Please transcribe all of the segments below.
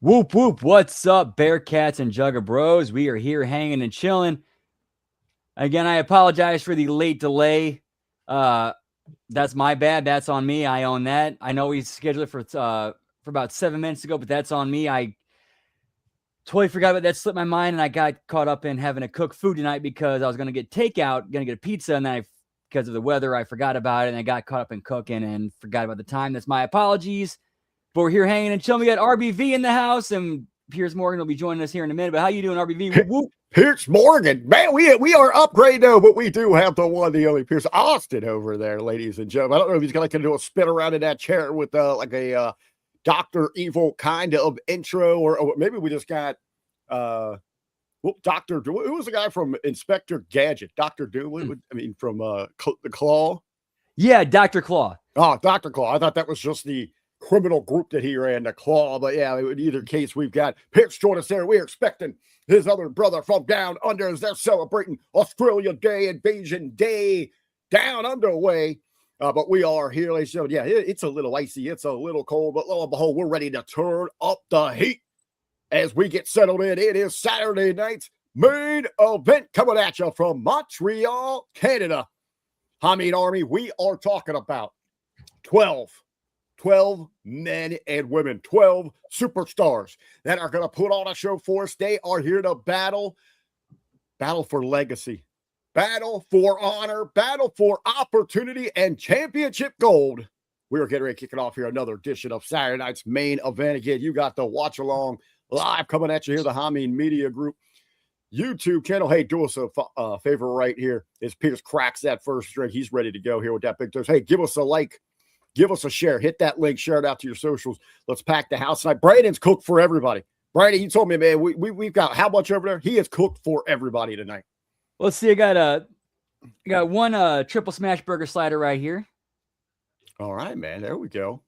Whoop, whoop. What's up, Bearcats and Jugger Bros? We are here hanging and chilling. Again, I apologize for the late delay. That's my bad. That's on me. I own that. I know we scheduled it for about 7 minutes ago, but that's on me. I totally forgot about that. Slipped my mind, and I got caught up in having to cook food tonight because I was going to get takeout, going to get a pizza, and then because of the weather, I forgot about it, and I got caught up in cooking and forgot about the time. That's my apologies. But we're here hanging and chilling. We got RBV in the house, and Piers Morgan will be joining us here in a minute. But how you doing, RBV? Whoop, whoop. Piers Morgan, man, we are upgrade though, but we do have the one, the only Piers Austin over there, ladies and gentlemen. I don't know if he's gonna do a spin around in that chair with like a Dr. Evil kind of intro, or maybe we just got Dr. Who was the guy from Inspector Gadget? Dr. Doolittle, I mean, from the Claw. Yeah, Dr. Claw. Oh, Dr. Claw. I thought that was just the criminal group that he ran, the Claw. But yeah, in either case, we've got Piers join us there. We're expecting his other brother from down under as they're celebrating Australia Day, Invasion Day down underway. But we are here, ladies and gentlemen. Yeah, it's a little icy. It's a little cold, but lo and behold, we're ready to turn up the heat as we get settled in. It is Saturday night's main event coming at you from Montreal, Canada. I mean, Army, we are talking about 12 men and women, 12 superstars that are going to put on a show for us. They are here to battle for legacy, battle for honor, battle for opportunity, and championship gold. We are getting ready to kick it off here. Another edition of Saturday night's main event. Again, you got the watch along live coming at you here, the Hameen Media Group YouTube channel. Hey, do us a favor right here as Piers cracks that first drink. He's ready to go here with that big dose. Hey, give us a like. Give us a share. Hit that link. Share it out to your socials. Let's pack the house tonight. Braden's cooked for everybody. Braden, he told me, man, we've got how much over there? He has cooked for everybody tonight. Let's see. I got one triple smash burger slider right here. All right, man. There we go.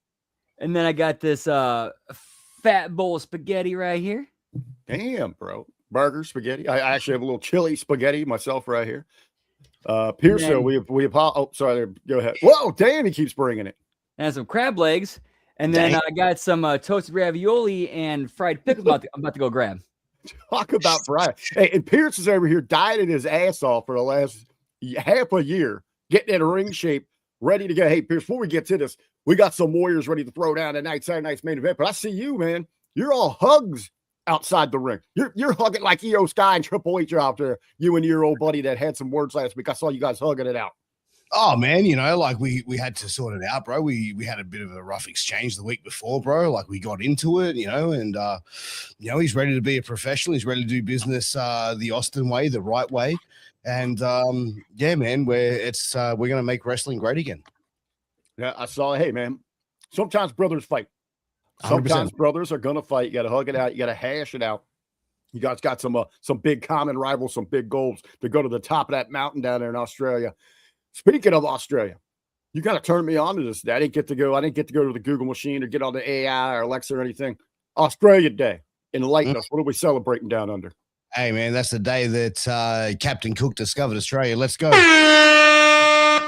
And then I got this fat bowl of spaghetti right here. Damn, bro. Burger, spaghetti. I actually have a little chili spaghetti myself right here. Piers, so sorry. Go ahead. Whoa, damn, he keeps bringing it. And some crab legs. And then I got some toasted ravioli and fried pickles I'm about to go grab. Talk about fried. Hey, and Pierce is over here dieting his ass off for the last half a year, getting in ring shape, ready to go. Hey, Pierce, before we get to this, we got some warriors ready to throw down tonight, Saturday night's main event. But I see you, man. You're all hugs outside the ring. You're hugging like EO Sky and Triple H out there. You and your old buddy that had some words last week. I saw you guys hugging it out. Oh man, like we had to sort it out, bro. We had a bit of a rough exchange the week before, bro. Like we got into it, and he's ready to be a professional. He's ready to do business the Austin way, the right way. And yeah, man, we're gonna make wrestling great again. Yeah, I saw. Hey, man, sometimes brothers fight. Sometimes 100%. Brothers are gonna fight. You got to hug it out. You got to hash it out. You guys got some big common rivals, some big goals to go to the top of that mountain down there in Australia. Speaking of Australia, you got to turn me on to this. I didn't get to go to the Google machine or get on the AI or Alexa or anything. Australia Day. Enlighten us. What are we celebrating down under? Hey, man, that's the day that Captain Cook discovered Australia. Let's go. Yeah.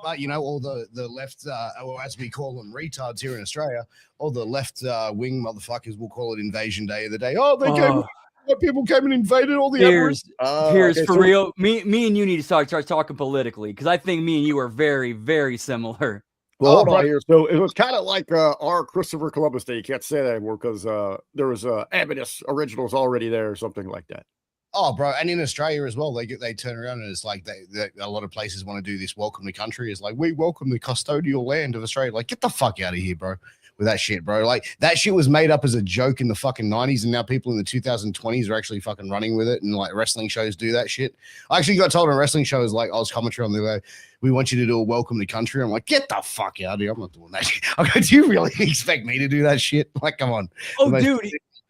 But, all the left, or as we call them, retards here in Australia, all the left wing motherfuckers will call it Invasion Day of the day. Oh, people came and invaded all the Piers, for real. Me and you need to start talking politically because I think me and you are very, very similar. Well, hold on here. So it was kind of like our Christopher Columbus Day. You can't say that anymore because there was Amadeus originals already there or something like that. Oh, bro, and in Australia as well, they turn around and it's like a lot of places want to do this welcome to country. It's like, we welcome the custodial land of Australia. Like, get the fuck out of here, bro. with that shit, bro. Like that shit was made up as a joke in the fucking 90s, and now people in the 2020s are actually fucking running with it, and like wrestling shows do that shit. I actually got told on wrestling shows, like I was commentary on the way, we want you to do a welcome to country. I'm like, get the fuck out of here. I'm not doing that shit. I'm like, do you really expect me to do that shit? Like, come on. Oh, dude.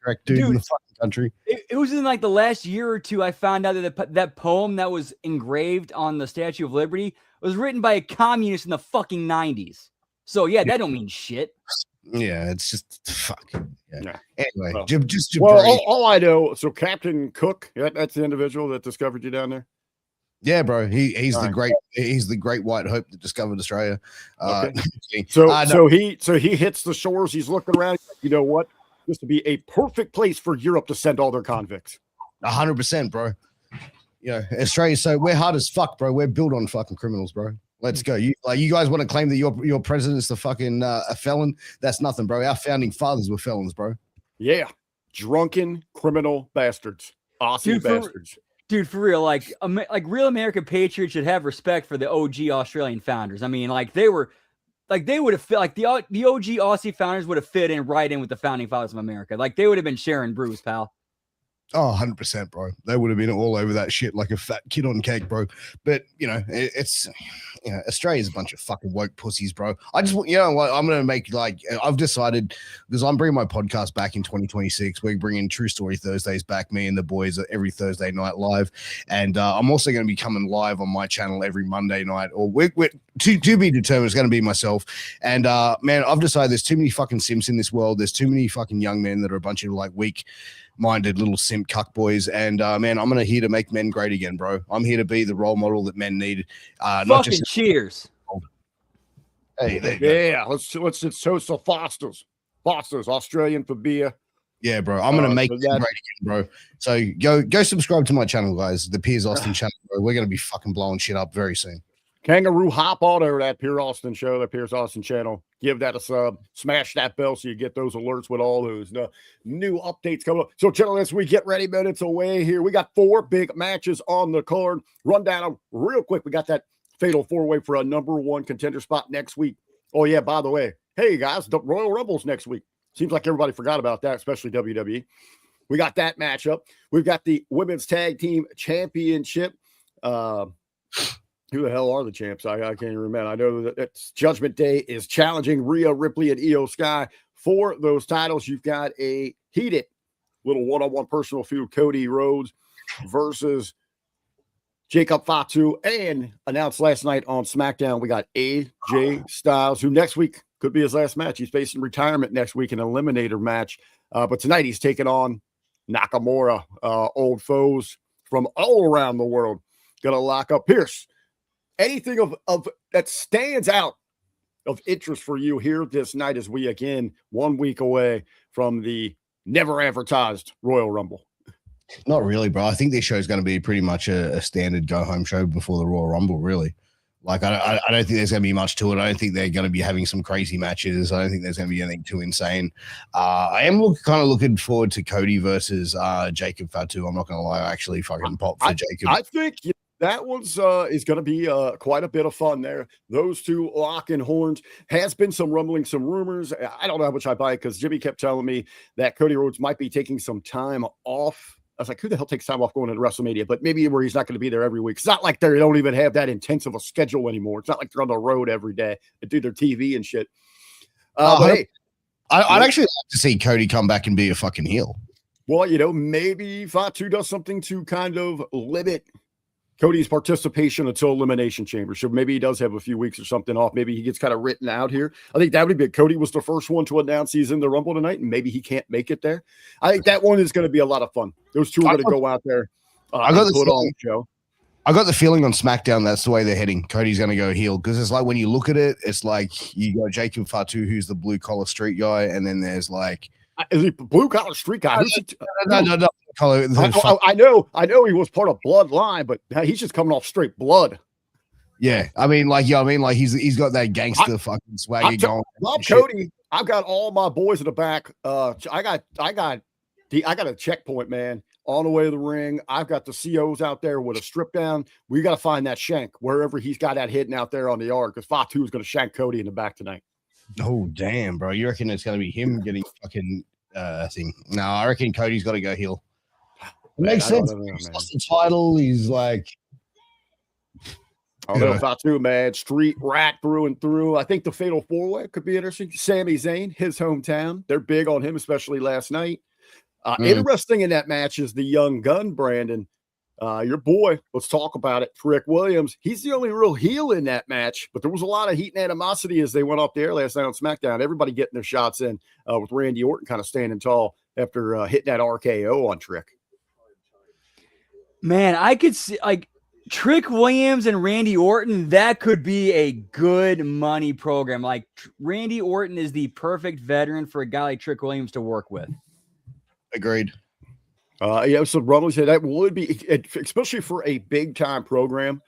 Correct dude in the fucking country. It was in like the last year or two I found out that that poem that was engraved on the Statue of Liberty was written by a communist in the fucking 90s. So yeah, that don't mean shit. Yeah, it's just fuck. Yeah. Anyway, well, just all I know. So Captain Cook, that's the individual that discovered you down there. Yeah, bro. He's the great white hope that discovered Australia. Okay. So he hits the shores. He's looking around. You know what? This would be a perfect place for Europe to send all their convicts. 100%, bro. Yeah, Australia. So we're hard as fuck, bro. We're built on fucking criminals, bro. Let's go. You guys want to claim that your president's the fucking a felon? That's nothing, bro. Our founding fathers were felons, bro. Yeah, drunken criminal bastards, Aussie bastards. Dude, for real, like real American patriots should have respect for the OG Australian founders. I mean, like they would have fit, like the OG Aussie founders would have fit in right in with the founding fathers of America. Like they would have been sharing brews, pal. Oh, 100%, bro. They would have been all over that shit like a fat kid on cake, bro. But, it's Australia's a bunch of fucking woke pussies, bro. I just, I'm going to make, like, I've decided, because I'm bringing my podcast back in 2026. We're bringing True Story Thursdays back, me and the boys every Thursday night live. And I'm also going to be coming live on my channel every Monday night. Or we're to be determined, it's going to be myself. And, man, I've decided there's too many fucking simps in this world. There's too many fucking young men that are a bunch of, like, weak-minded little simp cuck boys, and man, I'm here to make men great again, bro. I'm here to be the role model that men need. Not just cheers. Hey, yeah, let's toast to Foster's Australian for beer. Yeah, bro. I'm gonna make it great again, bro. So go subscribe to my channel, guys. The Piers Austin channel, bro. We're gonna be fucking blowing shit up very soon. Kangaroo, hop on over that Piers Austin show, the Piers Austin channel. Give that a sub. Smash that bell so you get those alerts with all those new updates coming up. So, gentlemen, as we get ready, minutes away here, we got 4 big matches on the card. Run down them real quick. We got that fatal 4-way for a #1 contender spot next week. Oh, yeah, by the way, hey, guys, the Royal Rumbles next week. Seems like everybody forgot about that, especially WWE. We got that matchup. We've got the Women's Tag Team Championship. Who the hell are the champs? I can't even remember. I know that it's Judgment Day is challenging Rhea Ripley and Io Sky for those titles. You've got a heated little one-on-one personal feud, Cody Rhodes versus Jacob Fatu. And announced last night on SmackDown, we got AJ Styles, who next week could be his last match. He's facing retirement next week, an eliminator match. But tonight he's taking on Nakamura, old foes from all around the world. Gonna lock up Pierce. Anything of that stands out of interest for you here this night as we, again, 1 week away from the never advertised Royal Rumble? Not really, bro. I think this show is going to be pretty much a standard go-home show before the Royal Rumble, really. Like, I don't think there's going to be much to it. I don't think they're going to be having some crazy matches. I don't think there's going to be anything too insane. I am kind of looking forward to Cody versus Jacob Fatu. I'm not going to lie. I actually fucking popped for Jacob. I think that one's is going to be quite a bit of fun there. Those two locking horns. Has been some rumbling, some rumors. I don't know how much I buy it because Jimmy kept telling me that Cody Rhodes might be taking some time off. I was like, who the hell takes time off going into WrestleMania? But maybe where he's not going to be there every week. It's not like they don't even have that intense of a schedule anymore. It's not like they're on the road every day to do their TV and shit. But I'd actually like to see Cody come back and be a fucking heel. Well, maybe Fatu does something to kind of limit Cody's participation until Elimination Chamber. So maybe he does have a few weeks or something off. Maybe he gets kind of written out here. I think that would be Cody was the first one to announce he's in the Rumble tonight, and maybe he can't make it there. I think that one is going to be a lot of fun. Those two are going to go out there and put on the show. I got the feeling on SmackDown that's the way they're heading. Cody's going to go heel because it's like when you look at it, it's like you got Jacob Fatu, who's the blue collar street guy, and then there's like is he blue collar street guy? No. I know he was part of Bloodline, but he's just coming off straight blood. Yeah, he's got that gangster fucking swagger going. Love Cody. I've got all my boys in the back. I got a checkpoint, man, on the way to the ring. I've got the COs out there with a strip down. We got to find that shank wherever he's got that hidden out there on the yard because Fatu is going to shank Cody in the back tonight. Oh damn, bro! You reckon it's going to be him getting fucking thing? No, I reckon Cody's got to go heel. It makes sense. He's lost the title. He's like, I don't know about you, man. Street rat through and through. I think the Fatal 4-Way could be interesting. Sami Zayn, his hometown. They're big on him, especially last night. Interesting in that match is the young gun, Brandon. Your boy, let's talk about it. Trick Williams, he's the only real heel in that match, but there was a lot of heat and animosity as they went up there last night on SmackDown. Everybody getting their shots in with Randy Orton kind of standing tall after hitting that RKO on Trick. Man, I could see like Trick Williams and Randy Orton. That could be a good money program. Like Randy Orton is the perfect veteran for a guy like Trick Williams to work with. Agreed. Yeah, so Rumble said that would be, especially for a big time program,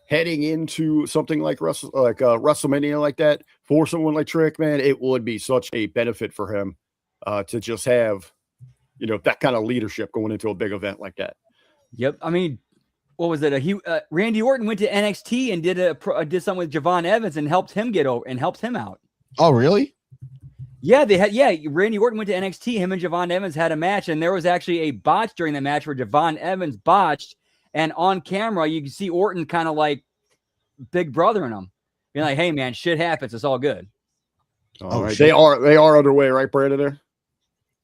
heading into something like WrestleMania like that for someone like Trick, man, it would be such a benefit for him to just have, that kind of leadership going into a big event like that. Yep. I mean, what was it? Randy Orton went to NXT and did something with Javon Evans and helped him get over and helped him out. Oh, really? Yeah, Randy Orton went to NXT. Him and Javon Evans had a match, and there was actually a botch during the match where Javon Evans botched, and on camera you can see Orton kind of like big brothering him, being like, "Hey, man, shit happens. It's all good." All right, they are underway, right, Brandon? There.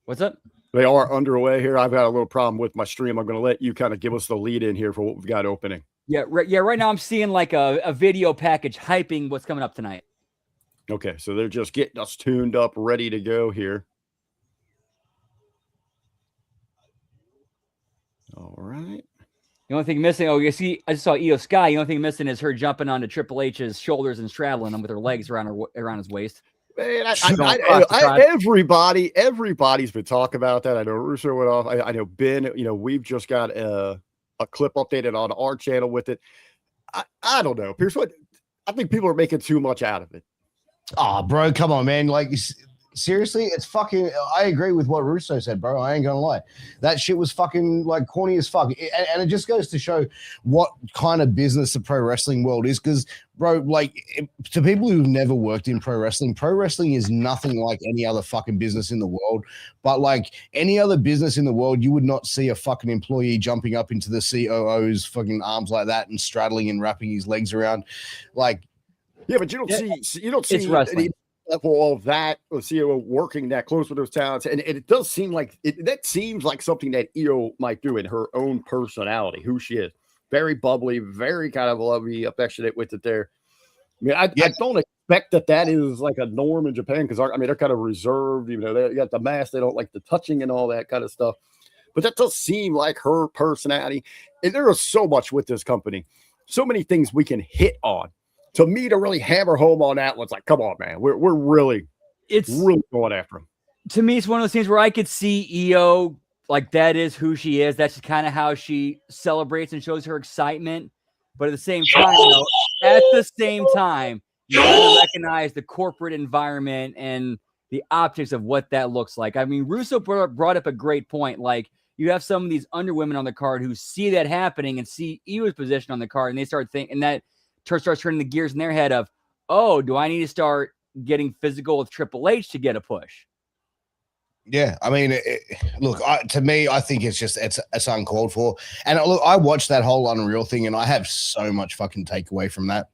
What's up? They are underway here. I've got a little problem with my stream. I'm going to let you kind of give us the lead in here for what we've got opening. Yeah, right now I'm seeing like a video package hyping what's coming up tonight. Okay, so they're just getting us tuned up, ready to go here. All right. The only thing missing, I just saw Io Sky. The only thing missing is her jumping onto Triple H's shoulders and straddling him with her legs around his waist. Man, everybody's been talking about that. I know Russo went off. I know Ben. We've just got a clip updated on our channel with it. I don't know. Here's what I think: people are making too much out of it. Oh, bro, come on, man. Like, seriously, it's fucking. I agree with what Russo said, bro. I ain't gonna lie. That shit was fucking like corny as fuck. And it just goes to show what kind of business the pro wrestling world is. Because, bro, like, to people who've never worked in pro wrestling is nothing like any other fucking business in the world. But like any other business in the world, you would not see a fucking employee jumping up into the COO's fucking arms like that and straddling and wrapping his legs around, like. Yeah, but you don't see any level of that CEO working that close with those talents, and it does seem like that seems like something that Io might do in her own personality, who she is. Very bubbly, very kind of lovely, affectionate with it there. I mean, I don't expect that is like a norm in Japan because they're kind of reserved. They got the mask, they don't like the touching and all that kind of stuff. But that does seem like her personality. And there is so much with this company, so many things we can hit on. To me, to really hammer home on that one's like, come on, man. We're really going after him. To me, it's one of those things where I could see Io, like that is who she is. That's kind of how she celebrates and shows her excitement. But at the same time, you gotta recognize the corporate environment and the optics of what that looks like. I mean, Russo brought up a great point. Like, you have some of these underwomen on the card who see that happening and see Io's position on the card, and they start thinking that starts turning the gears in their head of, oh, do I need to start getting physical with Triple H to get a push? Yeah, I mean, look, to me, I think it's uncalled for. And look, I watched that whole Unreal thing, and I have so much fucking takeaway from that.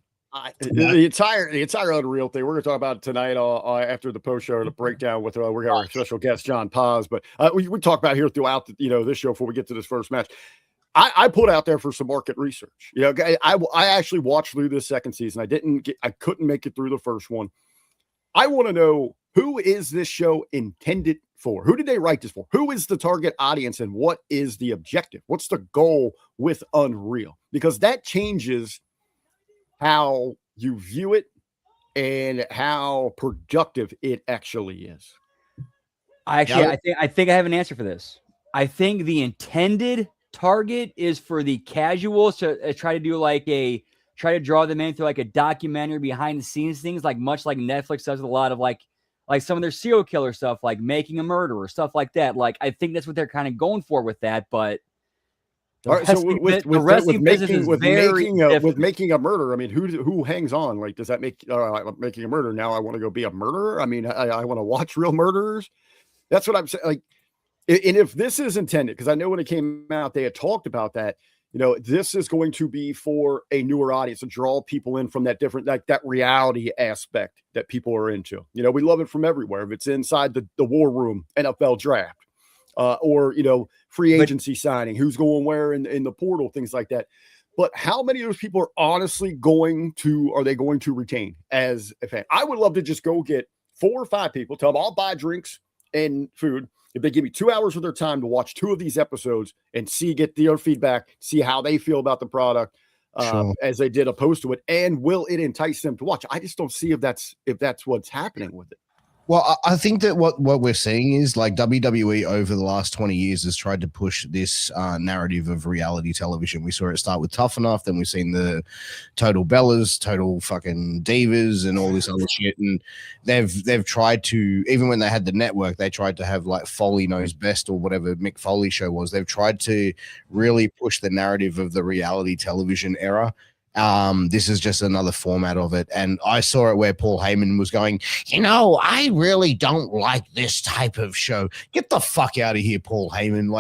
The entire Unreal thing. We're going to talk about it tonight after the post show to break down with we're going to have our special guest John Paz. But we talk about here throughout this show before we get to this first match. I put out there for some market research. I actually watched through this second season. I couldn't make it through the first one. I want to know, who is this show intended for? Who did they write this for? Who is the target audience, and what is the objective? What's the goal with Unreal? Because that changes how you view it and how productive it actually is. I think I have an answer for this. I think the intended target is for the casuals to try to draw them in through like a documentary behind the scenes things, like much like Netflix does with a lot of like some of their serial killer stuff, like Making a Murderer, stuff like that. Like, I think that's what they're kind of going for with that, but All right, so with making a murder, I mean, who hangs on? Like, does that make making a murder? Now I want to go be a murderer. I mean, I want to watch real murderers. That's what I'm saying. Like, and if this is intended, because I know when it came out, they had talked about that. You know, this is going to be for a newer audience to draw people in from that different, like that reality aspect that people are into. You know, we love it from everywhere. If it's inside the war room, NFL draft, or, you know, free agency signing, who's going where in the portal, things like that. But how many of those people are honestly going to retain as a fan? I would love to just go get 4 or 5 people, tell them I'll buy drinks and food if they give me 2 hours of their time to watch 2 of these episodes and get their feedback, see how they feel about the product, as they did opposed to it, and will it entice them to watch? I just don't see if that's what's happening with it. Well, I think that what we're seeing is like WWE over the last 20 years has tried to push this narrative of reality television. We saw it start with Tough Enough, then we've seen the Total Bellas, Total fucking Divas, and all this other shit. And they've tried to, even when they had the network, they tried to have like Foley Knows Best or whatever Mick Foley show was. They've tried to really push the narrative of the reality television era. This is just another format of it. And I saw it where Paul Heyman was going, you know, I really don't like this type of show. Get the fuck out of here, Paul Heyman.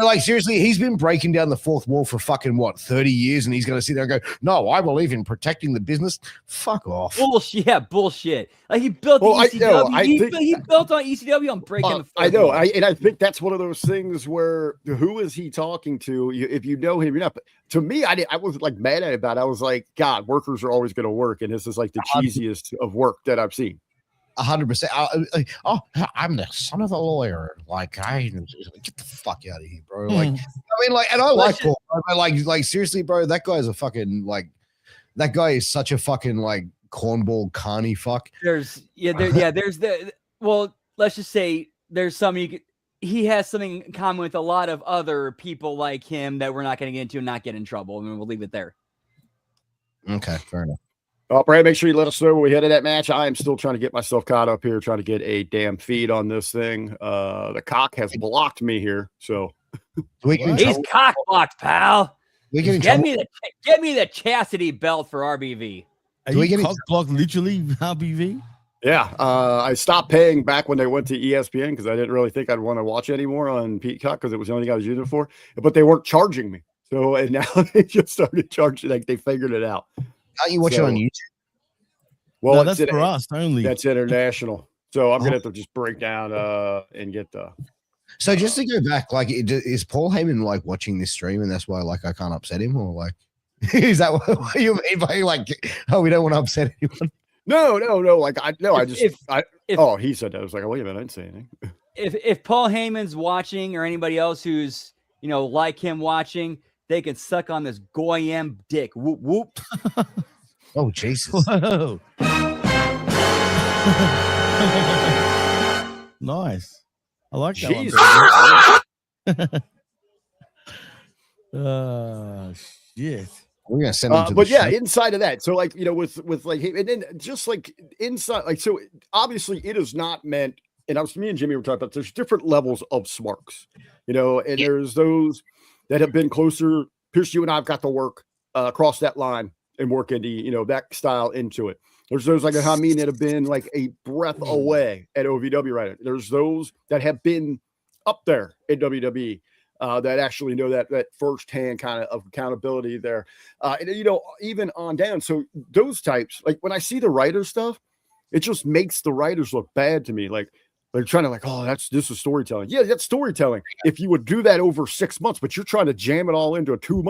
Like, seriously, he's been breaking down the fourth wall for fucking 30 years, and he's going to sit there and go, no, I believe in protecting the business. Fuck off. Bullshit. Yeah, bullshit. Like, he built the ECW. He built on ECW on breaking the fourth I know. wall. And I think that's one of those things where who is he talking to? If you know him, you're not. But to me, I wasn't like mad at it about it. I was like, God, workers are always going to work. And this is like the cheesiest of work that I've seen. 100%. Oh, I'm the son of a lawyer. Like, get the fuck out of here, bro. Like, I mean, like, and I like Paul. Like, seriously, bro, that guy's a fucking that guy is such a fucking like cornball carny fuck. Let's just say there's some he has something in common with a lot of other people like him that we're not going to get into and not get in trouble. I mean, we'll leave it there. Okay, fair enough. Brad, make sure you let us know when we head to that match. I am still trying to get myself caught up here, trying to get a damn feed on this thing. The cock has blocked me here, so he's cock blocked, pal. Get me the chastity belt for RBV. Are you cock blocked literally, RBV? Yeah, I stopped paying back when they went to ESPN because I didn't really think I'd want to watch anymore on Peacock because it was the only thing I was using it for. But they weren't charging me, so and now they just started charging. Like they figured it out. Can't you watch it on YouTube? Well, no, that's for us only. That's international. So I'm gonna have to just break down and get the. So just to go back, like, is Paul Heyman like watching this stream, and that's why like I can't upset him, or like, is that what you mean by like, oh, we don't want to upset anyone? No. Like he said that. I was like, oh, wait a minute, I didn't say anything. If Paul Heyman's watching, or anybody else who's like him watching, they can suck on this goyim dick. Whoop whoop. Oh Jesus! Whoa. Nice. I like that one. Shit. We're gonna send them to but yeah, inside of that. So like, with like, and then just like inside, like, so obviously it is not meant. And me and Jimmy were talking about there's different levels of smarks, and there's those that have been closer. Pierce, you and I've got to work across that line and work into, that style into it. There's those like Hameen that have been like a breath away at OVW right now. There's those that have been up there in WWE that actually know that firsthand kind of accountability there. And, even on down. So those types, like when I see the writer stuff, it just makes the writers look bad to me. Like they're trying to like, oh, this is storytelling. Yeah, that's storytelling. If you would do that over 6 months, but you're trying to jam it all into 2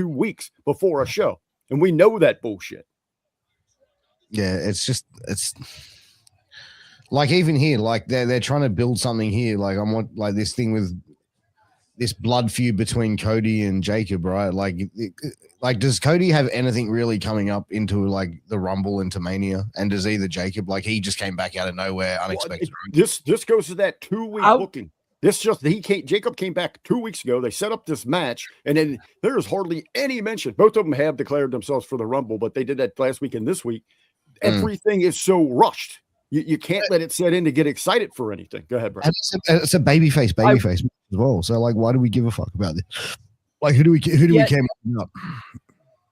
weeks before a show. And we know that bullshit. Yeah, it's like even here, like they're trying to build something here. Like I want like this thing with this blood feud between Cody and Jacob, right? Like does Cody have anything really coming up into like the Rumble into Mania? And does either Jacob, like he just came back out of nowhere unexpected? This goes to that 2-week booking. Jacob came back 2 weeks ago. They set up this match, and then there is hardly any mention. Both of them have declared themselves for the Rumble, but they did that last week and this week. Everything is so rushed. You can't let it set in to get excited for anything. Go ahead, bro. It's a babyface as well. So, like, why do we give a fuck about this? Like who do we came up?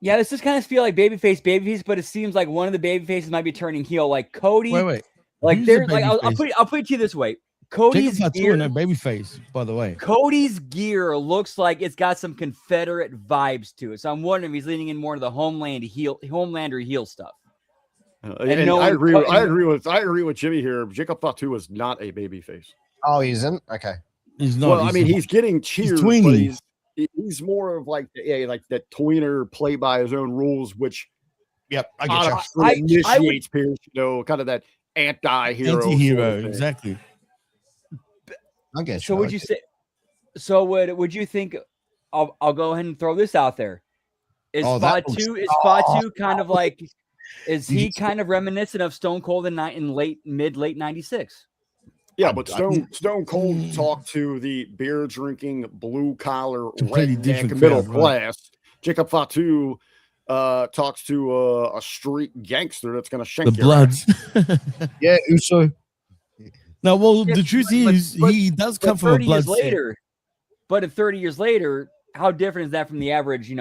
Yeah, this just kind of feel like babyface, but it seems like one of the babyfaces might be turning heel, like Cody. Wait. Like Who's there's the like I'll babyface? put it to you this way. Jacob Cody's Fatu gear, and no babyface, by the way. Cody's gear looks like it's got some Confederate vibes to it. So I'm wondering if he's leaning in more to the Homelander heel stuff. And no I one- agree. I agree with Jimmy here. Jacob Fatu is not a babyface. Oh, he isn't. Okay. He's not. Well, I mean, he's getting cheers, but tweeny. he's more of like that tweener, play by his own rules, which Yep, I get you. initiates Pierce. Kind of that anti-hero. Anti-hero, exactly. I get you. So would you say? So would you think? I'll go ahead and throw this out there. Is Fatu kind of like? Is he kind of reminiscent of Stone Cold in late 96? Yeah, but Stone Cold talked to the beer drinking, blue collar, redneck middle class. Jacob Fatu talks to a street gangster that's going to shank the Bloods. Yeah, Uso. No, well, the truth is, he does come from a blood later. But 30 years later, how different is that from the average,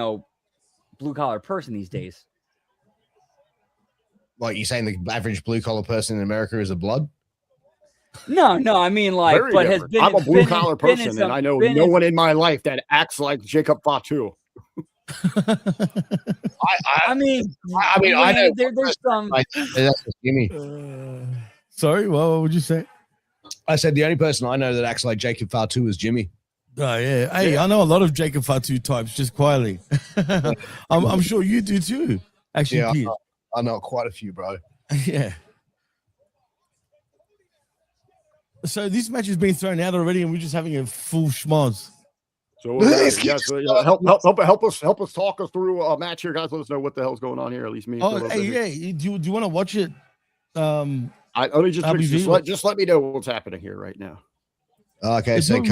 blue collar person these days? Like you're saying, the average blue collar person in America is a blood? No, I mean I'm a blue collar person, and I know no one in my life that acts like Jacob Fatu. I mean, I know. There's some. That's Jimmy. Sorry, what would you say? I said the only person I know that acts like Jacob Fatu is Jimmy. Oh yeah, hey, I know a lot of Jacob Fatu types, just quietly. I'm sure you do too. Actually, yeah, Pete. I know quite a few, bro. Yeah. So this match has been thrown out already, and we're just having a full schmoz. So help us talk us through a match here, guys. Let us know what the hell's going on here. At least me. Oh, hey, yeah. Do you want to watch it? Let me just let me know what's happening here right now. Okay, so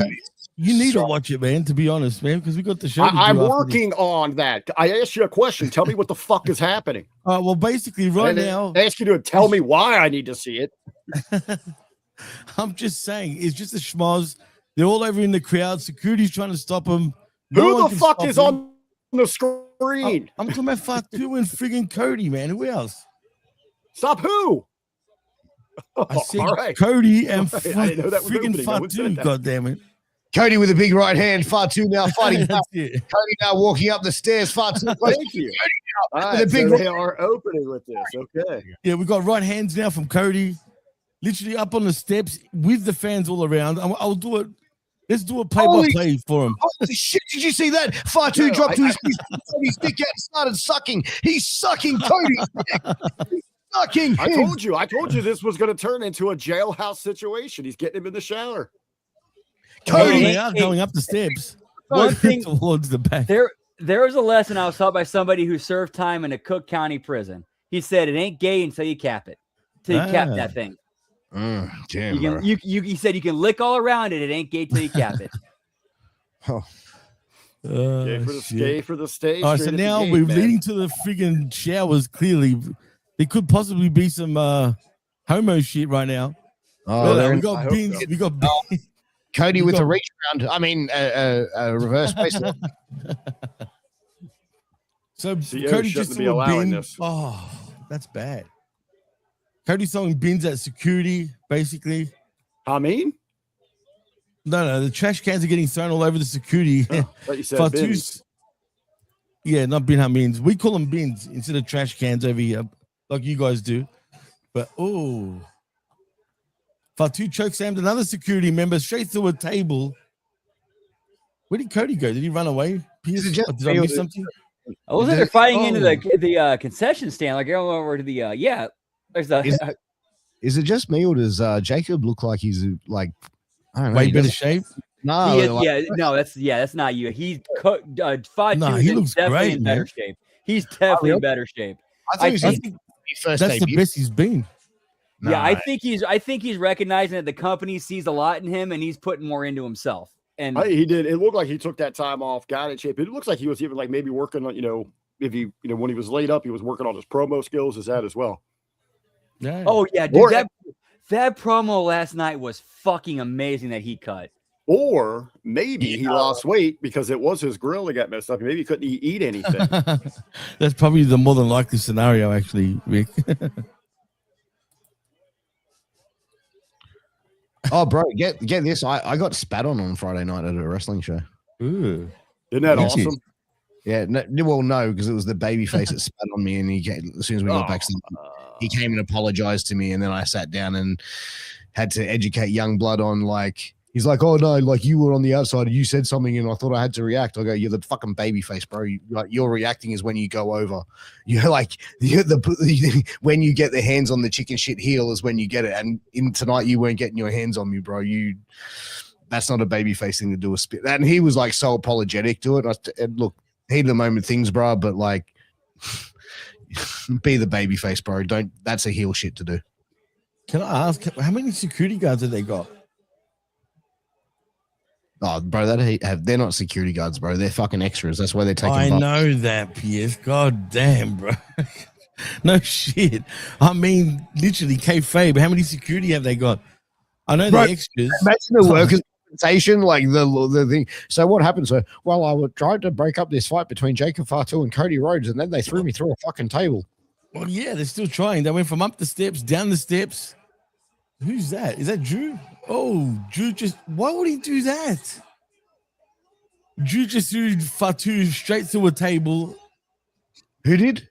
you need to watch it, man. To be honest, man, because we got the show. I'm working on that. I asked you a question. Tell me what the fuck is happening. Well, basically, now, I ask you to tell me why I need to see it. I'm just saying, it's just a schmoz. They're all over in the crowd. Security's trying to stop them. Who the fuck is on the screen? I'm talking about Fatu and friggin' Cody, man. Who else? Stop who? I said all right. Cody and friggin' Fatu, goddammit. Cody with a big right hand. Fatu now fighting back. It. Cody now walking up the stairs. Fatu. Thank you. All right, with a big they are opening with this. Okay. Yeah, we got right hands now from Cody. Literally up on the steps with the fans all around. I'll do it. Let's do a play-by-play for him. Holy shit, did you see that? Fatu dropped to his dick out and started sucking. He's sucking Cody's dick. He's sucking him. I told you this was going to turn into a jailhouse situation. He's getting him in the shower. Cody, they are going up the steps. One thing towards the back. There was a lesson I was taught by somebody who served time in a Cook County prison. He said, it ain't gay until you cap it. Till you cap that thing. Damn, he said you can lick all around it. It ain't gay till you cap it. Gay for the stage. All right, so now we're leading to the friggin' showers. Clearly, there could possibly be some homo shit right now. Oh, we got Bins. We got Cody with a reach round. I mean, reverse base. So CEO Cody just be saw a allowing bin. this. Oh, that's bad. Cody's throwing bins at security, basically. I mean? No, the trash cans are getting thrown all over the security. You said bins. Yeah, not bin means. We call them bins instead of trash cans over here, like you guys do. But Fatu chokeslammed another security member straight through a table. Where did Cody go? Did he run away? Did I miss something? I was they're fighting into the concession stand, like going over to the There's the. Is it just me, or does Jacob look like he's like I don't know? Way better shape. No, that's not you. He's Fatu he looks definitely great, in better man. shape. He's definitely in better shape. I think that's the best he's been. Yeah, I think he's recognizing that the company sees a lot in him, and he's putting more into himself. And he did. It looked like he took that time off, got in shape. It looks like he was even like maybe working on, if he, when he was laid up, he was working on his promo skills. Is that as well? Yeah. Oh yeah, dude, that promo last night was fucking amazing that he cut. Or maybe he lost weight because it was his grill that got messed up. Maybe he couldn't eat anything. That's probably the more than likely scenario, actually, Rick. Oh, bro, get this. I got spat on Friday night at a wrestling show. Ooh. Isn't that Yes, awesome? Yeah, no, because it was the babyface that spat on me, and as soon as we got back, he came and apologized to me, and then I sat down and had to educate young blood on like. He's like, oh no, like you were on the outside, and you said something, and I thought I had to react. I go, you're the fucking babyface, bro. You're reacting is when you go over. You're like, when you get the hands on the chicken shit heel is when you get it. And tonight you weren't getting your hands on me, bro. That's not a babyface thing to do a spit. And he was like so apologetic to it. And look, heat of the moment things, bro, but like, be the babyface, bro. That's a heel shit to do. Can I ask how many security guards have they got? Oh, bro, they're not security guards, bro. They're fucking extras. That's why they're taking. I know that, P.S. God damn, bro. No shit. I mean, literally, kayfabe. How many security have they got? I know they're extras. Imagine the workers' compensation, like the thing. So what happened? So, well, I tried to break up this fight between Jacob Fatu and Cody Rhodes, and then they threw me through a fucking table. Well, yeah, they're still trying. They went from up the steps, down the steps. Who's that? Is that Drew? Oh, Drew why would he do that? Drew just threw Fatu straight through a table. Who did?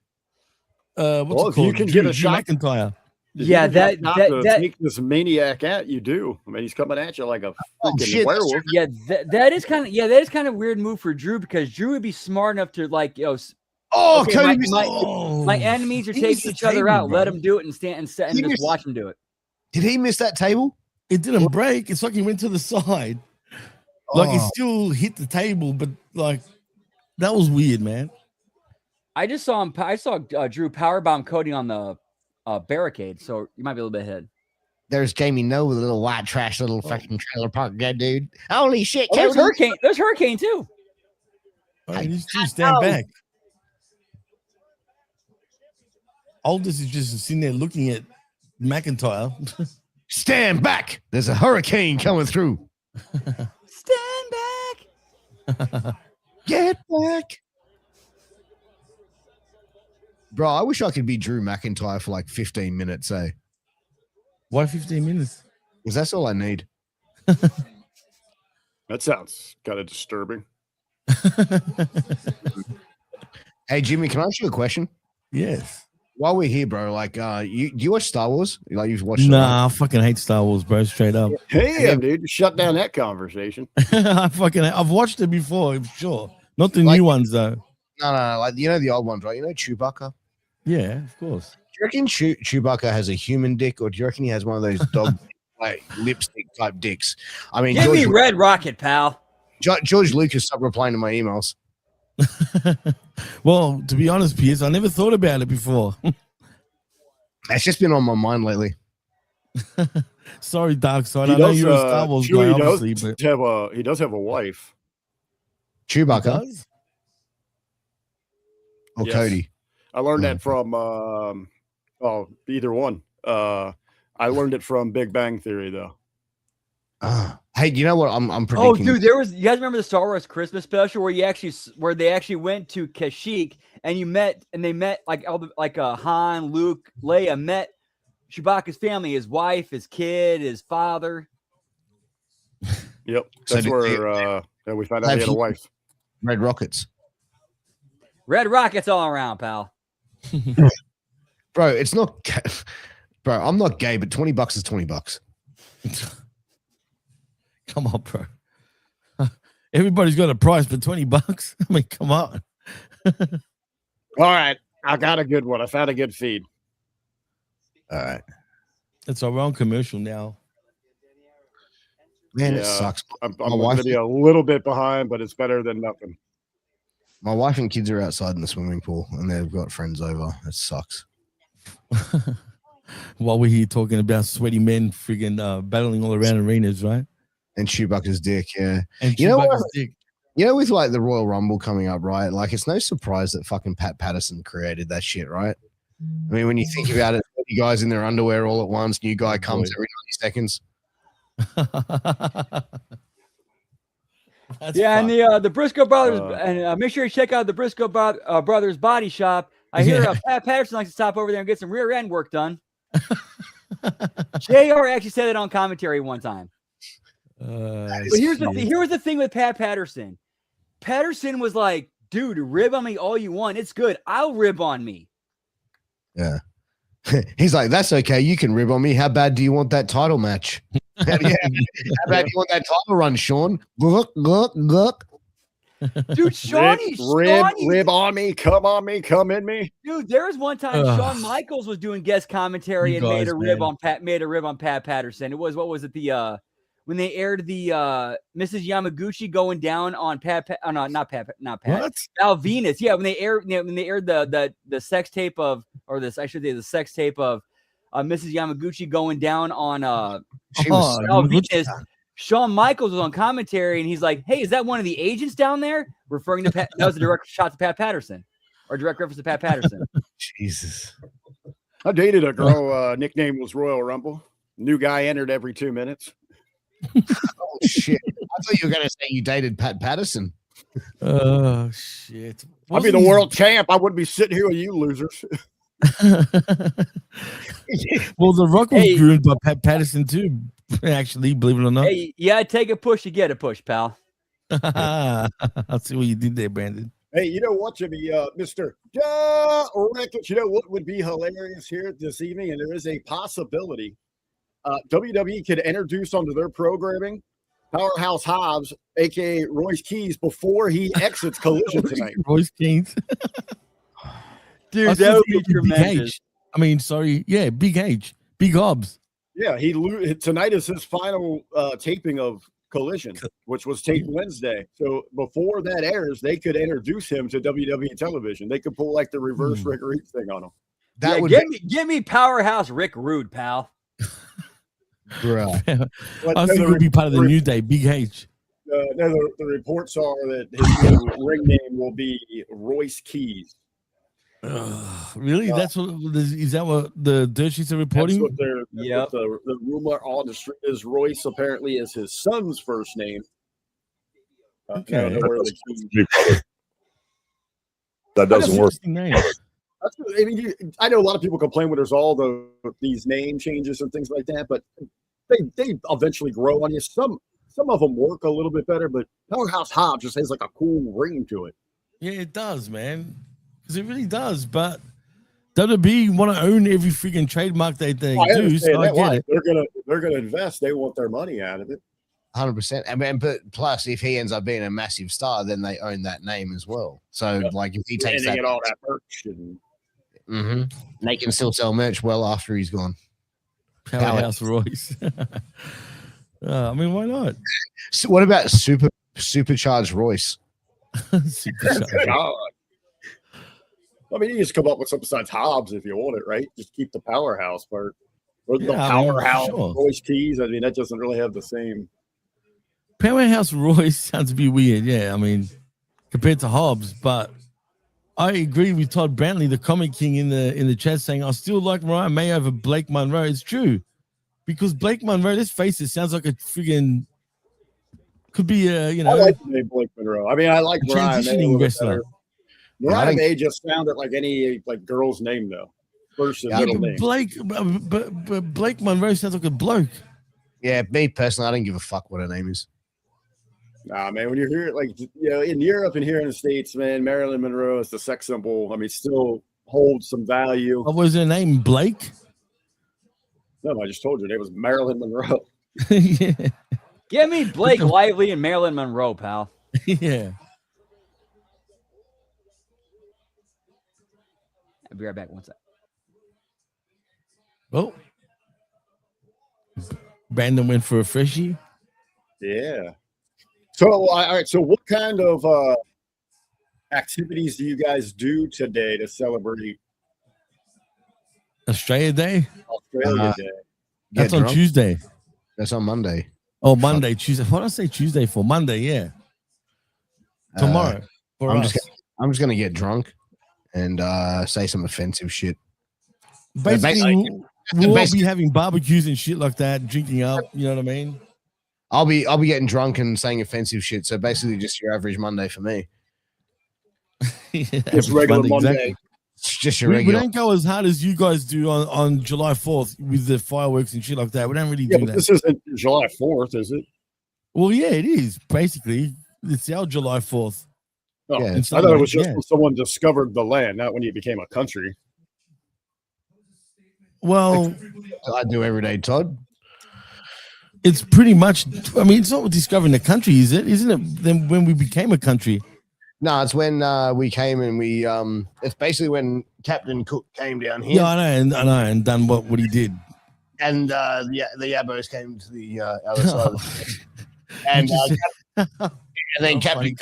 What's it called? You can get a shot. McIntyre. Yeah, that take this maniac at you do. I mean, he's coming at you like a freaking werewolf. Yeah, that is kind of weird move for Drew because Drew would be smart enough to like, Cody, my enemies are taking each other out. Bro. Let him do it and just watch him do it. Did he miss that table? It didn't break. It's like he went to the side. Like he still hit the table, but like that was weird, man. I just saw him. I saw Drew powerbomb Cody on the barricade, so you might be a little bit ahead. There's Jamie Noe with a little white trash, little fucking trailer park guy, dude. Holy shit! There's Hurricane. There's Hurricane too. These two stand back. Aldous is just sitting there looking at McIntyre. Stand back! There's a hurricane coming through. Stand back. Get back. Bro, I wish I could be Drew McIntyre for like 15 minutes, eh? Why 15 minutes? Because that's all I need. That sounds kind of disturbing. Hey, Jimmy, can I ask you a question? Yes. While we're here, bro, like, do you watch Star Wars? Like, you've watched? Nah, I fucking hate Star Wars, bro. Straight up. Hey, dude, shut down that conversation. I've watched it before, I'm sure. Not the new ones though. No, like the old ones, right? You know Chewbacca. Yeah, of course. Do you reckon Chewbacca has a human dick, or do you reckon he has one of those dog like lipstick type dicks? I mean, give me Red Rocket, pal. George Lucas stopped replying to my emails. Well, to be honest, Piers, I never thought about it before. It's just been on my mind lately. Sorry, Dark Side. I know you're a Star Wars guy, obviously, but he does have a wife. Chewbacca or Yes. Cody. I learned that from either one. I learned it from Big Bang Theory, though. Hey, you know what? I'm predicting. Oh, dude, you guys remember the Star Wars Christmas special where they actually went to Kashyyyk and they met like Han, Luke, Leia met Chewbacca's family, his wife, his kid, his father. Yep, that's where we found out he had a wife. Red Rockets. Red Rockets all around, pal. Bro, it's not. Bro, I'm not gay, but $20 is $20. Come on, bro. Everybody's got a price for $20. I mean, come on. All right, I got a good one. I found a good feed. All right. It's our own commercial now. Man, it sucks. I'm going to be a little bit behind, but it's better than nothing. My wife and kids are outside in the swimming pool, and they've got friends over. It sucks. While we're here talking about sweaty men friggin' battling all around arenas, right? And Chewbacca's dick, yeah. And you know what? Dick. You know, with like the Royal Rumble coming up, right? Like, it's no surprise that fucking Pat Patterson created that shit, right? I mean, when you think about it, you guys in their underwear all at once, new guy comes every 90 seconds. That's Yeah, and fucked. the Briscoe brothers, Uh, and make sure you check out the Briscoe brothers body shop. I hear Yeah. Pat Patterson likes to stop over there and get some rear end work done. JR actually said it on commentary one time. But here was the thing with Pat Patterson. Patterson was like, dude, rib on me all you want. It's good. I'll rib on me. Yeah. He's like, that's okay. You can rib on me. How bad do you want that title match? How bad do you want that title run, Sean? Look. Dude, rib on me, come in me. Dude, there was one time Shawn Michaels was doing guest commentary You and made guys, a rib man. on Pat Patterson. It was what was it when they aired the Mrs. Yamaguchi going down on not Pat What? Val Venus. Yeah, when they aired the sex tape of the sex tape of Mrs. Yamaguchi going down on She was Val Venus. Shawn Michaels was on commentary and he's like, "Hey, is that one of the agents down there?" Referring to Pat. That was a direct shot to Pat Patterson, or direct reference to Pat Patterson. Jesus. I dated a girl. Nickname was Royal Rumble. New guy entered every 2 minutes. Oh shit! I thought you were going to say you dated Pat Patterson. Oh shit! I'd be the world champ. I wouldn't be sitting here with you losers. Well, The Rock was Hey. groomed by Pat Patterson too. Actually, believe it or not. Hey, yeah, take a push, you get a push, pal. I'll see what you did there, Brandon. Hey, you know what, Jimmy? Mr. Ricketts, you know what would be hilarious here this evening? And there is a possibility WWE could introduce onto their programming Powerhouse Hobbs, a.k.a. Royce Keys, before he exits Collision tonight. Royce Kings. Dude, I that still would think be it'd Big tremendous. H. I mean, sorry. Yeah, Big H. Big Hobbs. Yeah, tonight is his final taping of Collision, which was taped Wednesday. So before that airs, they could introduce him to WWE television. They could pull like the reverse Rick Rude thing on him. That Yeah, would give me Powerhouse Rick Rude, pal. bro. I think he'll be part of the New Day. Big H. No, the reports are that his new ring name will be Royce Keys. Really? That's what is that what the dirt sheets are That's reporting? what the rumor on the street is. Royce apparently is his son's first name. Okay. I don't know where the Keys- That doesn't work. Interesting name. I mean, I know a lot of people complain when there's all these name changes and things like that, but they eventually grow on you. Some of them work a little bit better, but Powerhouse Hobbs just has like a cool ring to it. Yeah, it does, man. Because it really does. But WWE want to own every freaking trademark they do. understand So I that. get Why? it. They're gonna invest. They want their money out of it. 100%. I mean, but plus, if he ends up being a massive star, then they own that name as well. So, like, if he takes And they that, get all that merch and they can still sell merch well after he's gone. Powerhouse Royce. I mean, why not? So, what about supercharged Royce? Superstar. I mean, you just come up with something besides Hobbs if you want it, right? Just keep the powerhouse part. Or the Yeah, I mean, powerhouse sure. Royce Keys. I mean, that doesn't really have the same. Powerhouse Royce sounds a bit weird. Yeah, I mean, compared to Hobbs, but I agree with Todd Brantley, the Comic King, in the chat, saying I still like Mariah May over Blake Monroe. It's true, because Blake Monroe, let's face it, sounds like a friggin' could be a I like the name Blake Monroe. I mean, I like a Mariah May a transitioning little bit wrestler. better. Mariah May just sounded like any girl's name though. First and middle name. But Blake Monroe sounds like a bloke. Yeah, me personally, I don't give a fuck what her name is. Nah, man, when you hear it, in Europe and here in the States, man, Marilyn Monroe is the sex symbol. I mean, still holds some value. What was her name? Blake? No, I just told you it was Marilyn Monroe. Yeah. Give me Blake Lively and Marilyn Monroe, pal. Yeah. I'll be right back. One sec. Oh. Brandon went for a freshie. Yeah. So, all right. So, what kind of activities do you guys do today to celebrate Australia Day? Australia Day? That's Get on drunk? Tuesday. That's on Monday. Oh, Monday, Tuesday. What did I say Tuesday for? Monday, yeah. Tomorrow. For I'm us. just gonna get drunk and say some offensive shit. Basically, we'll all be basically- having barbecues and shit like that, drinking up. You know what I mean? I'll be getting drunk and saying offensive shit. So basically, just your average Monday for me. Just regular Monday. Exactly. It's just your We regular. don't go as hard as you guys do on July 4th with the fireworks and shit like that. We don't really Yeah, do but that. this isn't July 4th, is it? Well, yeah, it is. Basically, it's our July 4th. Oh, Yeah, I in thought some it was ways, just yeah. when someone discovered the land, not when you became a country. Well, I do every day, Todd. it's pretty much, I mean, it's not discovering the country, is it? Isn't it then when we became a country? No, it's when we came and we it's basically when Captain Cook came down here. Yeah, I know, and done what he did. And the Yabos came to the other side. And, and then Oh, funny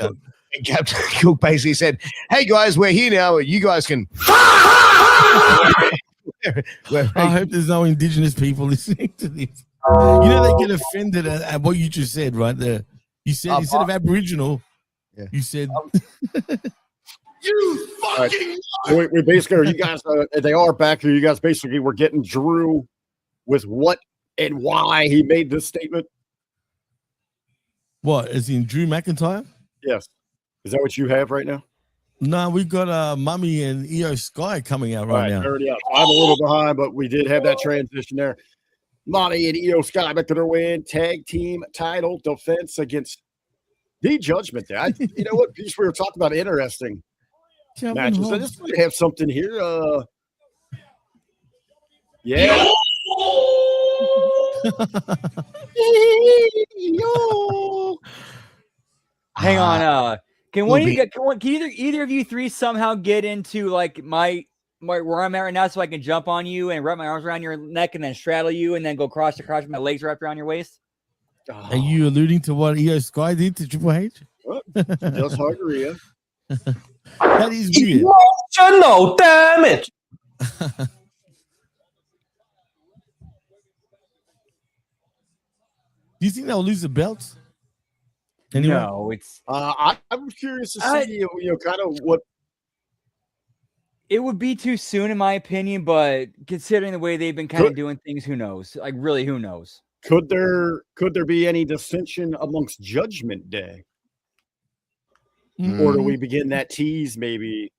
Captain Cook basically said, "Hey guys, we're here now. You guys can." I hope there's no indigenous people listening to this. You know they get offended at what you just said right there. You said instead of Aboriginal, yeah. you said You fucking. We basically, you guys, they are back here. You guys basically were getting Drew with what and why he made this statement. what? As in Drew McIntyre? Yes. Is that what you have right now? No, we got Mummy and EO Sky coming out right now. Already out. I'm a little behind, but we did have that transition there. Monty and EO Sky back to their win. Tag team title defense against the Judgment Day. You know what piece we were talking about? Interesting matches. I just might have something here. Yeah. Hang on. Can Will one of be- you get? Can either of you three somehow get into like my where I'm at right now, so I can jump on you and wrap my arms around your neck and then straddle you and then go cross to cross with my legs wrapped around your waist? Are you alluding to what EO Sky did to Triple H? Just hungry, yeah. That is weird. Emotional damage. Do you think they'll lose the belts? Anyway? No, it's I was curious to see, kind of what. it would be too soon in my opinion, but considering the way they've been kind of doing things, who knows? Like really, who knows? Could there be any dissension amongst Judgment Day, or do we begin that tease maybe?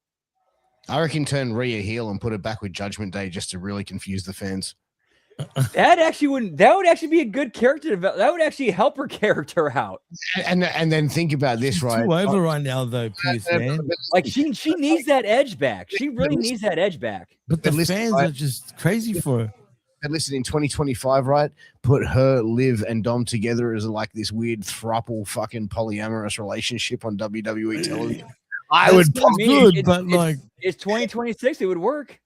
I reckon turn Rhea heel and put it back with Judgment Day just to really confuse the fans. That would actually be a good character development. That would actually help her character out. And then think about this, She's right? too over right now, though, Pierce, man. Like she needs that edge back. She really needs that edge back. But the But listen, fans right? are just crazy for her. But listen, in 2025, right? Put her, Liv, and Dom together as like this weird throuple fucking polyamorous relationship on WWE television. I would, That's good, but like, It's 2026. It would work.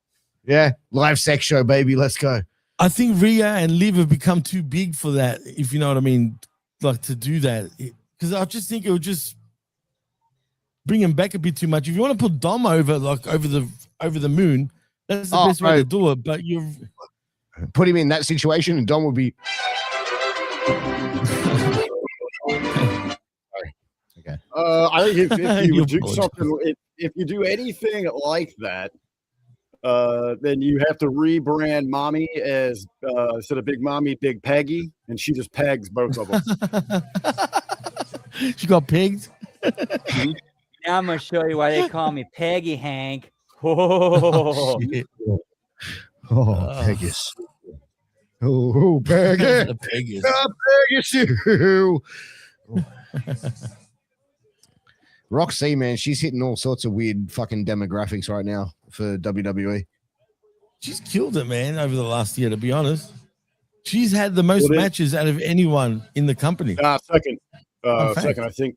yeah, live sex show, baby. Let's go. I think Rhea and Liv have become too big for that, if you know what I mean, like to do that. Because I just think it would just bring him back a bit too much. If you want to put Dom over, like over the moon, that's the best way to do it. But you're Put him in that situation, and Dom would be. Sorry. Okay. I think if you You do apologize. something, if you do anything like that, then you have to rebrand Mommy as instead of Big Mommy, Big Peggy, and she just pegs both of them. she got pegged. Now I'm gonna show you why they call me Peggy Hank. Oh, Shit. Oh, Pegasus. Oh, Pegasus. The Pegasus. Pegasus. Roxy, man, she's hitting all sorts of weird fucking demographics right now for WWE. She's killed it, man, over the last year, to be honest. She's had the most Well, then- matches out of anyone in the company. Second, fact. second, I think.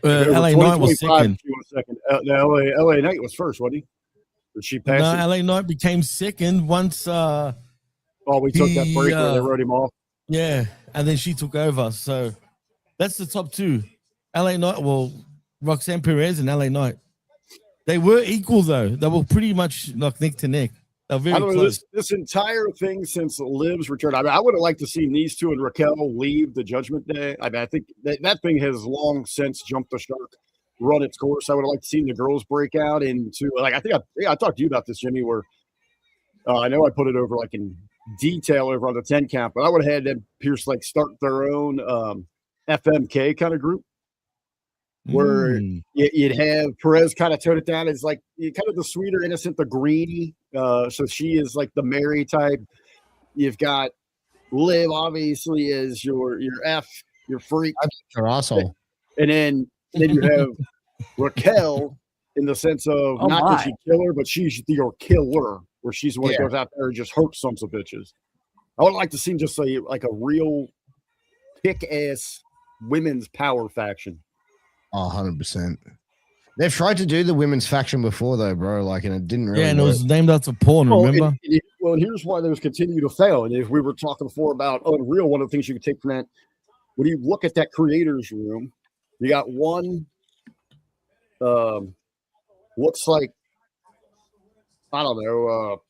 LA Knight was 2025, second. she was second. The LA Knight was first, wasn't he? Did she pass No, it? LA Knight became second once, Oh, we took that break where they wrote him off. yeah, and then she took over. So that's the top two. LA Knight, well, Roxanne Perez and LA Knight. They were equal, though. They were pretty much like neck to neck. They're very I don't know, close. this entire thing since Liv's return. I mean, I would have liked to see these two and Raquel leave the Judgment Day. I mean, I think that thing has long since jumped the shark, run its course. I would have liked to see the girls break out into like I think I talked to you about this, Jimmy. Where I know I put it over like in detail over on the 10 count, but I would have had them Pierce like start their own FMK kind of group where you'd have Perez kind of tone it down as like kind of the sweeter, innocent, the greedy. So she is like the Mary type. You've got Liv obviously as your freak, Her asshole. and then you have Raquel in the sense of not that she kill her, but she's your killer, where she's the one that goes out there and just hurts some of bitches. I would like to see just like a real kick-ass women's power faction. 100%. They've tried to do the women's faction before, though, bro. Like, and it didn't really. Yeah, and work. it was named after porn. Remember? And here's why those continue to fail. And if we were talking before about Unreal, one of the things you could take from that, when you look at that creators room, you got one. Looks like I don't know,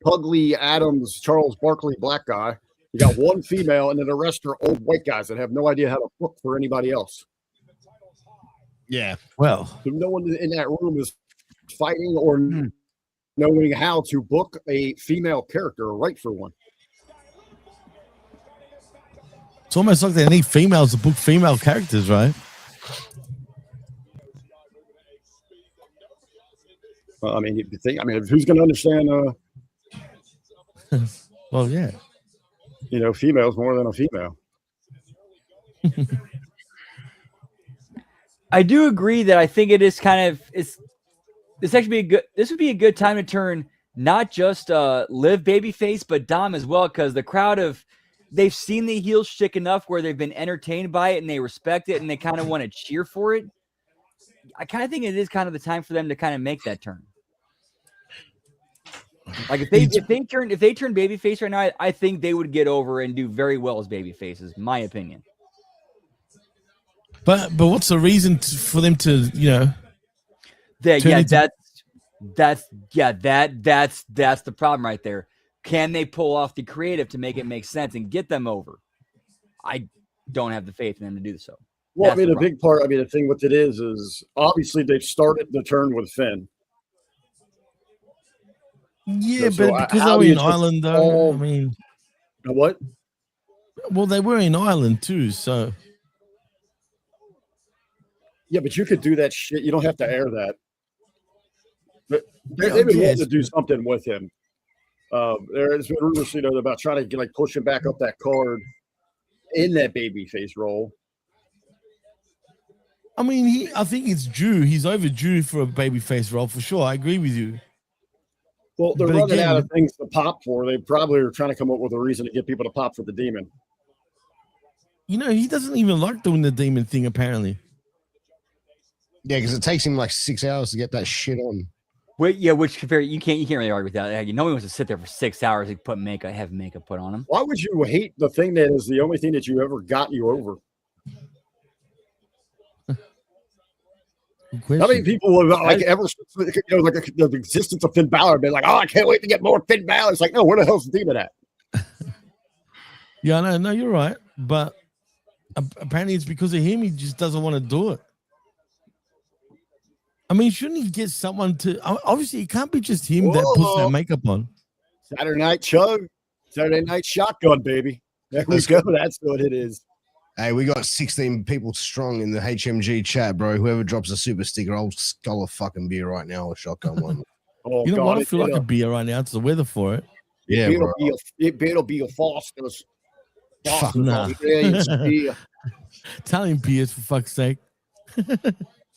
Pugly Adams, Charles Barkley, black guy. You got one female, and then the rest are old white guys that have no idea how to book for anybody else. Yeah. Well, So no one in that room is fighting or knowing how to book a female character or write for one. it's almost like they need females to book female characters, right? I mean, you think, who's going to understand? Well, yeah. Females more than a female. I do agree that I think it is kind of this would be a good time to turn not just Liv babyface but Dom as well, because the crowd they've seen the heel shtick enough where they've been entertained by it and they respect it and they kind of want to cheer for it. I kind of think it is kind of the time for them to kind of make that turn. Like if they turn babyface right now, I think they would get over and do very well as babyfaces, my opinion. But what's the reason for them to that's the problem right there. Can they pull off the creative to make it make sense and get them over? I don't have the faith in them to do so. Well, the big part, the thing with it is obviously they've started the turn with Finn. Yeah, but because they were in Ireland, though, what? Well, they were in Ireland too, so. Yeah, but you could do that shit. You don't have to air that. But they've been wanting to do something with him. There's been rumors, about trying to push him back up that card in that babyface role. I think it's due. He's overdue for a babyface role for sure. I agree with you. Well, they're running out of things to pop for. They probably are trying to come up with a reason to get people to pop for the demon. He doesn't even like doing the demon thing, apparently. Yeah, because it takes him like 6 hours to get that shit on. Wait, yeah, which you can't really argue with that. He wants to sit there for 6 hours and have makeup put on him. Why would you hate the thing that is the only thing that you ever got you over? How many people have ever the existence of Finn Balor been like, oh, I can't wait to get more Finn Balor? It's like, no, where the hell's the demon at? Yeah, no, you're right, but apparently it's because of him. He just doesn't want to do it. Shouldn't he get someone to? Obviously, it can't be just him that puts that makeup on. Saturday night shotgun, baby. There we go. That's what it is. Hey, we got 16 people strong in the HMG chat, bro. Whoever drops a super sticker, I'll skull a fucking beer right now or shotgun one. Oh, you know what? I feel like a beer right now. It's the weather for it. Yeah, it better be a Foster's. Fuck nah. Italian beers, for fuck's sake.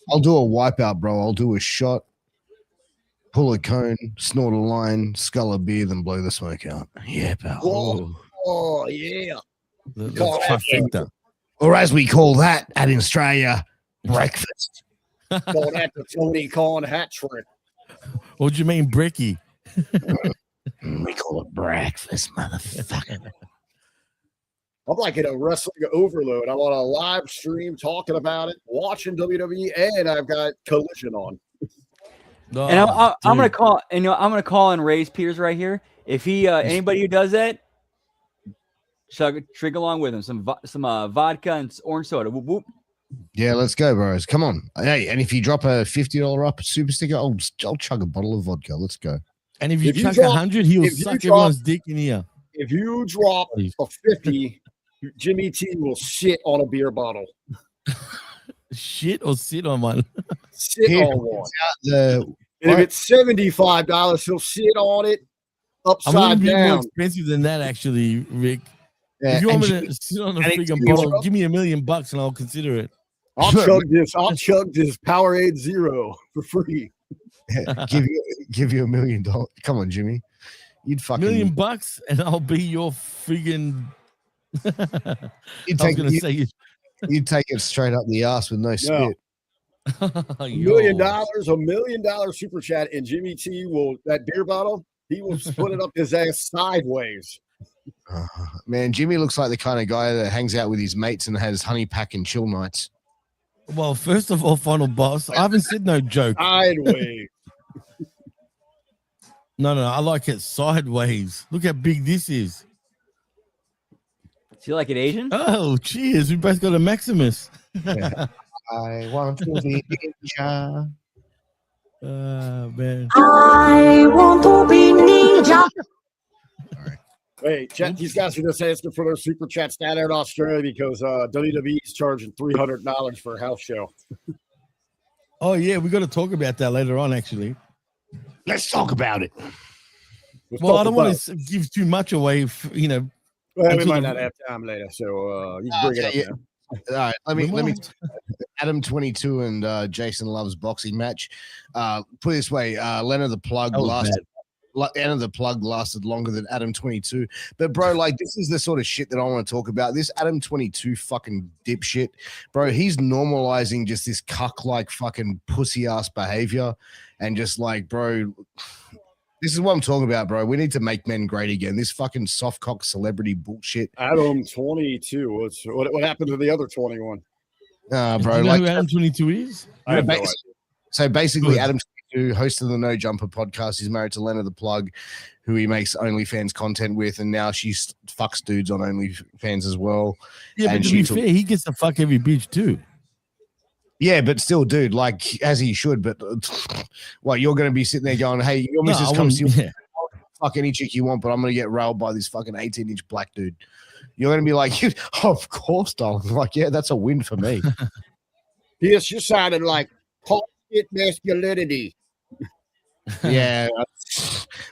I'll do a wipeout, bro. I'll do a shot, pull a cone, snort a line, skull a beer, then blow the smoke out. Yeah, pal. Oh yeah. The trifecta. Or as we call that at Australia, breakfast. Call that the Tony Khan hat trick. What do you mean, bricky? We call it breakfast, motherfucker. I'm like in a wrestling overload. I'm on a live stream talking about it, watching WWE, and I've got Collision on. Oh, and I'm gonna call, I'm gonna call and raise Piers right here. If he anybody who does that, drink along with him some vodka and orange soda. Whoop, whoop. Yeah, let's go, bros. Come on. Hey, and if you drop a $50 up super sticker, I'll chug a bottle of vodka. Let's go. And if you If you chuck drop- 100, he'll if you suck drop- everyone's dick in here. If you Suck drop- everyone's dick in here. If you drop Please. a 50, Jimmy T will shit on a beer bottle. Shit or sit on one. Sit Here on one. The And if it's $75, he'll sit on it I'm upside going to be more down. expensive than that, actually, Rick. yeah, If you want and me to sit on a and it's freaking Jimmy bottle, Trump. give me $1 million and I'll consider it. I'll chug this Powerade Zero for free. give you $1 million. Come on, Jimmy. You'd $1 fucking million and I'll be your freaking. You'd I was take, going to say, you'd take it straight up the ass with no spit. $1 million super chat, and Jimmy T will, that beer bottle, he will split it up his ass sideways. Man, Jimmy looks like the kind of guy that hangs out with his mates and has honey pack and chill nights. Well, first of all, final boss, I haven't said no joke. Sideways. No, I like it sideways. Look how big this is. Do you like it Asian? Oh, cheers. We both got a Maximus. I want to be ninja. Man. I want to be ninja. Hey, chat, these guys are just asking for their super chats down there in Australia because WWE is charging $300 for a house show. Oh, yeah, we got to talk about that later on, actually. Let's talk about it. Well, I don't want to give too much away, Well, we until might the- not have time later, so you can bring it up now. All right, let We me might. Adam 22 and Jason Love's boxing match. Put it this way, Leonard the Plug That was lasted longer than Adam 22. But bro, like this is the sort of shit that I want to talk about. This Adam 22 fucking dipshit, bro. He's normalizing just this cuck like fucking pussy ass behavior, and just like, bro. This is what I'm talking about, bro. We need to make men great again. This fucking soft cock celebrity bullshit. Adam 22. What happened to the other 21? Bro, Do you know like who Adam 22 is? I have no basi- idea. so basically, Good. Adam 22, host of the No Jumper podcast, is married to Leonard the Plug, who he makes OnlyFans content with, and now she fucks dudes on OnlyFans as well. Yeah, but And to she be took- fair, he gets to fuck every bitch too. Yeah, but still, dude, like as he should. But well, you're going to be sitting there going, "Hey, your missus comes to you, yeah. fuck any chick you want, but I'm going to get railed by this fucking 18-inch black dude." You're going to be like, "Of course, darling." Like, yeah, that's a win for me. Yes, you sounded like bullshit masculinity. Yeah,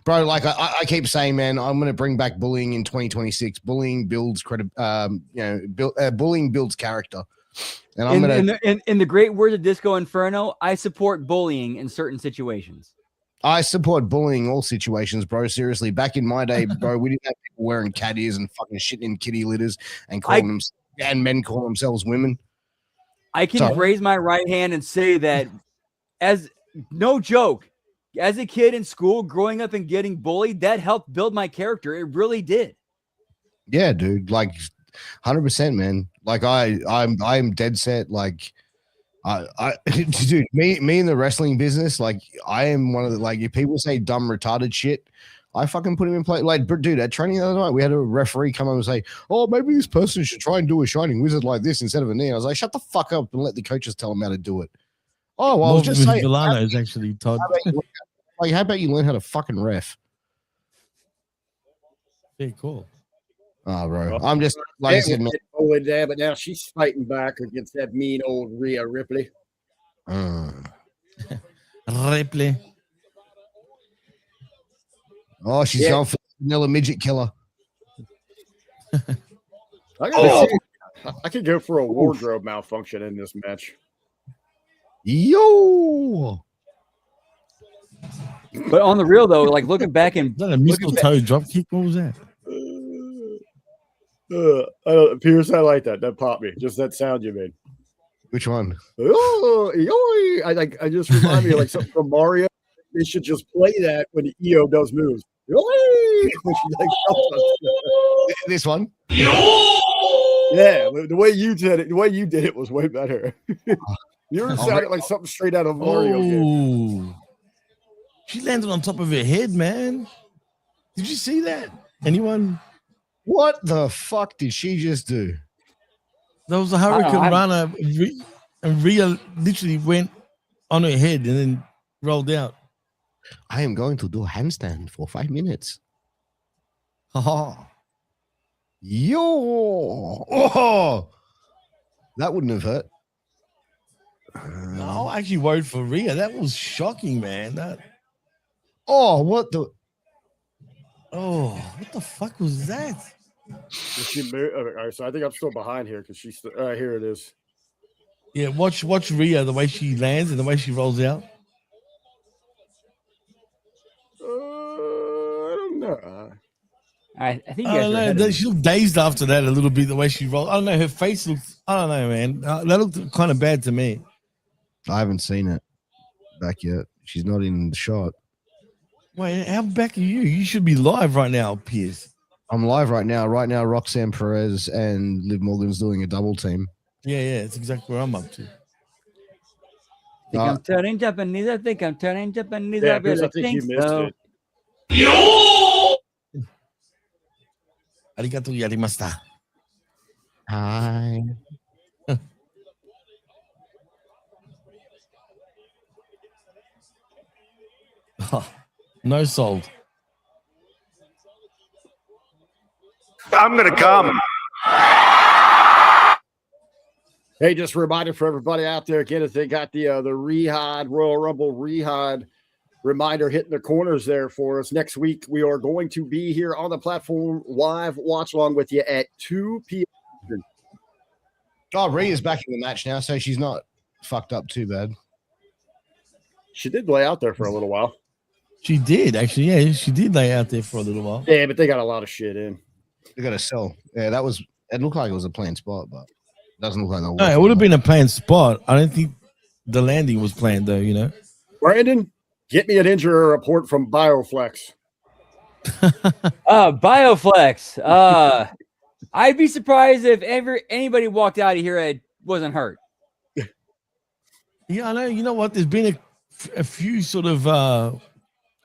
bro. Like I keep saying, man, I'm going to bring back bullying in 2026. Bullying builds bullying builds character, and I'm going to. In the great words of Disco Inferno, I support bullying in certain situations. I support bullying all situations, bro. Seriously, back in my day, bro, we didn't have people wearing cat ears and fucking shitting in kitty litters and calling them and men call themselves women. I can Sorry. raise my right hand and say that, as no joke, as a kid in school, growing up and getting bullied, that helped build my character. It really did. Yeah, dude, like 100%, man. Like I'm dead set. Like dude, me in the wrestling business, like I am one of the, like if people say dumb retarded shit, I fucking put him in play. Like, dude, at training the other night, we had a referee come up and say, "Oh, maybe this person should try and do a shining wizard like this instead of a knee." I was like, "Shut the fuck up and let the coaches tell them how to do it." Oh, well, I was just saying. Villano is actually Todd. How about you learn how to fucking ref? Yeah, cool. Oh, bro, I'm just like I said, man. Bullied there, but now she's fighting back against that mean old Rhea Ripley. Ripley. Oh, she's going for vanilla midget killer. I could go for a wardrobe malfunction in this match. Yo. But on the real though, like looking back and Is that a mistletoe drop kick? What was that? Pierce, I like that. That popped me. Just that sound you made. Which one? Oh, I just remind me of like something from Mario. They should just play that when the EO does moves. When she, like, This one? yeah, the way you did it was way better. You ever sounded like something straight out of Mario game. Oh, she landed on top of her head, man. Did you see that? Anyone? What the fuck did she just do? There was a hurricane runner, and Rhea literally went on her head and then rolled out. I am going to do a handstand for 5 minutes. Oh, Yo! Oh! That wouldn't have hurt. no, I actually worried for Rhea. That was shocking, man. Oh, what the? What the fuck was that? Did she move? All right, so I think I'm still behind here because she's here. It is. Yeah, watch Rhea, the way she lands and the way she rolls out. I don't know. I think I you guys don't were ahead of know. me. She looked dazed after that a little bit, the way she rolled. I don't know. Her face looked, I don't know, man. That looked kind of bad to me. I haven't seen it back yet. She's not in the shot. Wait, how back are you? You should be live right now, Piers. I'm live right now. Right now, Roxanne Perez and Liv Morgan's doing a double team. Yeah, that's exactly where I'm up to. Think I'm turning Japanese. I think I'm turning Japanese. Yeah, I Pierce, really I think you think missed so. it. Arigato yarimashita. Hi. No sold. I'm gonna come. Hey, just a reminder for everybody out there again, if they got the Rehod Royal Rumble Rehod reminder hitting the corners there for us. Next week, we are going to be here on the platform live watch along with you at 2 p.m. Oh, Rhea's back in the match now, so she's not fucked up too bad. She did lay out there for a little while. She did, actually. Yeah, she did lay out there for a little while. Yeah, but they got a lot of shit in. They got to sell. Yeah, it looked like it was a planned spot, but it doesn't look like they'll No, it would have been a planned spot. I don't think the landing was planned, though, you know? Brandon, get me an injury report from Bioflex. Bioflex. I'd be surprised if anybody walked out of here and wasn't hurt. Yeah, I know. You know what? There's been a few sort of, I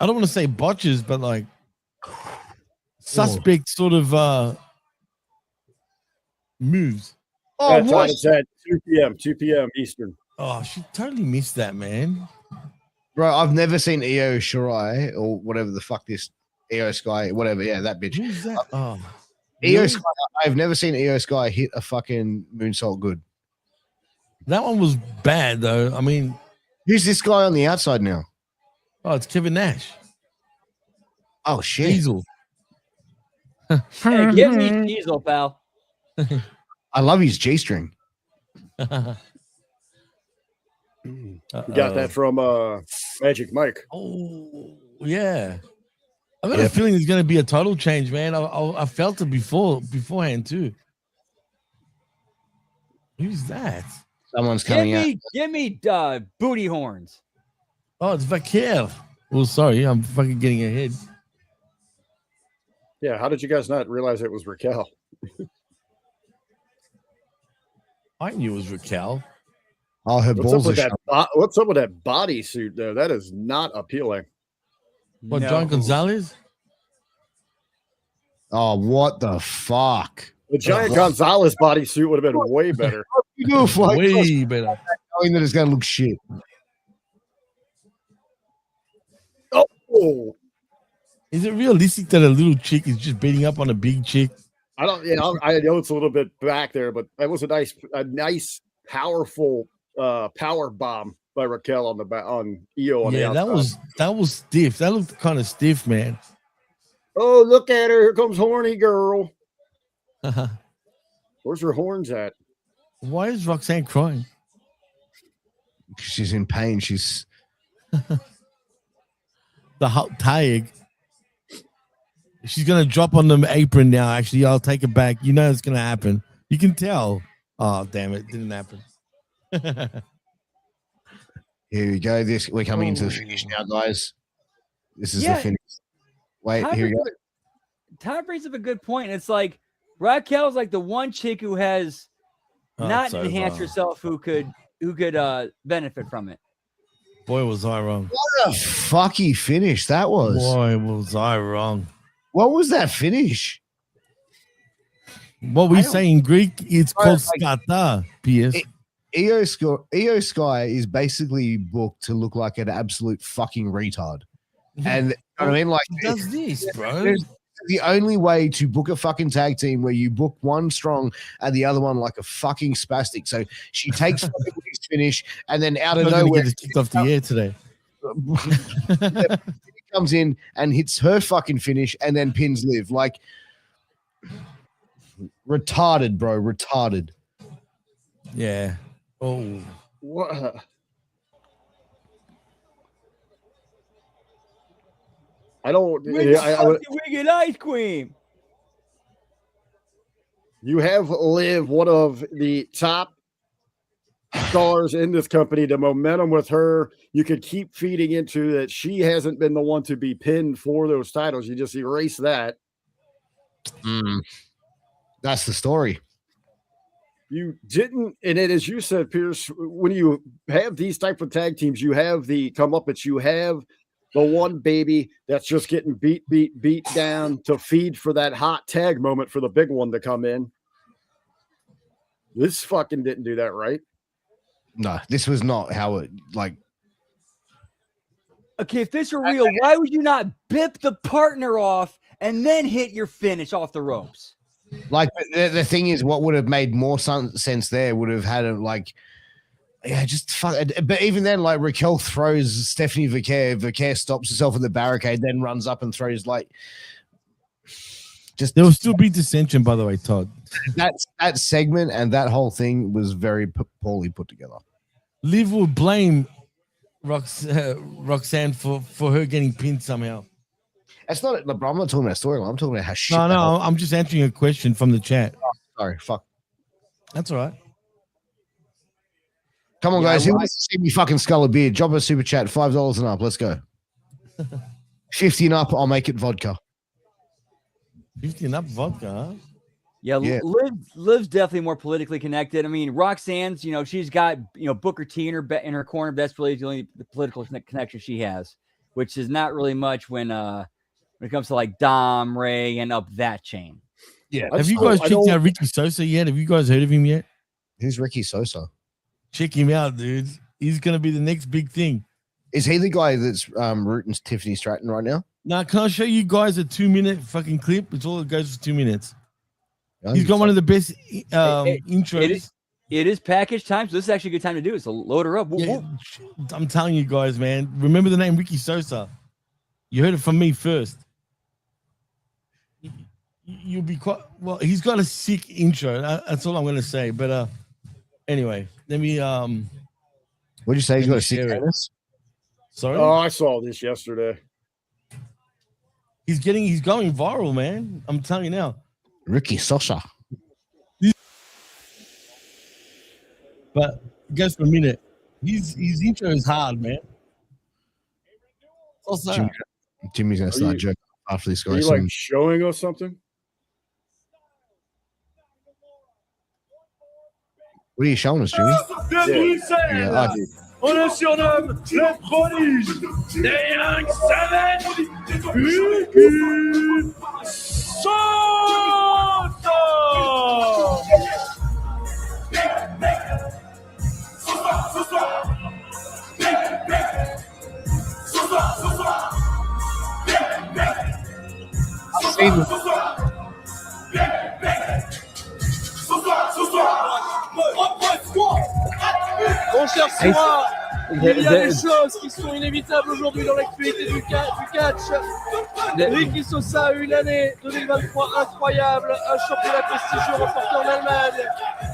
don't want to say botches, but like suspect sort of moves. Oh, That's what? it's at 2 p.m. Eastern. Oh, she totally missed that, man. Bro, I've never seen Io Shirai or whatever the fuck this Io Sky, whatever. Yeah, that bitch. Who's that? Oh, Io really? Sky, I've never seen Io Sky hit a fucking moonsault good. That one was bad, though. I mean, Who's this guy on the outside now? oh, it's Kevin Nash. Oh, shit. Diesel. Hey, give me Diesel, pal. I love his G string. We got that from Magic Mike. Oh, yeah. I got a feeling there's going to be a total change, man. I felt it beforehand, too. Who's that? Someone's coming out. Give me booty horns. Oh, it's Vaquer. Oh, sorry. I'm fucking getting ahead. Yeah, how did you guys not realize it was Raquel? I knew it was Raquel. Oh, her What's balls up are with that? shut. What's up with that bodysuit there? That is not appealing. What, No. John Gonzalez? Oh, what the fuck? The Giant Gonzalez bodysuit would have been way better. You do a flight Way better. knowing that it's going to look shit. Oh, Is it realistic that a little chick is just beating up on a big chick? I don't. Yeah, I know it's a little bit back there, but that was a nice, powerful power bomb by Raquel on the back on Io on the Yeah, outside. that was stiff. That looked kind of stiff, man. Oh, look at her! Here comes horny girl. Where's her horns at? Why is Roxanne crying? She's in pain. She's The hot tag. She's gonna drop on the apron now. Actually, I'll take it back. You know it's gonna happen. You can tell. Oh, damn it! Didn't happen. here we go. We're coming into the finish now, guys. This is Yeah. the finish. Wait, Ty here we go. brings up a good point. It's like Raquel's like the one chick who has Oh, not it's enhanced over. herself who could benefit from it. Boy, was I wrong. What a fucky finish that was. Boy, was I wrong. What was that finish? What we say in Greek, it's called like- skata, P.S. Io Sky is basically booked to look like an absolute fucking retard. And you know what I mean, like Who does this, bro? there's the only way to book a fucking tag team where you book one strong and the other one like a fucking spastic. So she takes fucking Liv's finish, and then out I'm of not gonna nowhere, get this kicked off the air today. comes in and hits her fucking finish, and then pins Liv. Like retarded, bro. Retarded. Yeah. Oh. What? I don't. Wicked ice cream. You have Liv, one of the top stars in this company. The momentum with her, you could keep feeding into that. She hasn't been the one to be pinned for those titles. You just erase that. That's the story. You didn't, and it, as you said, Pierce, when you have these type of tag teams, you have the comeuppance, you have the one baby that's just getting beat down to feed for that hot tag moment for the big one to come in. This fucking didn't do that right. No, this was not how it like. Okay, if this were real, why would you not bip the partner off and then hit your finish off the ropes? Like the thing is, what would have made more sense there would have had a like, yeah, just fuck. But even then, like Raquel throws Stephanie Vicaire stops herself in the barricade, then runs up and throws like. Just There will still be dissension, by the way, Todd. that segment and that whole thing was very poorly put together. Liv will blame Roxanne for her getting pinned somehow. That's not. I'm not talking about storyline. I'm talking about how shit. No, I'm just answering a question from the chat. Sorry, fuck. That's all right. Come on, guys. Who wants to see me fucking skull a beard? Drop a super chat, $5 and up. Let's go. 50 and up, I'll make it vodka. 50 and up vodka, huh? Yeah, Liv's definitely more politically connected. I mean, Roxanne's, she's got, Booker T in her corner. But that's really the only political connection she has, which is not really much when it comes to like Dom, Ray, and up that chain. Yeah. Have you guys checked out Ricky Sosa yet? Have you guys heard of him yet? Who's Ricky Sosa? Check him out, dude. He's gonna be the next big thing. Is he the guy that's rooting Tiffany Stratton right now? Now, can I show you guys a 2-minute fucking clip? It's all it goes for 2 minutes. He's got one of the best intros. It is package time, so this is actually a good time to do it. So load her up. Yeah, I'm telling you guys, man. Remember the name Ricky Sosa. You heard it from me first. You'll be quite well. He's got a sick intro. That's all I'm going to say. But anyway, let me. What did you say? He's got a sick penis? Sorry. Oh, I saw this yesterday. He's going viral, man. I'm telling you now. Ricky Sosa. But it goes for a minute. His intro is hard, man. Jimmy's gonna start joking after this guy. Are you like showing us something? What are you showing us, Jimmy? Yeah, On le surnomme le prodige des Young Seven, Ricky Sosa. Mon cher Soura, il y a des choses qui sont inévitables aujourd'hui dans l'actualité du catch. Ricky Sosa a eu une année 2023 incroyable, un championnat prestigieux remporté en Allemagne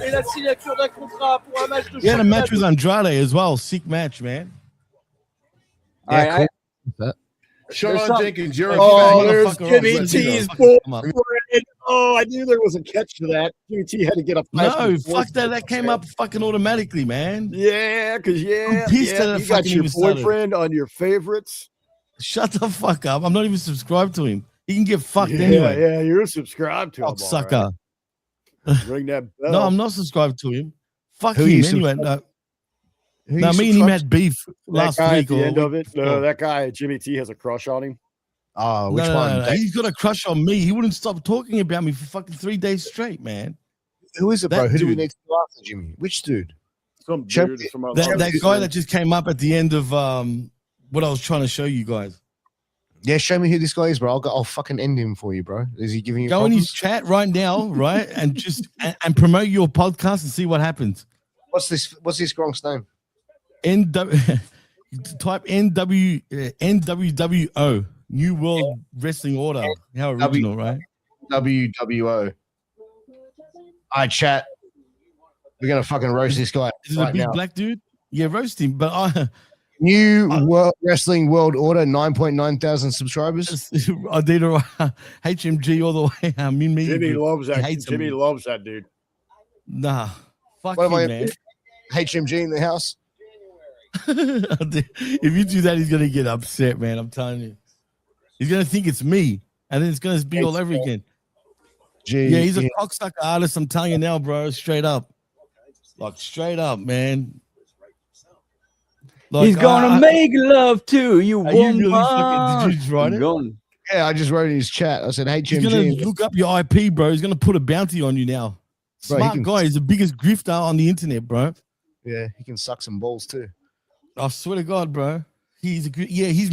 et la signature d'un contrat pour un match de He had a championnat. match with Andrade as well. Sick match, man. Yeah, cool. Sean Jenkins, you're Oh, there's Fuck off. Jimmy Let's T's go. boyfriend. Oh, I knew there was a catch to that. Jimmy T had to get a No, fuck that. That came up fucking automatically, man. Yeah, because I'm pissed that you got fucking your even started. boyfriend on your favorites. Shut the fuck up. I'm not even subscribed to him. He can get fucked Yeah, anyway. yeah, you're subscribed to him. Fuck sucker. Right. Ring that bell. No, I'm not subscribed to him. Fuck Who him you anyway. subscribe- No, me and him had beef that last guy week. at the or end of it. before. No, that guy Jimmy T has a crush on him. Oh, which No, one? no. He's got a crush on me. He wouldn't stop talking about me for fucking 3 days straight, man. Who is it, that bro? Who do we dude. need to go after, Jimmy? Which dude? Some Show dude me- from other That guy that just came up at the end of what I was trying to show you guys. Yeah, show me who this guy is, bro. I'll fucking end him for you, bro. Is he giving you Go in his problems? chat right now, right, and just and promote your podcast and see what happens. What's this Gronk's name? Type NWWO, New World Wrestling Order. How original, right? WWO. All right, chat. We're gonna fucking roast this guy. Is it a big black dude? Yeah, roast him. But New World Wrestling World Order, 9.9 thousand subscribers. I did it right. HMG all the way. I mean, me. Jimmy loves that. hates Jimmy him. loves that dude. Nah, fuck What am you, I? man. HMG in the house. If you do that, he's gonna get upset, man. I'm telling you. He's gonna think it's me, and then it's gonna be all over again. Yeah, he's a cocksucker artist. I'm telling you now, bro. Straight up, like straight up, man. Like, He's gonna make love to you. Are you really fucking? Did you just write it? Yeah, I just wrote in his chat. I said, He's gonna HMG. look up your IP, bro. He's gonna put a bounty on you now. Bro, Smart guy. He's the biggest grifter on the internet, bro. Yeah, he can suck some balls too. I swear to God, bro. His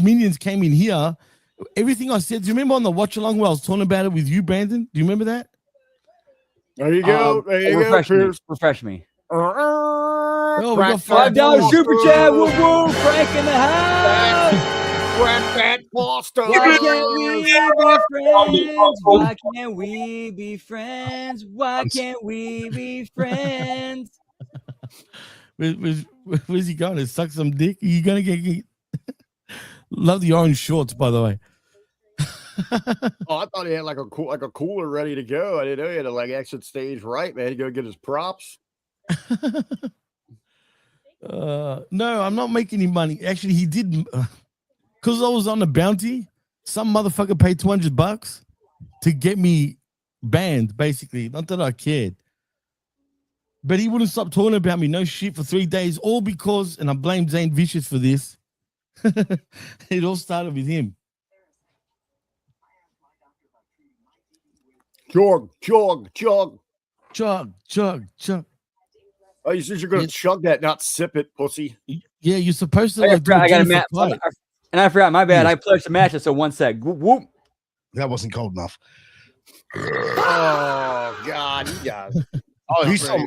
minions came in here. Everything I said. Do you remember on the watch along where I was talking about it with you, Brandon? Do you remember that? There you go. There you go. Refresh me. Oh, we got $5 super chat. Woo woo. Frank in the house. That Foster. Why can't we be friends? Why can't we be friends? Where's he going to suck some dick? Are you gonna get love the orange shorts, by the way. Oh, I thought he had like a cooler ready to go. I didn't know he had to like exit stage right, man. He go get his props. No, I'm not making any money. Actually, he did because I was on the bounty. Some motherfucker paid $200 to get me banned, basically. Not that I cared. But he wouldn't stop talking about me, no shit, for 3 days, all because, and I blame Zane Vicious for this. It all started with him. Chug. Oh, you said you're going to chug that, not sip it, pussy. Yeah, you're supposed to. I got a match. And I forgot, my bad. I pledged to match it, so 1 sec. Whoop. That wasn't cold enough. Oh, God. You guys. Oh, he's so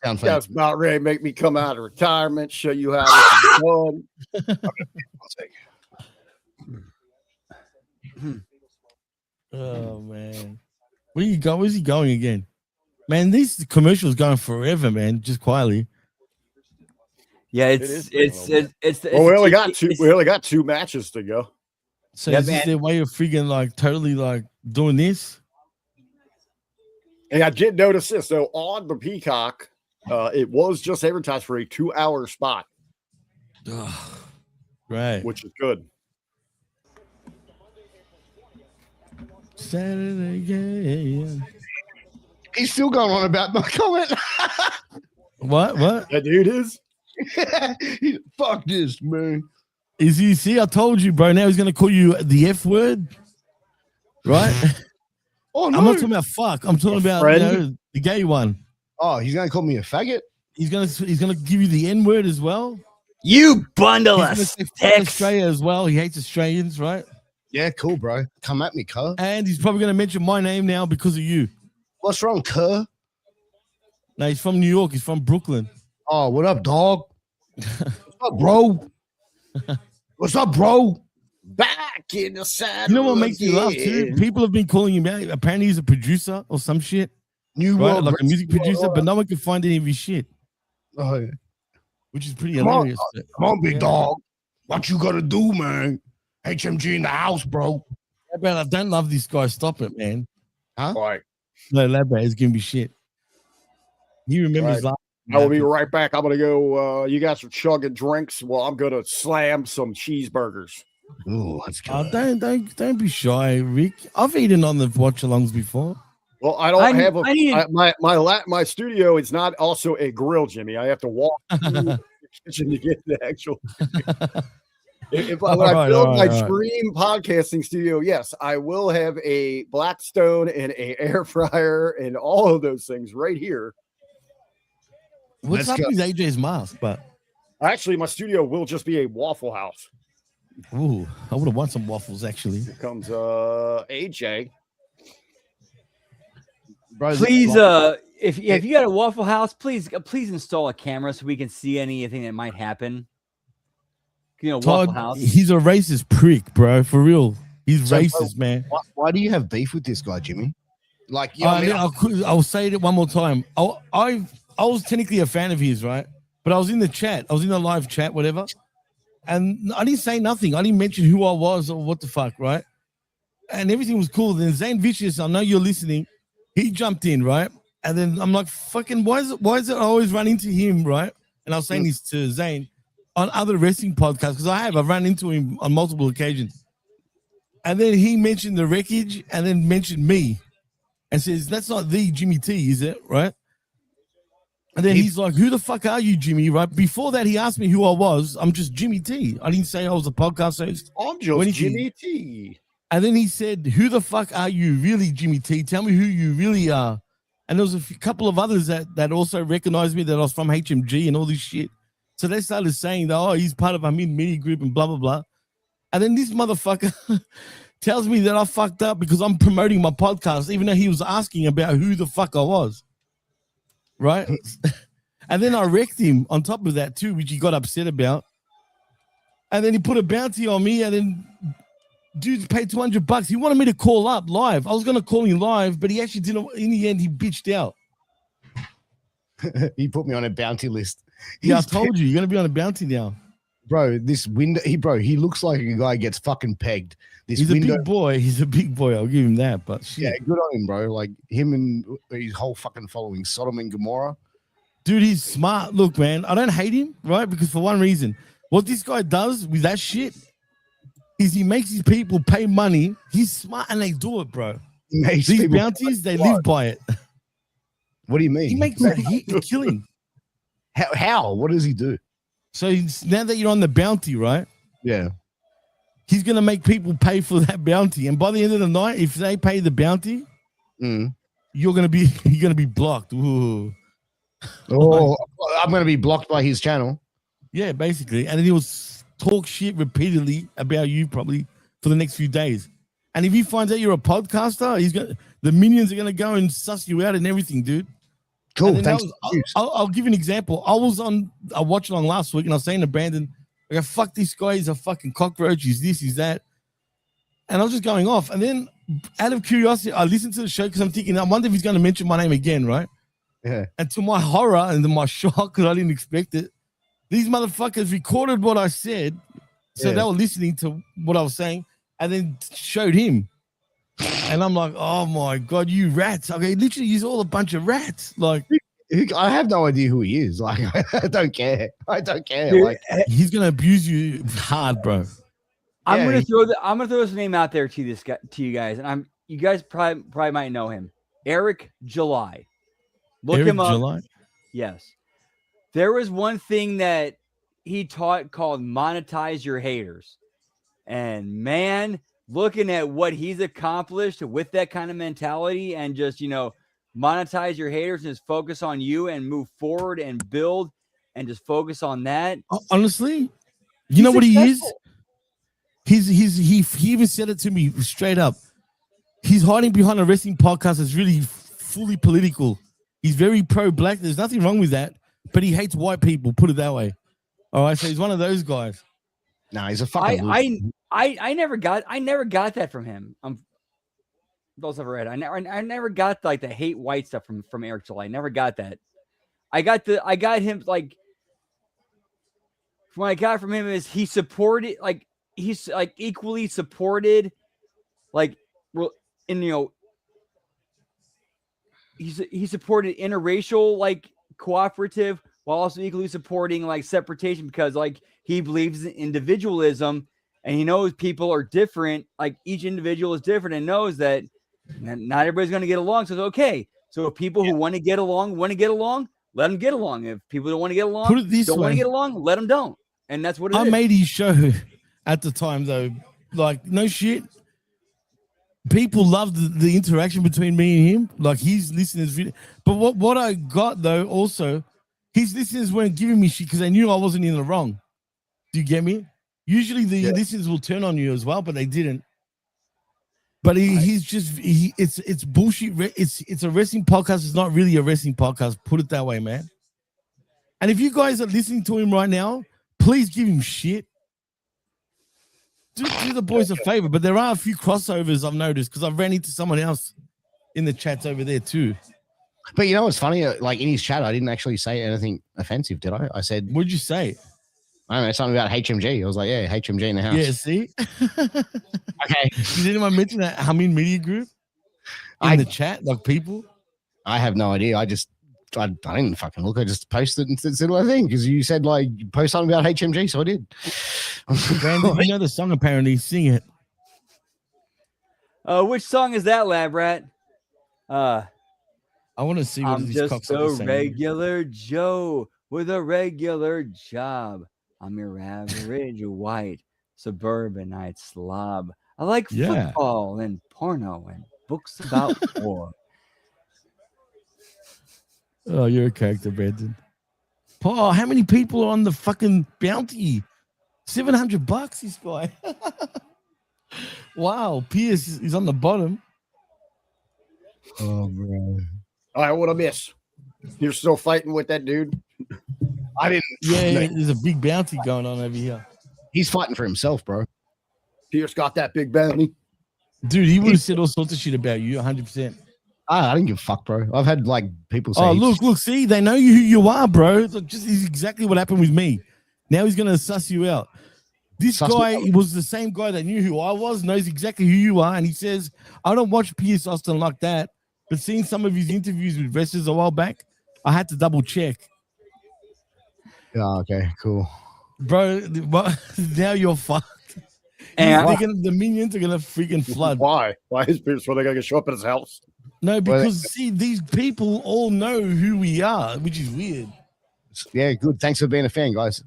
sound That's about ready to make me come out of retirement, show you how this is done. Oh, man. Where you go? Where's he going again? Man, these commercials going forever, man. Just quietly. Yeah, it's well, we only got two matches to go. So is this their way of freaking like totally like doing this? And I did notice this though on the Peacock, it was just advertised for a 2-hour spot. Right. Which is good. Saturday, yeah. He's still going on about my comment. What? That dude is? Fuck this, man. Is he? See, I told you, bro. Now he's gonna call you the F word, right? Oh no, I'm not talking about fuck. I'm talking about the gay one. Oh, he's gonna call me a faggot. He's gonna give you the N word as well. You bundle us. Australia as well. He hates Australians, right? Yeah, cool, bro. Come at me, cuz. And he's probably gonna mention my name now because of you. What's wrong, cuz? No, he's from New York. He's from Brooklyn. Oh, what up, dog? What's up, bro? What's up, bro? Back in the saddle. You know what makes me laugh too? People have been calling him out. Apparently, he's a producer or some shit. Like a music producer, but no one can find any of his shit. Oh, yeah. Which is pretty hilarious. Come on, big dog. What you gonna do, man? HMG in the house, bro. Man, I don't love this guy. Stop it, man. Huh? All right. No, Labrat is giving me shit. He remembers last. I will be right back. I'm gonna go. You guys are chugging drinks. Well, I'm gonna slam some cheeseburgers. Ooh, let's go. Don't be shy, Rick. I've eaten on the watch-alongs before. Well, I don't have my studio is not also a grill, Jimmy. I have to walk to the kitchen to get the actual. When I build my dream podcasting studio, yes, I will have a Blackstone and a air fryer and all of those things right here. What's up with AJ's mask? But actually, my studio will just be a Waffle House. Ooh, I would have want some waffles actually. Here comes AJ. Bro, Please, if you got a Waffle House, please install a camera so we can see anything that might happen. You know, Todd, Waffle House. he's a racist prick, bro. For real, he's So, racist, man. why do you have beef with this guy, Jimmy? Like, you know, I'll say it one more time. I was technically a fan of his, right? But I was in the chat. I was in the live chat, whatever. And I didn't say nothing. I didn't mention who I was or what the fuck, right? And everything was cool. Then Zane Vicious, I know you're listening. He jumped in, right? And then I'm like, fucking, why is it I always run into him, right? And I was saying this to Zane on other wrestling podcasts, because I've run into him on multiple occasions. And then he mentioned the wreckage and then mentioned me and says, that's not the Jimmy T, is it? Right? And then he's like, who the fuck are you, Jimmy? Right? Before that, he asked me who I was. I'm just Jimmy T. I didn't say I was a podcast host. I'm just Jimmy T. And then he said, who the fuck are you really, Jimmy T? Tell me who you really are. And there was a couple of others that also recognized me, that I was from HMG and all this shit. So they started saying that, oh, he's part of a mini group and blah, blah, blah. And then this motherfucker tells me that I fucked up because I'm promoting my podcast, even though he was asking about who the fuck I was. Right? And then I wrecked him on top of that too, which he got upset about. And then he put a bounty on me, and then dude paid $200. He wanted me to call up live. I was going to call him live, but he actually didn't. In the end, he bitched out. he put me on a bounty list. Yeah, I told you, you're going to be on a bounty now. Bro, this window, he looks like a guy gets fucking pegged. He's a big boy. He's a big boy. I'll give him that. But shit. Yeah, good on him, bro. Like him and his whole fucking following, Sodom and Gomorrah. Dude, he's smart. Look, man, I don't hate him, right? Because for one reason, what this guy does with that shit is he makes his people pay money. He's smart and they do it, bro. These bounties, they live by it. What do you mean? He makes a killing. How? What does he do? So now that you're on the bounty, right? Yeah. He's going to make people pay for that bounty. And by the end of the night, if they pay the bounty, you're going to be blocked. Ooh. Oh, I'm going to be blocked by his channel. Yeah, basically. And then he'll talk shit repeatedly about you probably for the next few days. And if he finds out you're a podcaster, the minions are going to go and suss you out and everything, dude. Cool. Thanks. I'll give you an example. I was on a watch along last week and I was saying to Brandon, I go, fuck this guy, he's a fucking cockroach, he's this, he's that. And I was just going off. And then out of curiosity, I listened to the show because I'm thinking, I wonder if he's going to mention my name again, right? Yeah. And to my horror and to my shock, because I didn't expect it, these motherfuckers recorded what I said. So they were listening to what I was saying and then showed him. And I'm like, oh my God, you rats. Okay, literally, he's all a bunch of rats. Like, I have no idea who he is. Like, I don't care. Dude, like, he's gonna abuse you hard, bro. I'm gonna throw this name out there to you guys, and you guys probably might know him. Eric July. Look him up. July? Yes. There was one thing that he taught called monetize your haters. And man, looking at what he's accomplished with that kind of mentality and just, monetize your haters and just focus on you and move forward and build and just focus on that. Honestly, you know what successful. He is? He even said it to me straight up. He's hiding behind a wrestling podcast that's really fully political. He's very pro-black. There's nothing wrong with that, but he hates white people. Put it that way. All right, so he's one of those guys. No, he's a fucking. I never got that from him. Those I've read. I never got like the hate white stuff from Eric July. I never got that. I got him like. What I got from him is he supported he's like equally supported, he supported interracial like cooperative while also equally supporting like separation because like he believes in individualism and he knows people are different. Like each individual is different and knows that not everybody's going to get along. So it's okay. So if people who want to get along, let them get along. If people don't want to get along, want to get along, let them don't. And that's what it is. I made his show at the time though. Like no shit. People loved the interaction between me and him. Like his listeners, but what I got though also, his listeners weren't giving me shit because they knew I wasn't in the wrong. Do you get me? Usually the listeners will turn on you as well, but they didn't. But it's bullshit. It's a wrestling podcast. It's not really a wrestling podcast. Put it that way, man. And if you guys are listening to him right now, please give him shit. Do the boys a favor. But there are a few crossovers I've noticed because I've ran into someone else in the chats over there too. But you know what's funny? Like in his chat, I didn't actually say anything offensive, did I? I said, "What'd you say?" I don't know, something about HMG. I was like, "Yeah, HMG in the house." Yeah, see. Okay. Did anyone mention that Hamin Media Group in the chat, like people? I have no idea. I didn't fucking look. I just posted and said what I think because you said like post something about HMG, so I did. Brandon, you know the song apparently. Sing it. Which song is that, Lab Rat? I want to see what I'm these just cocksuckers a saying. regular Joe with a regular job. I'm your average white suburbanite slob. I like football and porno and books about war. Oh, you're a character, Brandon. Paul, how many people are on the fucking bounty? $700, this guy. Wow, Pierce is on the bottom. Oh, bro. All right, what a miss. You're still fighting with that dude? I didn't. Yeah, there's a big bounty going on over here. He's fighting for himself, bro. Pierce got that big bounty. Dude, he would have said all sorts of shit about you, 100%. I didn't give a fuck, bro. I've had like people say, "Oh, look, see, they know you who you are, bro." It's just exactly what happened with me. Now he's gonna suss you out. This guy was the same guy that knew who I was, knows exactly who you are, and he says, "I don't watch Pierce Austin like that, but seeing some of his interviews with wrestlers a while back, I had to double check." Oh, okay, cool, bro. Now you're fucked. And the minions are gonna freaking flood. Why? Why is Pierce? Were they gonna show up at his house? No, because see, these people all know who we are, which is weird. Yeah, good. Thanks for being a fan, guys.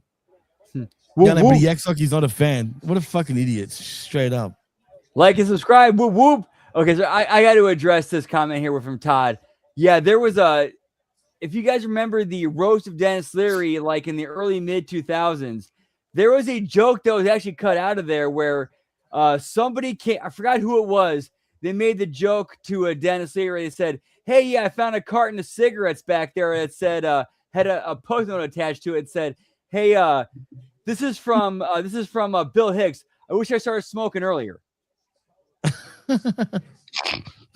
But he acts like he's not a fan. What a fucking idiot! Straight up. Like and subscribe. Whoop whoop. Okay, so I got to address this comment here from Todd. Yeah, there was a. If you guys remember the roast of Dennis Leary, like in the early mid 2000s, there was a joke that was actually cut out of there where somebody came. I forgot who it was. They made the joke to Dennis Leary. They said, "Hey, yeah, I found a carton of cigarettes back there." It said had a post note attached to it. It said, "Hey, this is from Bill Hicks. I wish I started smoking earlier."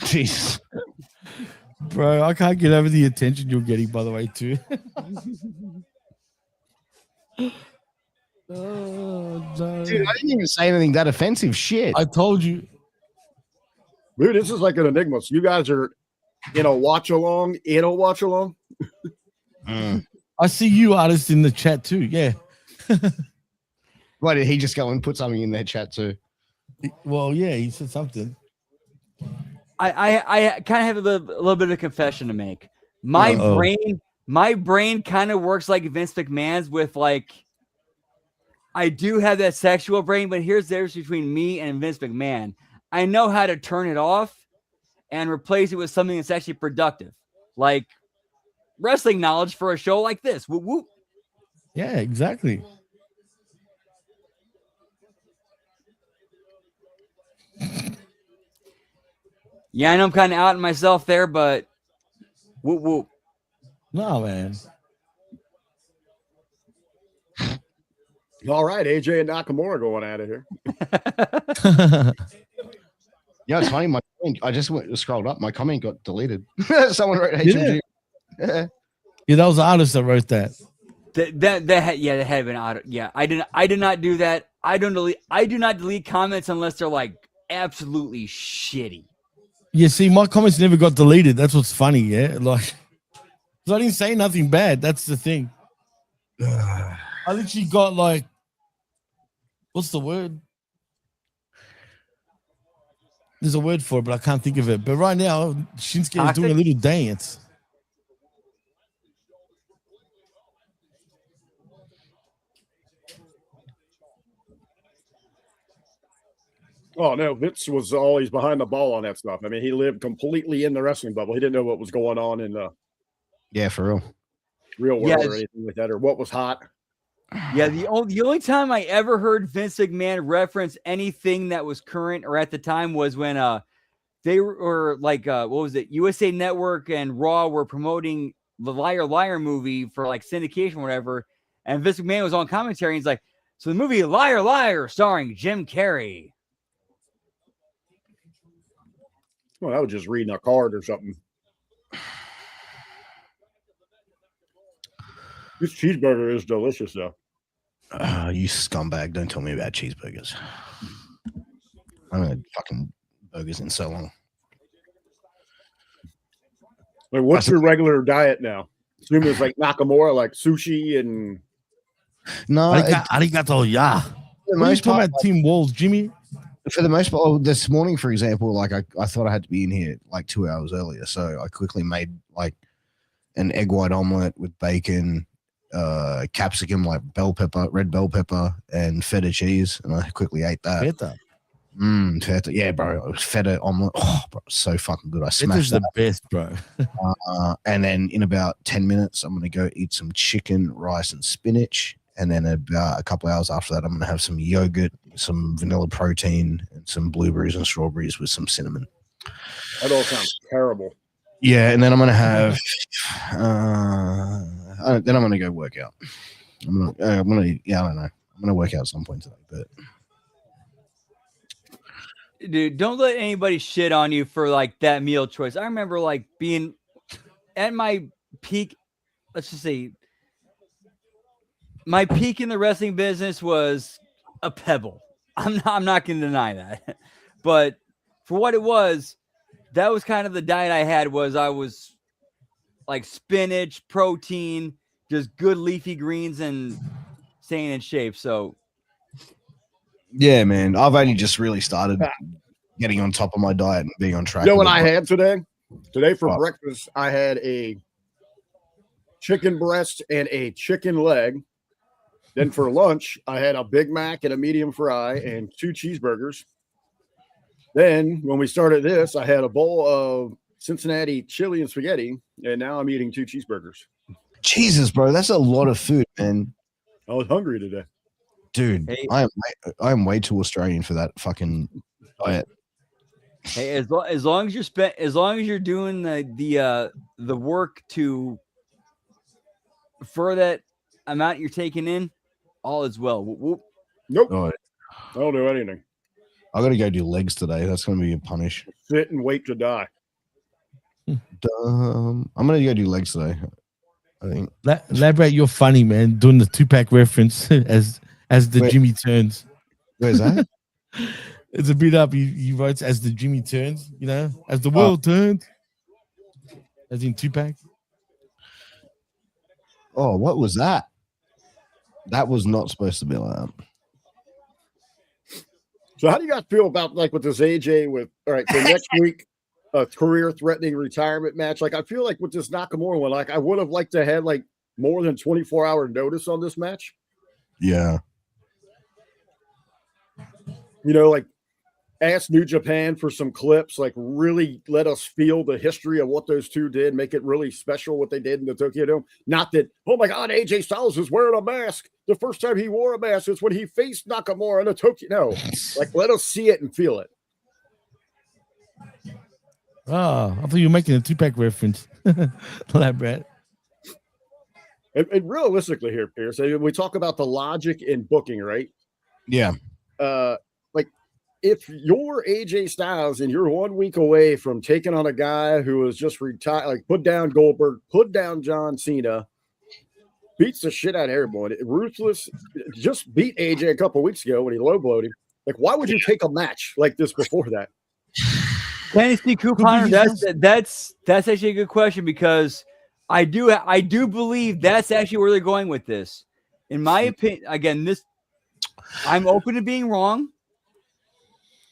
Jeez, bro, I can't get over the attention you're getting. By the way, too. Oh, no. Dude, I didn't even say anything that offensive. Shit, I told you. Dude, this is like an enigma. So you guys are in a watch along. I see you artists in the chat too. Yeah. Why did he just go and put something in their chat too? Well, yeah, he said something. I kind of have a little bit of a confession to make. My brain kind of works like Vince McMahon's with like. I do have that sexual brain, but here's the difference between me and Vince McMahon. I know how to turn it off and replace it with something that's actually productive, like wrestling knowledge for a show like this. Whoop, whoop. Yeah, exactly. Yeah, I know I'm kind of outing myself there, but whoop, whoop. No, man. All right, AJ and Nakamura going out of here. Yeah, it's funny. I just scrolled up. My comment got deleted. Someone wrote HMG. Yeah, that was the artist that wrote that. That had been auto. Yeah, I did not do that. I do not delete comments unless they're like absolutely shitty. Yeah, see, my comments never got deleted. That's what's funny. Yeah, like, I didn't say nothing bad. That's the thing. I literally got like, what's the word? There's a word for it, but I can't think of it. But right now, Shinsuke is doing a little dance. Oh no, Vince was always behind the ball on that stuff. I mean, he lived completely in the wrestling bubble. He didn't know what was going on in the for real world or anything like that, or what was hot. Yeah, the only time I ever heard Vince McMahon reference anything that was current or at the time was when they were like what was it? USA Network and Raw were promoting the Liar Liar movie for like syndication or whatever, and Vince McMahon was on commentary and he's like, so the movie Liar Liar starring Jim Carrey. Well, I was just reading a card or something. This cheeseburger is delicious, though. You scumbag. Don't tell me about cheeseburgers. I haven't had fucking burgers in so long. Like, what's your regular diet now? Assuming it's like Nakamura, like sushi and... No, Arigato, yeah. What are you talking about, Team Walls, Jimmy? For the most part, this morning, for example, like I thought I had to be in here like 2 hours earlier, so I quickly made like an egg white omelet with bacon, capsicum, like red bell pepper, and feta cheese, and I quickly ate that. Feta. Feta. Yeah, bro, it was feta omelet. Oh, bro, it was so fucking good. I Feta's smashed that. the best, bro. And then in about 10 minutes, I'm gonna go eat some chicken, rice, and spinach. And then about a couple hours after that, I'm going to have some yogurt, some vanilla protein, and some blueberries and strawberries with some cinnamon. That all sounds terrible. Yeah, and then I'm going to have, then I'm going to go work out. I don't know. I'm going to work out at some point today. But Dude, don't let anybody shit on you for like that meal choice. I remember like being at my peak, let's just say, my peak in the wrestling business was a pebble. I'm not going to deny that. But for what it was, that was kind of the diet I had. I was like spinach, protein, just good leafy greens and staying in shape. So yeah, man, I've only just really started getting on top of my diet and being on track. You know what I had today? Today for breakfast, I had a chicken breast and a chicken leg. Then for lunch, I had a Big Mac and a medium fry and 2 cheeseburgers. Then when we started this, I had a bowl of Cincinnati chili and spaghetti, and now I'm eating 2 cheeseburgers. Jesus, bro, that's a lot of food, man. I was hungry today. Dude, hey. I am way too Australian for that fucking diet. Hey, as long as you're doing the work to for that amount you're taking in, all is well. Whoop, whoop. Nope. Oh, I don't do anything. I got to go do legs today. That's going to be a punish. Sit and wait to die. I'm going to go do legs today. I think. Elaborate. You're funny, man. Doing the 2-pack reference as the Jimmy turns. Where's that? It's a bit up. He writes as the Jimmy turns. You know, as the world turns. As in 2-pack. Oh, what was that? That was not supposed to be like that. So how do you guys feel about like with this AJ with all right, so next week a career threatening retirement match? Like I feel like with this Nakamura one, like I would have liked to have like more than 24-hour notice on this match. Yeah. You know, like ask New Japan for some clips, like really let us feel the history of what those two did, make it really special what they did in the Tokyo Dome. Not that, oh my God, AJ Styles is wearing a mask. The first time he wore a mask is when he faced Nakamura in the Tokyo. No, like let us see it and feel it. Oh, I thought you were making a 2-pack reference. Elaborate. And realistically here, Pierce, we talk about the logic in booking, right? Yeah. Like if you're AJ Styles and you're 1 week away from taking on a guy who is just retired, like put down Goldberg, put down John Cena, beats the shit out of everyone. Ruthless just beat AJ a couple weeks ago when he low blowed him. Like, why would you take a match like this before that? Fantasy Couponer, that's actually a good question because I do believe that's actually where they're going with this. In my opinion, again, I'm open to being wrong,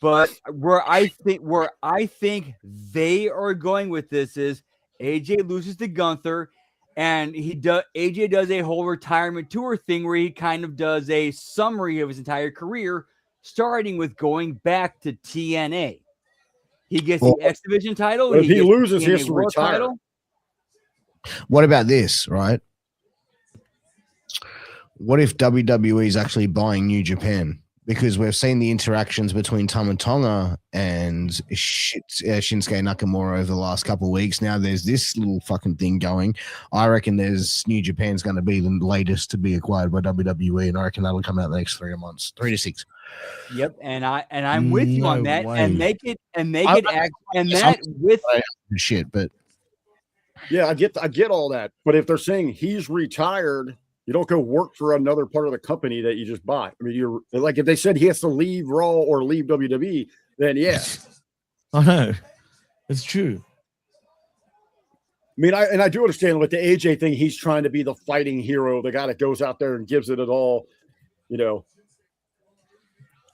but where I think they are going with this is AJ loses to Gunther, and AJ does a whole retirement tour thing where he kind of does a summary of his entire career, starting with going back to TNA. He gets the X Division title. If he loses, he has to retire. Title. What about this, right? what if WWE is actually buying New Japan? Because we've seen the interactions between Tama Tonga and Shinsuke Nakamura over the last couple of weeks. Now there's this little fucking thing going. I reckon there's New Japan's going to be the latest to be acquired by WWE, and I reckon that'll come out in the next 3 months, 3 to 6. Yep, and I'm with you on No that, way. and they could act, and that with Shit, but Yeah, I get all that. But if they're saying he's retired, you don't go work for another part of the company that you just bought. I mean, you're like, if they said he has to leave Raw or leave WWE, then yeah. I know. It's true. I mean, I do understand with the AJ thing, he's trying to be the fighting hero, the guy that goes out there and gives it all, you know.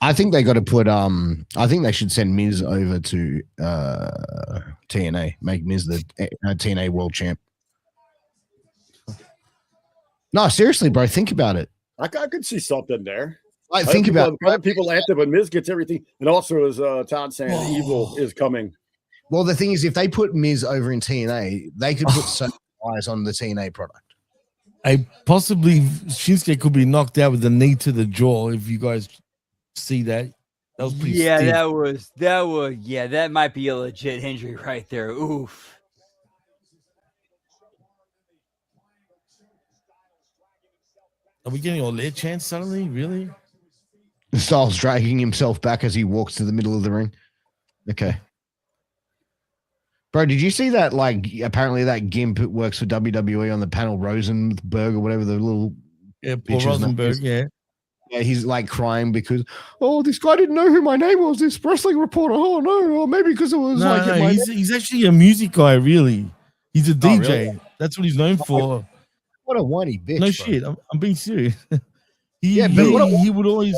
I think they got to put I think they should send Miz over to TNA, make Miz the TNA world champ. No, seriously, bro, think about it. I could see something there. Like, think about people active, but Miz gets everything. And also, as Todd saying, Evil is coming. Well, the thing is, if they put Miz over in TNA, they could put so many eyes on the TNA product. Possibly Shinsuke could be knocked out with a knee to the jaw. If you guys see that, that was pretty. yeah, stiff. that might be a legit injury right there. Oof. Are we getting all their chance suddenly? Really? Styles dragging himself back as he walks to the middle of the ring. Okay. Bro, did you see that? Like, apparently that gimp works for WWE on the panel, Rosenberg or whatever the little. Yeah, Paul bitch's Rosenberg. name is. Yeah. Yeah, he's like crying because, this guy didn't know who my name was, this wrestling reporter. Oh, no. Or maybe because it was he's actually a music guy, really. He's a DJ. Really? That's what he's known for. What a whiny bitch. No bro. shit. I'm being serious. he would always.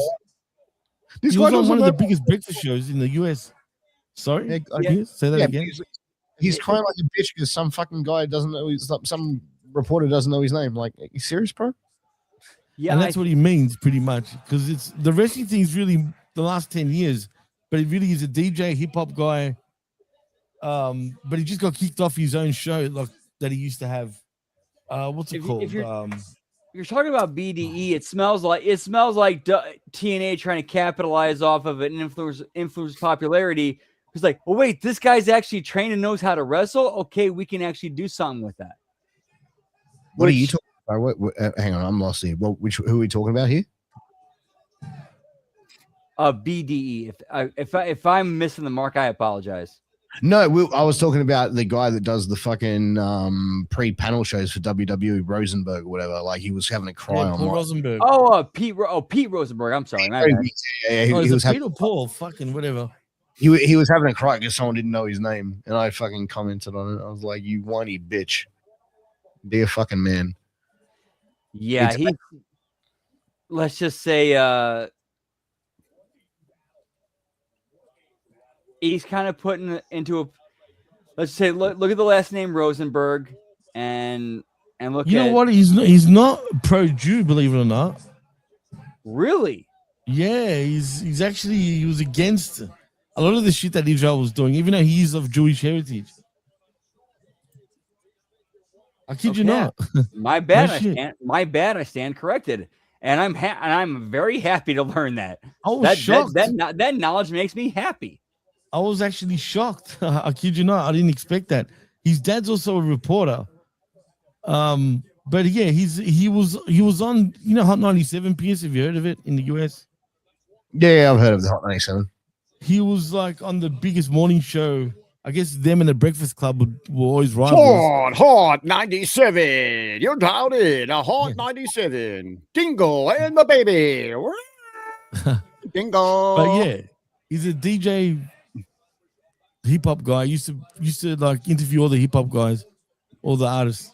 This He guy was on doesn't one of know. the biggest breakfast shows in the US. Sorry? Yeah. Say that Yeah, again. he's crying like a bitch because some fucking guy doesn't know some reporter doesn't know his name. Like, are you serious, bro? Yeah, And that's what he means pretty much. Because it's the wrestling thing is really the last 10 years, but it really is a DJ hip hop guy. But he just got kicked off his own show like that he used to have. What's it called? You're talking about BDE. It smells like TNA trying to capitalize off of an influence popularity. It's like, oh wait, this guy's actually trained and knows how to wrestle. Okay, we can actually do something with that. What are you talking about? Hang on, I'm lost here. Who are we talking about here? BDE. If I'm missing the mark, I apologize. No, I was talking about the guy that does the fucking pre-panel shows for WWE, Rosenberg or whatever. Like, he was having a cry on Paul Rosenberg. Pete Rosenberg. I'm sorry. My bad. Yeah, he was Pete or Paul? Fucking whatever. He was having a cry because someone didn't know his name, and I fucking commented on it. I was like, "You whiny bitch, be a fucking man." Yeah, let's just say he's kind of putting into a. Let's say look at the last name Rosenberg, and look. You know what? He's not pro Jew, believe it or not. Really? Yeah, he was against a lot of the shit that Israel was doing, even though he's of Jewish heritage. I kid you not. My bad. No I stand corrected, and I'm very happy to learn that. I was shocked. That knowledge makes me happy. I was actually shocked. I kid you not. I didn't expect that. His dad's also a reporter. But yeah, he was on, Hot 97, Pierce. Have you heard of it in the US? Yeah, I've heard of the Hot 97. He was like on the biggest morning show. I guess them and the Breakfast Club were always rivals. Hot 97. You're dialed in. A Hot 97. Dingle and the baby. Dingle. But yeah, he's a DJ hip hop guy. Used to like interview all the hip hop guys, all the artists.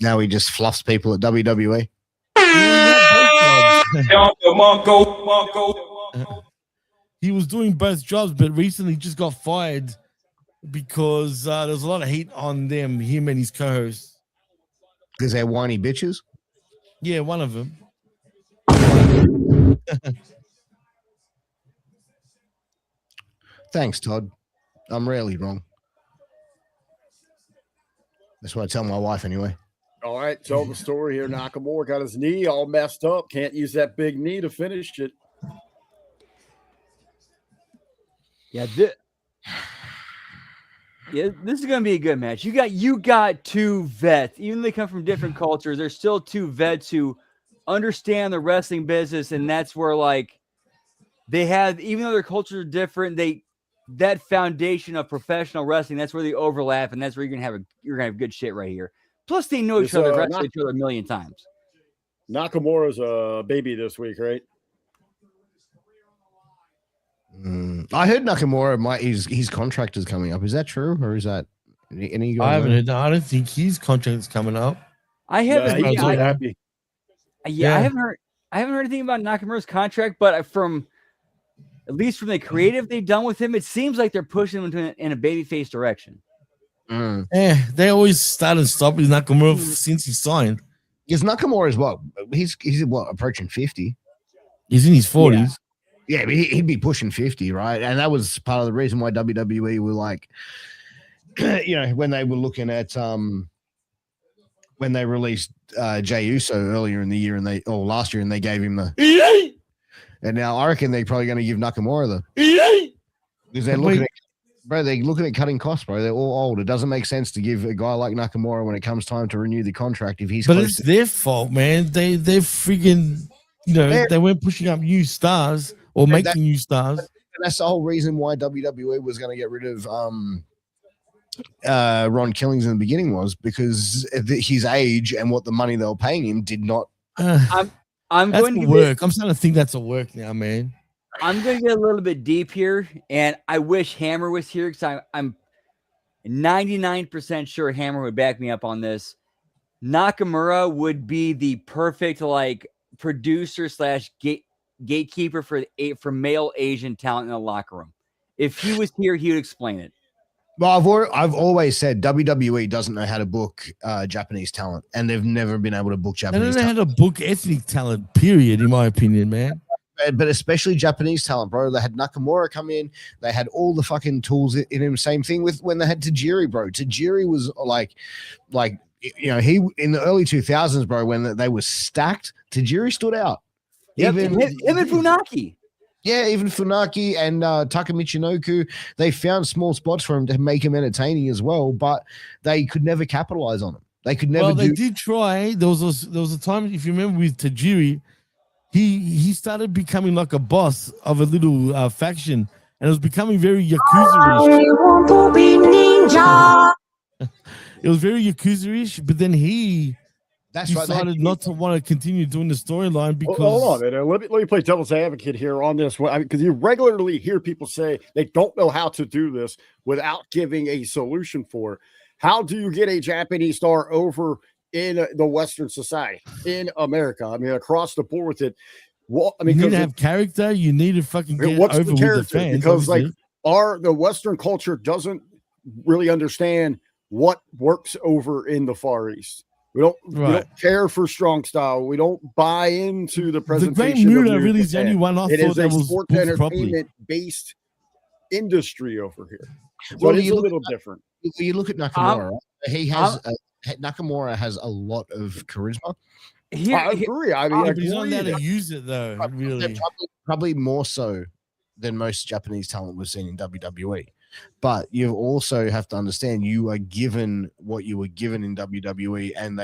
Now he just fluffs people at WWE. He was doing both jobs, but recently just got fired because there's a lot of hate on him and his co-hosts. Because they're whiny bitches? Yeah, one of them. Thanks, Todd. I'm rarely wrong. That's what I tell my wife anyway. All right, tell the story here. Nakamura got his knee all messed up. Can't use that big knee to finish it. Yeah, this is gonna be a good match. You got two vets, even though they come from different cultures. There's still two vets who understand the wrestling business, and that's where like they have, even though their cultures are different, that foundation of professional wrestling. That's where they overlap, and that's where you're gonna have good shit right here. Plus, they know each other, wrestled each other a million times. Nakamura's a baby this week, right? I heard Nakamura his contract is coming up. Is that true, or is that any? I haven't heard. I don't think his contract is coming up. I haven't. He's happy. Yeah, I haven't heard anything about Nakamura's contract, but at least from the creative they've done with him, it seems like they're pushing him in a babyface direction. Yeah, they always start and stop with Nakamura since he signed. Because Nakamura is what? He's what, approaching 50? He's in his 40s. Yeah, but he'd be pushing 50, right? And that was part of the reason why WWE were like, when they were looking at when they released Jey Uso earlier in the year last year, and they gave him the. And now I reckon they're probably going to give Nakamura because they're looking at cutting costs, bro. They're all old. It doesn't make sense to give a guy like Nakamura when it comes time to renew the contract if he's. But it's their fault, man. They're freaking, they weren't pushing up new stars or making new stars. And that's the whole reason why WWE was going to get rid of Ron Killings in the beginning, was because his age and what the money they were paying him did not. I'm that's going to work. I'm starting to think that's a work now, man. I'm going to get a little bit deep here, and I wish Hammer was here because I'm 99% sure Hammer would back me up on this. Nakamura would be the perfect producer / gatekeeper for male Asian talent in the locker room. If he was here, he would explain it. Well, I've always said WWE doesn't know how to book Japanese talent, and they've never been able to book Japanese talent. They don't know how to book ethnic talent, period, in my opinion, man. But especially Japanese talent, bro. They had Nakamura come in. They had all the fucking tools in him. Same thing with when they had Tajiri, bro. Tajiri was he in the early 2000s, bro, when they were stacked, Tajiri stood out. Yep, him and Funaki. Yeah, even Funaki and Taka Michinoku, they found small spots for him to make him entertaining as well, but they could never capitalize on him. They could never. Well, they did try. There was a time, if you remember, with Tajiri, he started becoming like a boss of a little faction, and it was becoming very Yakuza-ish. I want to be ninja. It was very Yakuza-ish, but then he decided not to want to continue doing the storyline because. Hold on, man. Let me play devil's advocate here on this one, because you regularly hear people say they don't know how to do this without giving a solution for it. How do you get a Japanese star over in the Western society, in America? I mean, across the board with it. Well, I mean, you need to have character. You need to fucking get what's over the with character? the fans. Because obviously. the Western culture doesn't really understand what works over in the Far East. We don't care for strong style. We don't buy into the presentation. The Great Muta really is the only one I it thought is that a was sports entertainment based industry over here. So well, it's a little different. You look at Nakamura. Nakamura has a lot of charisma. I agree. I mean, he's not there to use it though. Really, probably more so than most Japanese talent we've seen in WWE. But you also have to understand you are given what you were given in WWE, and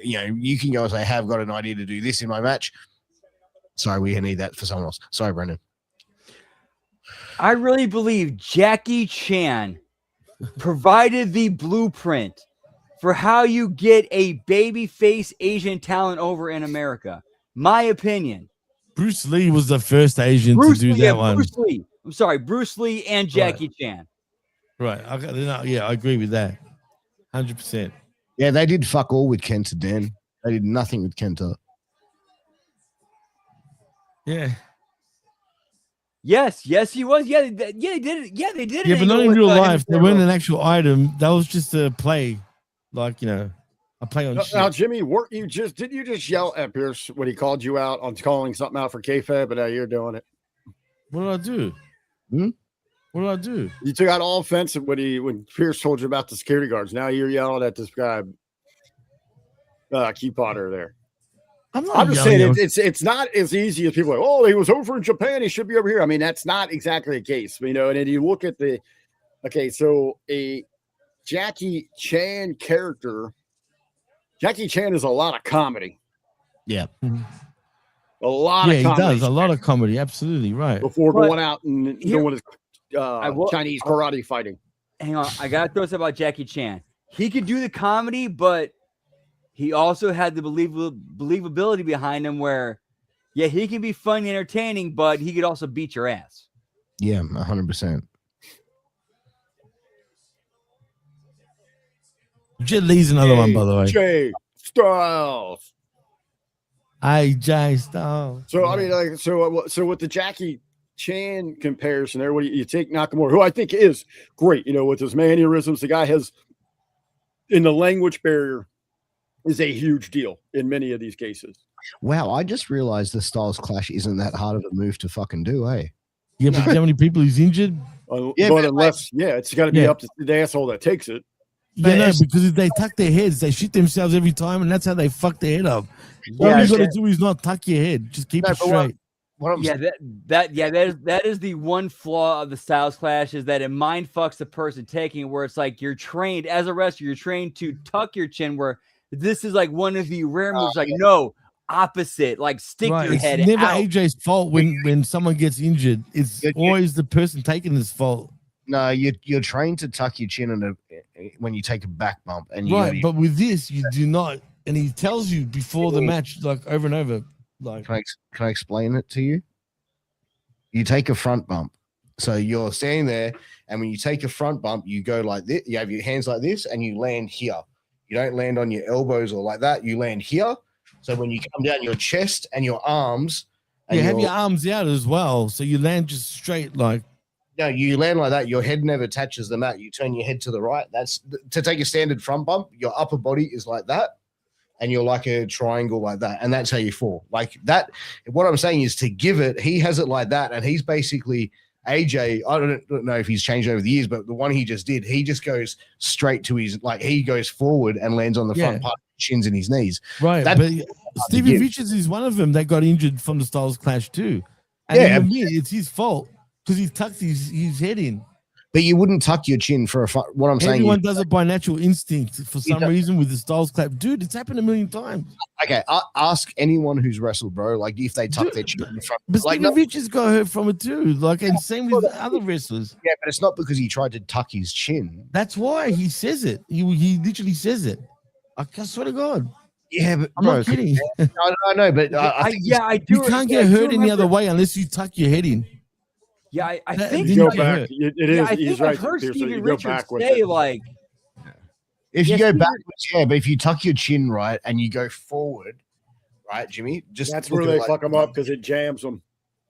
you can go and say, "Hey, I've got an idea to do this in my match." Sorry, we need that for someone else. Sorry, Brendan. I really believe Jackie Chan provided the blueprint for how you get a babyface Asian talent over in America. My opinion. Bruce Lee was the first Asian to do that one. Bruce Lee. I'm sorry, Bruce Lee and Jackie Chan. Right. I agree with that. 100%. Yeah, they did fuck all with Kenta Den. They did nothing with Kenta. Yeah. Yes, he was. Yeah, they did it. Yeah, they did it. Yeah, but not in real life. They weren't an actual item. That was just a play. A play on shit. Now, Jimmy, did you just yell at Pierce when he called you out on calling something out for kayfabe, but now you're doing it? What did I do? What did I do? You took out all offensive when Pierce told you about the security guards. Now you're yelling at this guy. key Potter there. I'm just saying it's not as easy as people are like, oh, he was over in Japan, he should be over here. I mean, that's not exactly the case, you know. And then you look at so a Jackie Chan character. Jackie Chan is a lot of comedy. Yeah. A lot of comedy. He does a lot of comedy. Absolutely right. Before going out and doing his Chinese karate fighting. Hang on, I gotta throw something about Jackie Chan. He could do the comedy, but he also had the believability behind him where, yeah, he can be funny and entertaining, but he could also beat your ass. Yeah, 100%. Jet Li's another one, by the way. J Styles. AJ Styles. So I mean, like, so with the Jackie Chan comparison there, what do you take Nakamura, who I think is great, you know, with his mannerisms. The guy has, in the language barrier, is a huge deal in many of these cases. Wow, I just realized the Styles Clash isn't that hard of a move to fucking do, eh? Yeah, but how many people he's injured? But unless, it's got to be up to the asshole that takes it. Yeah, no, because if they tuck their heads, they shoot themselves every time, and that's how they fuck their head up. All you got to do is not tuck your head; just keep it straight. That is the one flaw of the Styles Clash, is that it mind fucks the person taking it, where it's like you're trained as a wrestler, you're trained to tuck your chin, where this is like one of the rare moves, no, opposite, like stick your head out. It's never out. AJ's fault when someone gets injured. It's always the person taking his fault. No, you're trained to tuck your chin when you take a back bump, and but with this you do not. And he tells you before the match, like over and over. Like, can I explain it to you? You take a front bump, so you're standing there, and when you take a front bump, you go like this. You have your hands like this, and you land here. You don't land on your elbows or like that. You land here. So when you come down, your chest and your arms. And have your arms out as well, so you land just straight like. No, you land like that. Your head never touches the mat. You turn your head to the right. That's to take a standard front bump. Your upper body is like that, and you're like a triangle like that, and that's how you fall. Like that. What I'm saying is to give it. He has it like that, and he's basically AJ. I don't know if he's changed over the years, but the one he just did, he just goes straight to his he goes forward and lands on the front part, shins and his knees. Right, but Stevie Richards is one of them that got injured from the Styles Clash too. And it's his fault. Because he tucked his head in. But you wouldn't tuck your chin for what I'm saying. Everyone does it by natural instinct for some reason with the Styles Clap. Dude, it's happened a million times. Okay, ask anyone who's wrestled, bro, like if they tuck their chin in front. But Stevie Richards got hurt from it too. Like, and same with other wrestlers. Yeah, but it's not because he tried to tuck his chin. That's why he says it. He literally says it. I swear to God. Yeah, but I'm not kidding. I know, but I do. You can't get hurt any other way unless you tuck your head in. Yeah, I think you go back. It is. I he's think right. I've heard Pearson, Stevie you go Richards backwards. say like, if you go backwards, but if you tuck your chin right and you go forward, right, Jimmy, just that's where they fuck them up because it jams them.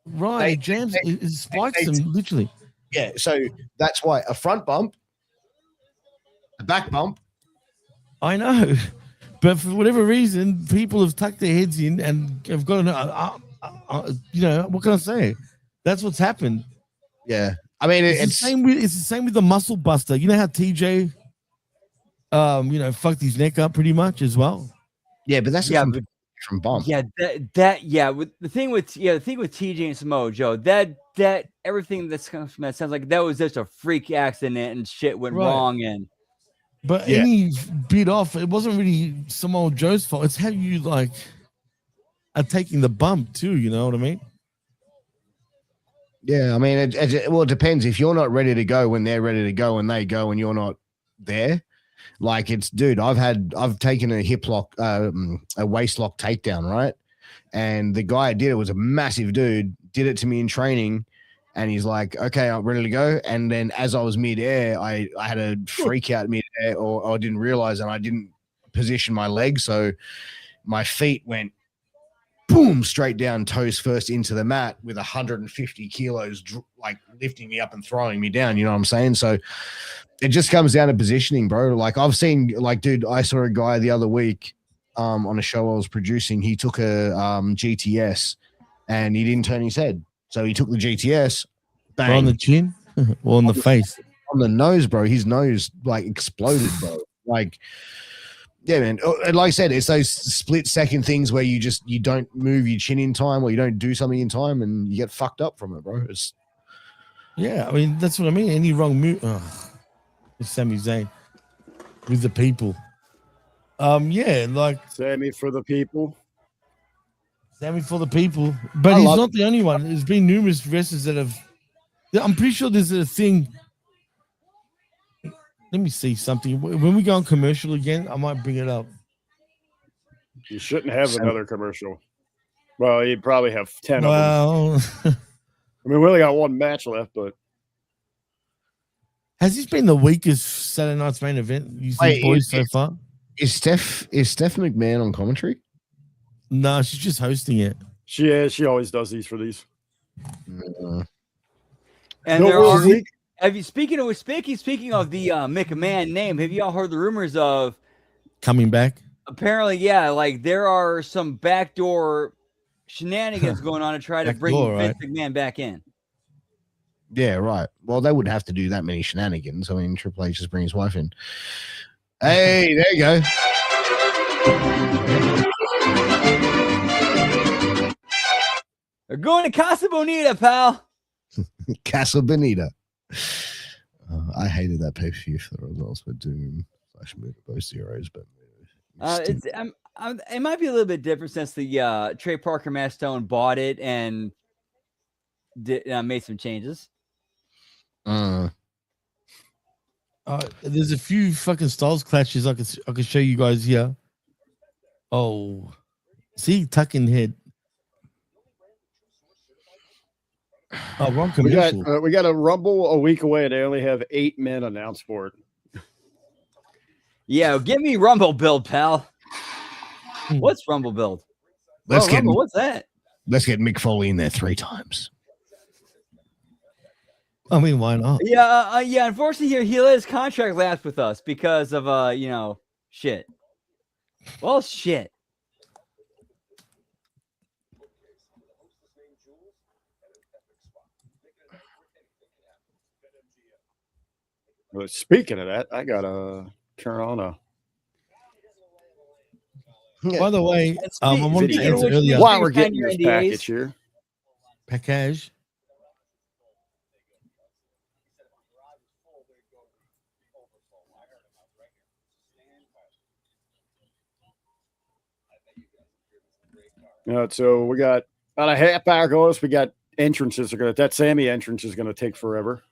Right, it spikes them literally. Yeah, so that's why a front bump, a back bump. I know, but for whatever reason, people have tucked their heads in and have got what can I say? That's what's happened. Yeah, I mean it's the same with the muscle buster. You know how TJ, fucked his neck up pretty much as well. Yeah, but that's from bump. Yeah, With the thing with TJ and Samoa Joe, that everything that's coming from that sounds like that was just a freak accident and shit went wrong. But any bit off, it wasn't really Samoa Joe's fault. It's how you are taking the bump too. You know what I mean? Yeah, I mean, it depends. If you're not ready to go when they're ready to go and they go and you're not there, like I've taken a hip lock, a waist lock takedown, right? And the guy who did it was a massive dude, did it to me in training, and he's like, okay, I'm ready to go. And then as I was midair, I had a freak out midair, or I didn't realize, and I didn't position my legs, so my feet went boom, straight down, toes first into the mat with 150 kilos, like lifting me up and throwing me down. You know what I'm saying? So it just comes down to positioning, bro. Like I've seen, dude, I saw a guy the other week on a show I was producing. He took a GTS and he didn't turn his head. So he took the GTS, bang. On the chin or on the face? On the nose, bro. His nose exploded, bro. Yeah, man. And like I said, it's those split second things where you don't move your chin in time, or you don't do something in time, and you get fucked up from it, bro. Yeah, I mean that's what I mean. Any wrong move, it's Sami Zayn with the people. Yeah, like Sammy for the people. Sammy for the people, but he's not the only one. There's been numerous wrestlers that have. I'm pretty sure there's a thing. Let me see something. When we go on commercial again, I might bring it up. You shouldn't have another commercial. Well, you'd probably have 10 of them. Well, I mean, we only got one match left, but has this been the weakest Saturday Night's main event you think, boys, so far? Is Steph McMahon on commentary? No, she's just hosting it. she is. She always does these for these. And No there rules are. league. Have you speaking of the McMahon name? Have y'all heard the rumors of Coming back? apparently? Yeah, like there are some backdoor shenanigans going on to try to bring Backdoor, Vince McMahon back in. Yeah, right. Well, they wouldn't have to do that many shenanigans. I mean, Triple H just bring his wife in. Hey, there you go. They're going to Casa Bonita, pal. Casa Bonita. I hated that pay-per-view for the results for Doom / both zeros, but it might be a little bit different since the Trey Parker Matt Stone bought it and made some changes. There's a few fucking Styles clashes I could show you guys here. Oh, see, tucking head. Oh, wrong commercial. We got a Rumble a week away. They only have 8 men announced for it. Yeah, give me Rumble build, pal. What's Rumble build? Rumble, what's that? Let's get Mick Foley in there 3 times. I mean, why not? Yeah, yeah. Unfortunately, he let his contract lapse with us because of shit. Well, shit. Well, speaking of that, I gotta turn on a. By the way, I wanted to answer earlier. While we're getting this package here. Package. So we got about a half hour goes. We got entrances. That Sammy entrance is gonna take forever.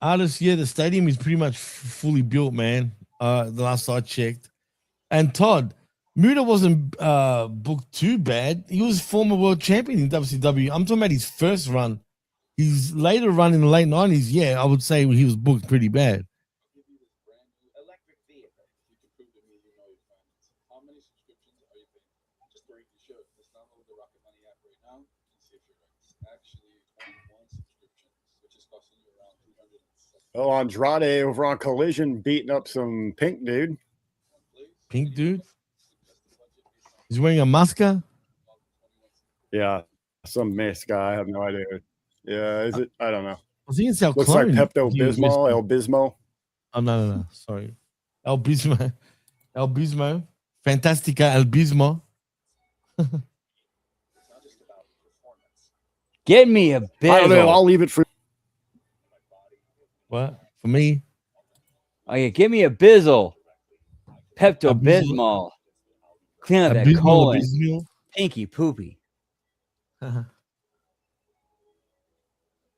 Artists, yeah, the stadium is pretty much fully built, man. The last I checked. And Todd, Muda wasn't booked too bad. He was former world champion in WCW. I'm talking about his first run. His later run in the late 90s, yeah, I would say he was booked pretty bad. Oh, Andrade over on Collision beating up some pink dude. Pink dude? He's wearing a maska? Yeah, some mask guy. I have no idea. Yeah, is it? I don't know. I think it's El Looks Clone. like Pepto-Bismol, El Bismo. Oh, no. Sorry. El Bismo. El Bismo. Fantastica El Bismo. Get me a bit. I don't know. I'll leave it for. What? For me? Oh, yeah. Give me a Bizzle. Pepto-Bismol. Clean up that colon. Pinky poopy.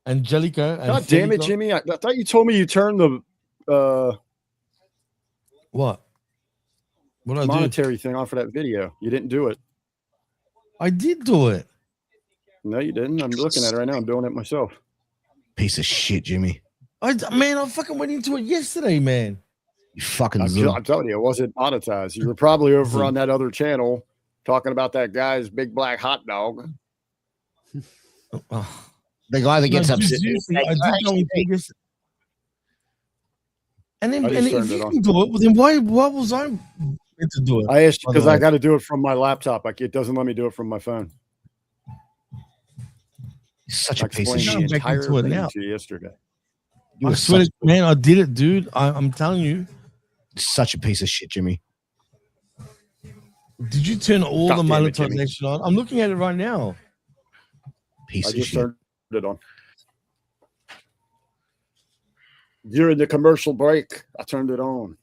Angelica. God damn it, Jimmy. I thought you told me you turned the what? What I monetary thing off for that video. You didn't do it. I did do it. No, you didn't. I'm looking at it right now. I'm doing it myself. Piece of shit, Jimmy. I fucking went into it yesterday, man. You fucking I'm telling you, it wasn't monetized. You were probably over on that other channel talking about that guy's big black hot dog. The guy that gets upset. I did go into this. And then if you can do it, well, then why was I meant to do it? I asked you because I got to do it from my laptop. Like, it doesn't let me do it from my phone. Such a piece of shit. Entire thing to you yesterday. I swear, man, I did it, dude. I'm telling you. such a piece of shit, Jimmy. Did you turn all God the damn it, monetization on? I'm looking at it right now. Piece I of just shit. turned it on. During the commercial break, I turned it on.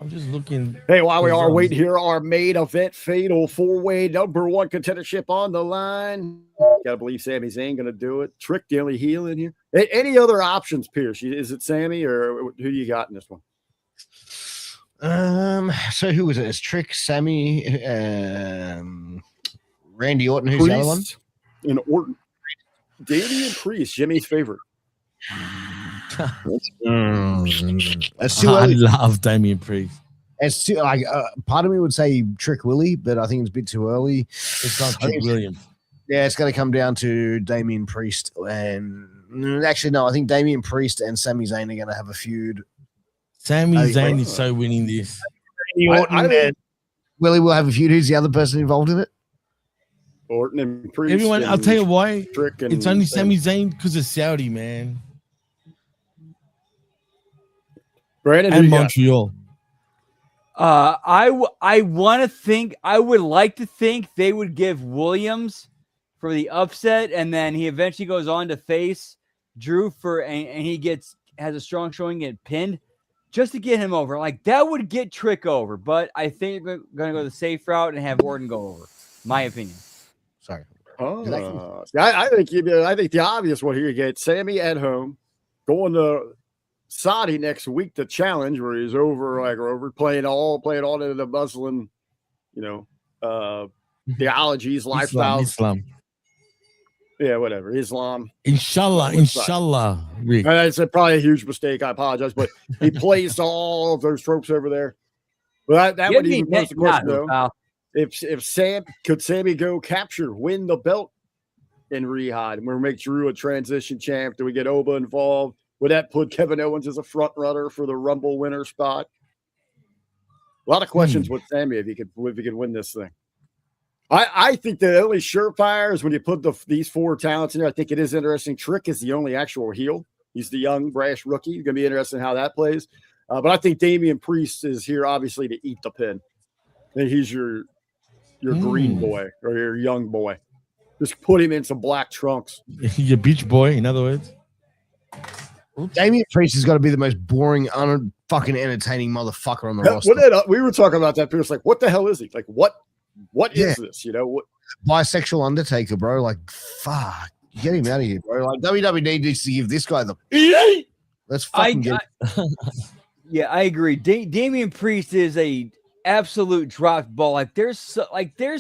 I'm just looking. Hey, while we are Bizarre. waiting here, our main event fatal 4-way #1 contendership on the line. Gotta believe Sami Zayn gonna do it. Trick the only heel in here. Any other options, Pierce? Is it Sammy or who you got in this one? So who was it? It's Trick, Sammy, Randy Orton. Who's the other one? Priest and Orton. Damian Priest, Jimmy's favorite. It's too I early. love Damian Priest. It's too like part of me would say Trick Willie, but I think it's a bit too early. It's not Trick Williams. Yeah, it's going to come down to Damian Priest and actually no, I think Damian Priest and Sami Zayn are going to have a feud. Sami Oh, Zayn yeah. is so winning this. Orton and Willie will have a feud. Who's the other person involved in it? Orton and Priest. Everyone, I'll and tell you why. Trick and It's only Zayn. Sami Zayn because of Saudi, man, Brandon, who and you got? Montreal. I want to think, I would like to think they would give Williams for the upset, and then he eventually goes on to face Drew and he has a strong showing, get pinned just to get him over. Like that would get Trick over, but I think they're going to go the safe route and have Orton go over. My opinion. Sorry. I think the obvious one here, you get Sammy at home, going to Saudi next week to challenge where he's over playing all into the Muslim, theologies, lifestyles. Islam. Yeah, whatever. Islam. Inshallah, Rick. It's probably a huge mistake. I apologize, but he plays all of those tropes over there. But that would even pose the question though. If Sammy go win the belt in Riyadh, and we'll make Drew a transition champ? Do we get Oba involved? Would that put Kevin Owens as a front runner for the Rumble winner spot? A lot of questions with Sammy if he could win this thing. I think the only surefire is when you put these four talents in there. I think it is interesting. Trick is the only actual heel. He's the young, brash rookie. It's going to be interesting how that plays. But I think Damian Priest is here, obviously, to eat the pin. I think he's your green boy or your young boy. Just put him in some black trunks. Your beach boy, in other words. Damian Priest has got to be the most boring, fucking entertaining motherfucker on the roster. We were talking about that. Pierce, like, what the hell is he? Like, what is this? What bisexual Undertaker, bro? Like, fuck, get him out of here, bro. Like, WWE needs to give this guy the. Let's fucking get. Yeah, I agree. Damian Priest is a absolute dropped ball. Like, there's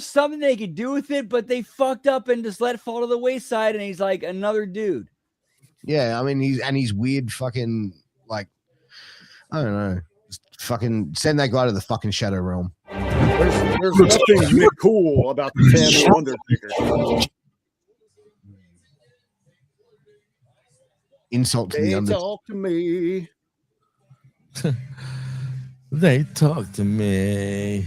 something they could do with it, but they fucked up and just let it fall to the wayside. And he's like another dude. Yeah, I mean, he's weird. Fucking like, I don't know. Just fucking send that guy to the fucking Shadow Realm. There's nothing cool about the Tammy Undertaker. Insult to the Undertaker. Talk to me. They talk to me.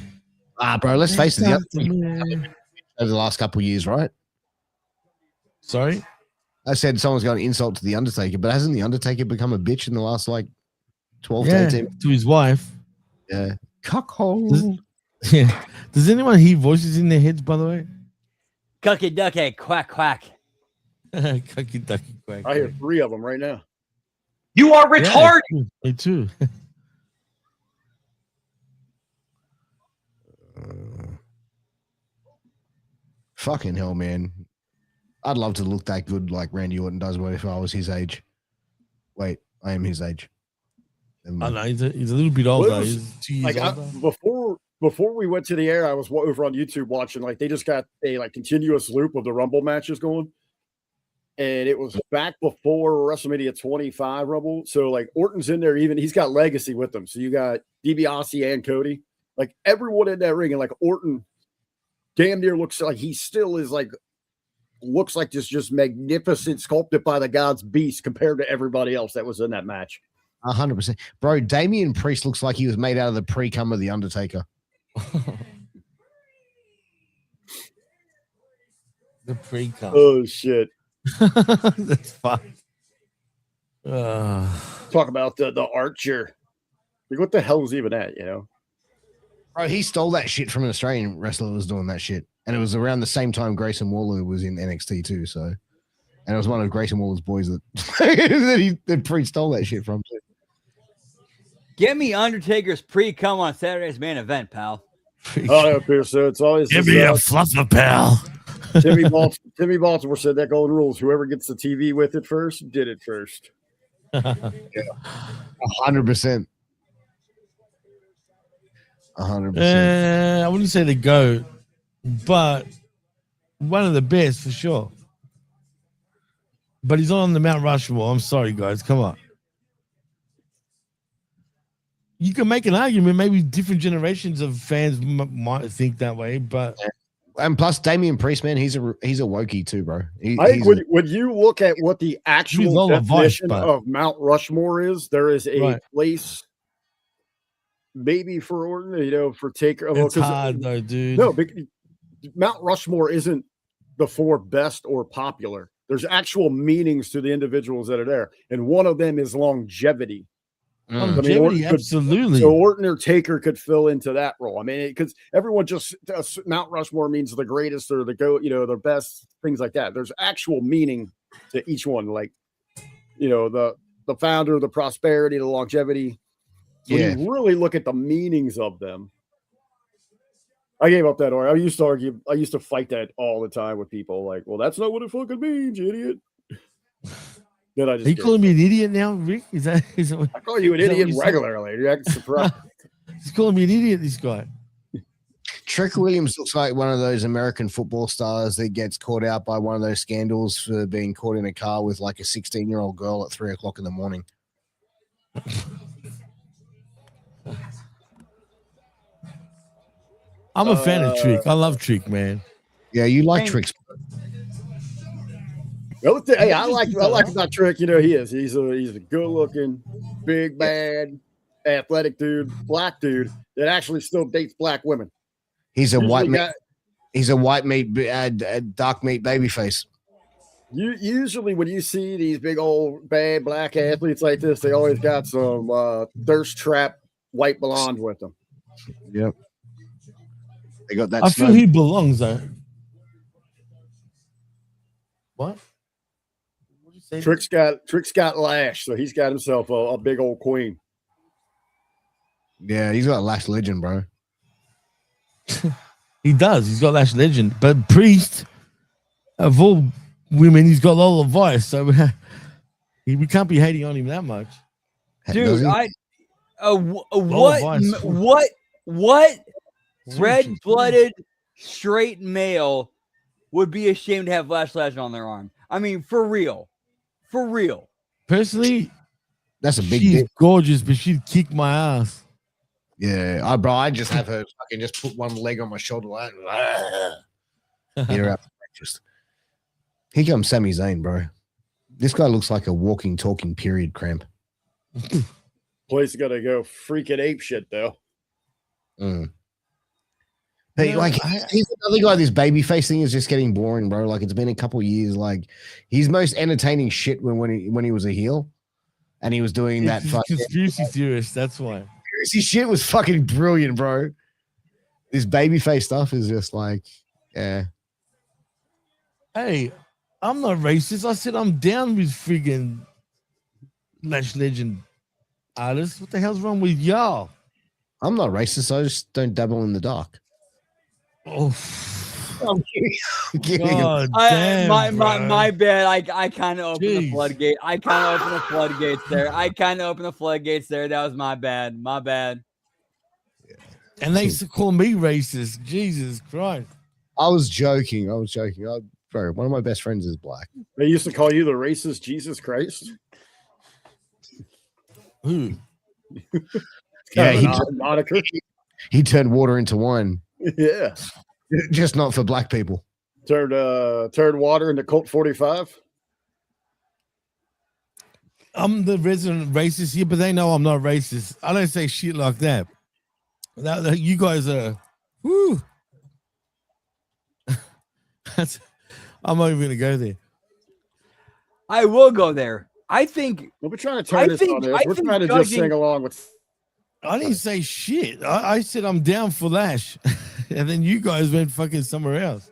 Bro, let's face it. Over the last couple of years, right? Sorry? I said someone's going to insult to the Undertaker, but hasn't the Undertaker become a bitch in the last 12 to 18? To his wife. Yeah. Cockhole. Yeah. Does anyone hear voices in their heads, by the way? Cucky ducky, quack quack. Cucky ducky, quack. I hear 3 of them right now. You are retarded. Yeah, me too. Fucking hell, man. I'd love to look that good like Randy Orton does, but if I was his age. Wait, I am his age. I know, he's a little bit older. Well, He's 2 years older. Before we went to the air, I was over on YouTube watching, they just got a continuous loop of the Rumble matches going. And it was back before WrestleMania 25 Rumble. So Orton's in there, even he's got Legacy with him. So you got DiBiase and Cody. Everyone in that ring, and Orton damn near looks like he still is looks like this just magnificent, sculpted by the God's beast compared to everybody else that was in that match. 100%. Bro, Damian Priest looks like he was made out of the pre-cum of the Undertaker. The pre-cum. Oh, shit. That's fine. Talk about the Archer. Like, what the hell is even that? You know? Bro, he stole that shit from an Australian wrestler that was doing that shit. And it was around the same time Grayson Waller was in NXT too. So, and it was one of Grayson Waller's boys that that pre-stole that shit from. Get me Undertaker's pre-cum on Saturday's main event, pal. Oh, yeah, Pierce. So it's always Give me a fluffer, pal. Timmy Baltimore said that golden rules. Whoever gets the TV with it first did it first. 100%. 100%. I wouldn't say the GOAT, but one of the best for sure. But he's not on the Mount Rushmore. I'm sorry, guys. Come on. You can make an argument. Maybe different generations of fans might think that way, but and plus Damian Priest, man, he's a wokey too, bro. I think when you look at what the actual definition of Mount Rushmore is, there is a place maybe for Orton, you know, for Taker. It's hard though, dude. No, Mount Rushmore isn't the 4 best or popular. There's actual meanings to the individuals that are there, and one of them is longevity. Longevity, absolutely. So Orton or Taker could fill into that role. I mean, because everyone just Mount Rushmore means the greatest or the GOAT, you know, the best, things like that. There's actual meaning to each one, like, you know, the founder, the prosperity, the longevity. So when you really look at the meanings of them. I gave up that argument. I used to fight that all the time with people. Like, well, that's not what it fucking means, you idiot. Then I just Are you calling me an idiot now, Rick? Is that I call you an idiot regularly. You're acting surprised. He's calling me an idiot, this guy. Trick Williams looks like one of those American football stars that gets caught out by one of those scandals for being caught in a car with like a 16-year-old girl at 3:00 in the morning. I'm a fan of Trick. I love Trick, man. Yeah, you like Tricks. Hey, I like about Trick. You know, he's a good looking, big, bad, athletic dude, black dude that actually still dates black women. He's a white meat. He's a white meat, dark meat baby face. Usually when you see these big old bad black athletes like this, they always got some thirst trap white blonde with them. Yep. They got that. I feel he belongs though. What? Trick's got Lash, so he's got himself a big old queen. Yeah, he's got Lash Legend, bro. He does. He's got Lash Legend, but Priest, of all women, he's got Lola Vice, so we can't be hating on him that much. Dude, what red-blooded straight male would be ashamed to have Lash Legend on their arm? I mean, for real. Personally, that's a big she's dick. Gorgeous, but she'd kick my ass. Yeah, bro, I just have her fucking just put one leg on my shoulder like get her out for breakfast. Here comes Sami Zayn, bro. This guy looks like a walking, talking period cramp. Place got to go freaking ape shit though. Hey, like he's another guy. This baby face thing is just getting boring, bro. Like it's been a couple years. Like he's most entertaining shit when he was a heel, and he was doing that fucking conspiracy theorist. That's why conspiracy shit was fucking brilliant, bro. This baby face stuff is just like, yeah. Hey, I'm not racist. I said I'm down with friggin' Lash Legend artists. What the hell's wrong with y'all? I'm not racist. I just don't dabble in the dark. Oh, I'm kidding. God damn, my bad. I kind of opened the floodgate. I kind of opened the floodgates there. That was my bad. And they used to call me racist. Jesus Christ. I was joking. Bro, one of my best friends is black. They used to call you the racist Jesus Christ. Who? Yeah, he turned water into wine. Yeah. Just not for black people. Turned water into Colt 45. I'm the resident racist here, but they know I'm not racist. I don't say shit like that. You guys are, whoo. I'm not even gonna go there. I will go there. I think we're trying to turn this on this. We're trying to just sing along with. I didn't say shit. I said I'm down for Lash. And then you guys went fucking somewhere else.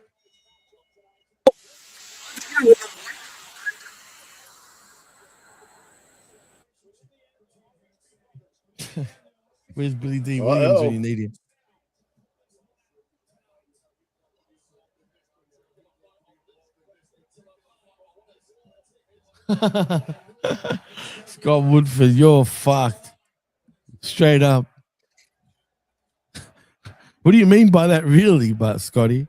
Where's Billy D. Williams when you need him? Scott Woodford, you're fucked. Straight up. What do you mean by that, really, but Scotty?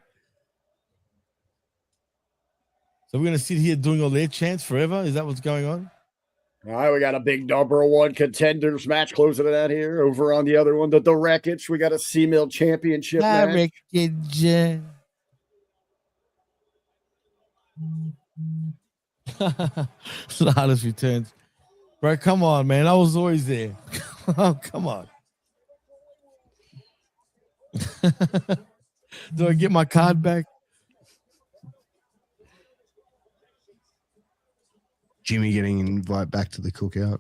So we're gonna sit here doing all their chants forever? Is that what's going on? All right, we got a big number one contenders match closing it out here. Over on the other one, the Wreckage. We got a C-Mill championship match. Wreckage. The hardest returns. Bro, come on, man. I was always there. Oh, come on. Do I get my card back? Jimmy getting invited back to the cookout.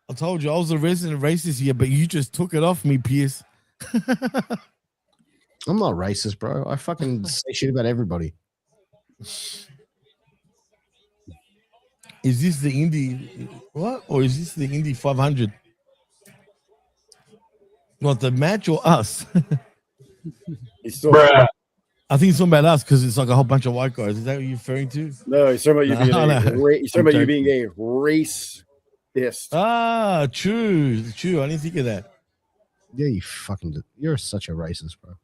I told you I was a resident racist here, but you just took it off me, Pierce. I'm not racist, bro. I fucking say shit about everybody. Is this the Indy what? Or is this the Indy 500? What, the match or us? I think it's talking about us because it's like a whole bunch of white guys. Is that what you're referring to? No, he's talking about you being a racist. Ah, true. I didn't think of that. Yeah, you're such a racist, bro.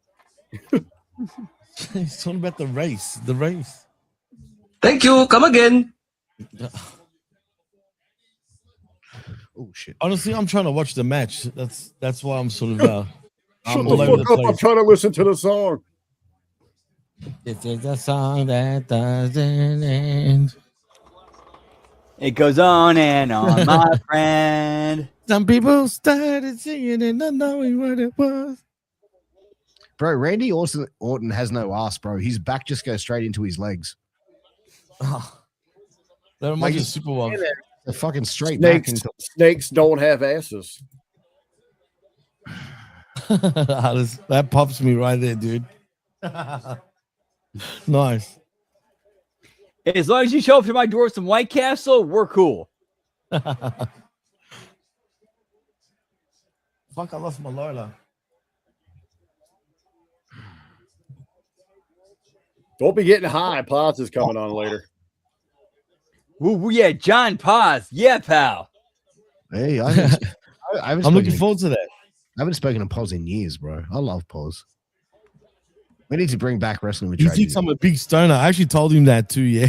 He's talking about the race. Thank you. Come again. Oh shit! Honestly, I'm trying to watch the match. That's why I'm sort of shut the fuck up! I'm trying to listen to the song. This is a song that doesn't end. It goes on and on, my friend. Some people started singing and not knowing what it was. Bro, Randy Orton has no ass, bro. His back just goes straight into his legs. Oh, that reminds me of Super One. A fucking straight Snakes don't have asses. That pops me right there, dude. Nice. As long as you show up to my door with some White Castle, we're cool. Fuck, I lost my Lola. Don't be getting high. Paz is coming on later. Ooh, yeah, John Paz. Yeah, pal. Hey, I'm looking forward to that. I haven't spoken to Paz in years, bro. I love Paz. We need to bring back wrestling with He tragedy. thinks I'm a big stoner. I actually told him that too, yeah.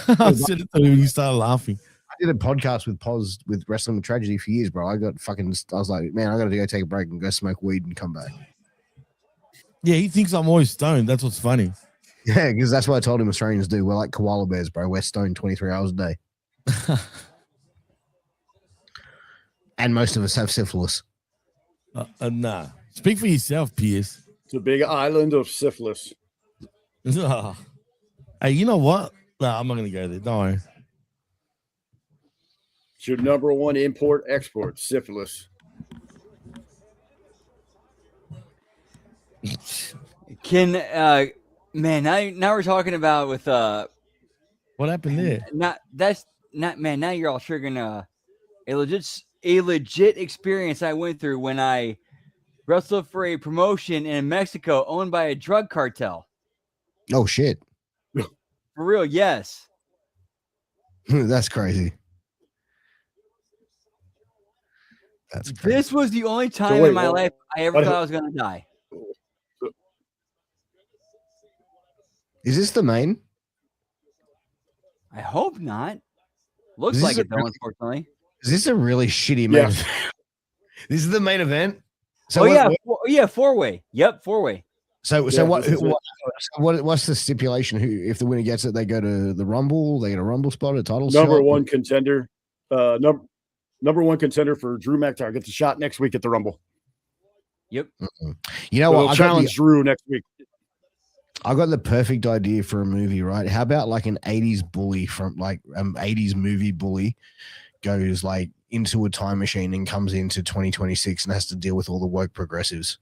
I said it to him and he started laughing. I did a podcast with Paz with Wrestling with Tragedy for years, bro. I was like, man, I got to go take a break and go smoke weed and come back. Yeah, he thinks I'm always stoned. That's what's funny. Yeah, because that's what I told him Australians do. We're like koala bears, bro. We're stoned 23 hours a day. And most of us have syphilis. Nah. Speak for yourself, Pierce. It's a big island of syphilis. Hey, you know what? Nah, I'm not going to go there. Don't worry. It's your number one import export, syphilis. Can man, now we're talking about with what happened there? Now you're all triggering a legit experience I went through when I wrestled for a promotion in Mexico owned by a drug cartel. Oh shit. For real, yes. That's crazy. That's crazy. This was the only time in my life I ever thought I was gonna die. Is this the main? I hope not. Looks like it though, unfortunately. Is this a really shitty main event? This is the main event? So four-way. Yep, four-way. So what's the stipulation? If the winner gets it, they go to the Rumble, they get a Rumble spot, a title shot? Number one contender. Number one contender for Drew McIntyre gets a shot next week at the Rumble. Yep. You know what? I'll challenge Drew next week. I got the perfect idea for a movie, right? How about like an 80s bully from like 80s movie bully goes like into a time machine and comes into 2026 and has to deal with all the woke progressives.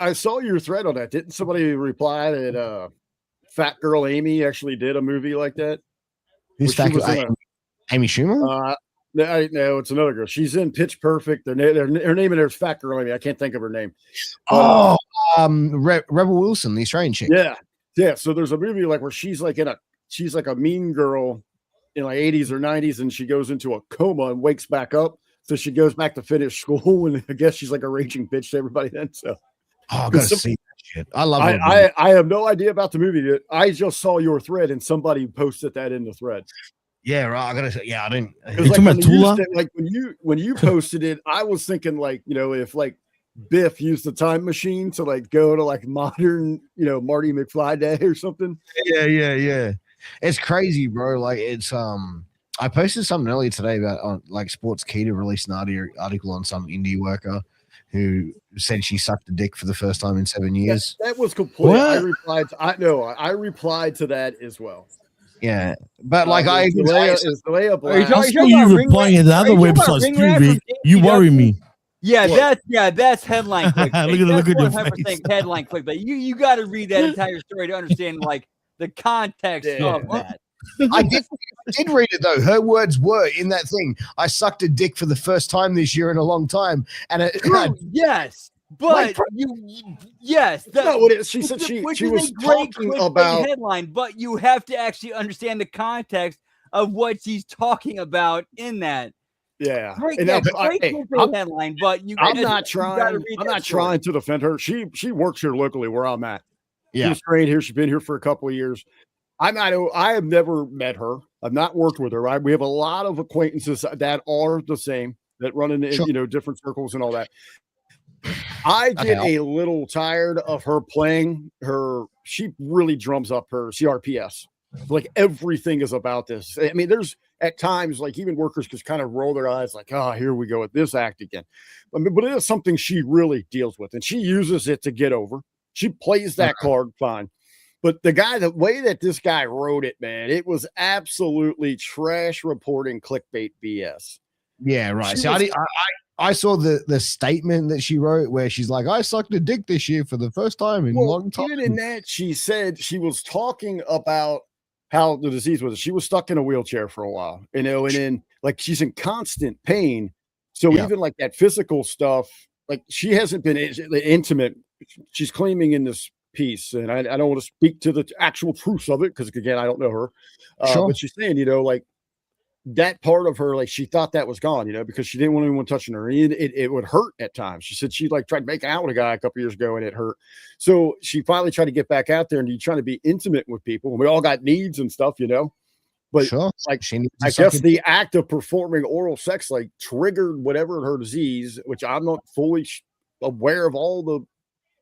I saw your thread on that? Didn't somebody reply that Fat Girl Amy actually did a movie like that? Who's Fat Girl? Amy Schumer? No, it's another girl. She's in Pitch Perfect. Her name in there is Fat Girl Amy. I can't think of her name. Rebel Wilson, the Australian chick. Yeah. So there's a movie like where she's like a mean girl in like 80s or 90s, and she goes into a coma and wakes back up. So she goes back to finish school, and I guess she's like a raging bitch to everybody then. So I gotta see that shit. I love it. I have no idea about the movie. I just saw your thread, and somebody posted that in the thread. Yeah, right. I gotta say, I didn't. Like when you posted it, I was thinking like, if like Biff used the time machine to like go to like modern, Marty McFly day or something. Yeah. It's crazy, bro. Like it's I posted something earlier today about like Sports Keita released an article on some indie worker who said she sucked a dick for the first time in 7 years. That was complete. I replied to that as well. Yeah, but like I saw you replying to the other websites too, Vic. You worry me. That's headline clickbait. Look at your face. Headline clickbait. You got to read that entire story to understand like the context of that. I did read it though. Her words were in that thing. I sucked a dick for the first time this year in a long time, and yes. But that's not what it is. She said she was talking about headline, but you have to actually understand the context of what she's talking about in that. Yeah, headline, but I'm not trying to defend her. She works here locally where I'm at. Yeah, she's trained here. She's been here for a couple of years. I have never met her. I've not worked with her. We have a lot of acquaintances that are the same that run in different circles and all that. I get a little tired of her playing her. She really drums up her CRPS. Like everything is about this. I mean, there's at times like even workers just kind of roll their eyes like, oh, here we go with this act again. I mean, but it is something she really deals with and she uses it to get over. She plays that card fine. But the way that this guy wrote it, man, it was absolutely trash reporting clickbait BS. Yeah, right. I saw the statement that she wrote where she's like, I sucked a dick this year for the first time in a long time. Even in that, she said she was talking about how the disease was. She was stuck in a wheelchair for a while, and then like she's in constant pain. So even like that physical stuff, like she hasn't been intimate. She's claiming in this piece, and I don't want to speak to the actual truth of it because again, I don't know her. But she's saying, like that part of her, like she thought that was gone, because she didn't want anyone touching her. It would hurt at times. She said she like tried to make out with a guy a couple years ago and it hurt. So she finally tried to get back out there and you're trying to be intimate with people. And we all got needs and stuff, But like I guess the act of performing oral sex like triggered whatever her disease, which I'm not fully aware of all the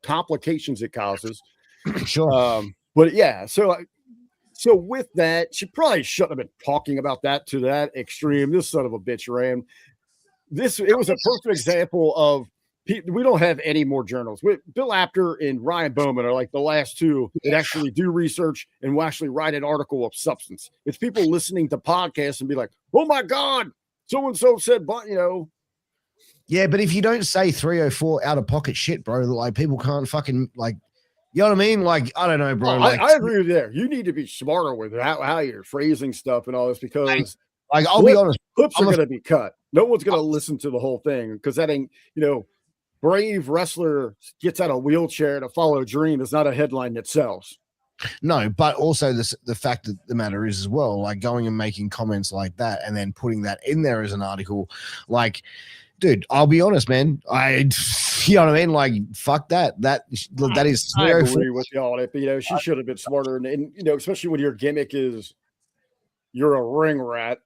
complications it causes. But yeah, so with that, she probably shouldn't have been talking about that to that extreme. This son of a bitch ran. It was a perfect example of we don't have any more journals. Bill Apter and Ryan Bowman are like the last two that actually do research and will actually write an article of substance. It's people listening to podcasts and be like, oh my God, so-and-so said, but Yeah, but if you don't say 304 out of pocket shit, bro, like people can't fucking like, you know what I mean? Like, I don't know, bro. I agree with you there. You need to be smarter with how you're phrasing stuff and all this because like I'll be honest, clips are going to be cut. No one's going to listen to the whole thing because that ain't, brave wrestler gets out of a wheelchair to follow a dream is not a headline that sells. No, but also the fact that the matter is as well, like going and making comments like that and then putting that in there as an article, like, dude, I'll be honest, man. You know what I mean? Like, fuck that. That is. I agree with you on it, but she should have been smarter, and especially when your gimmick is you're a ring rat.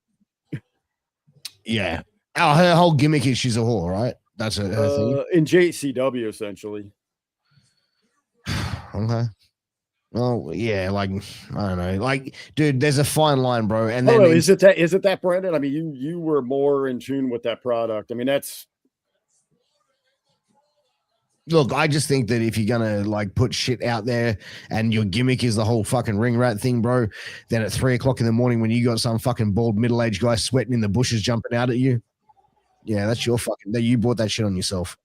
Yeah, her whole gimmick is she's a whore, right? That's her thing. In JCW, essentially. Okay. Well, yeah, like I don't know, like, dude, there's a fine line, bro. And then is it that, Brandon? I mean, you were more in tune with that product. I mean, Look, I just think that if you're gonna like put shit out there and your gimmick is the whole fucking ring rat thing, bro, then at 3 o'clock in the morning when you got some fucking bald middle-aged guy sweating in the bushes jumping out at you, yeah, that's your fucking. You brought that shit on yourself.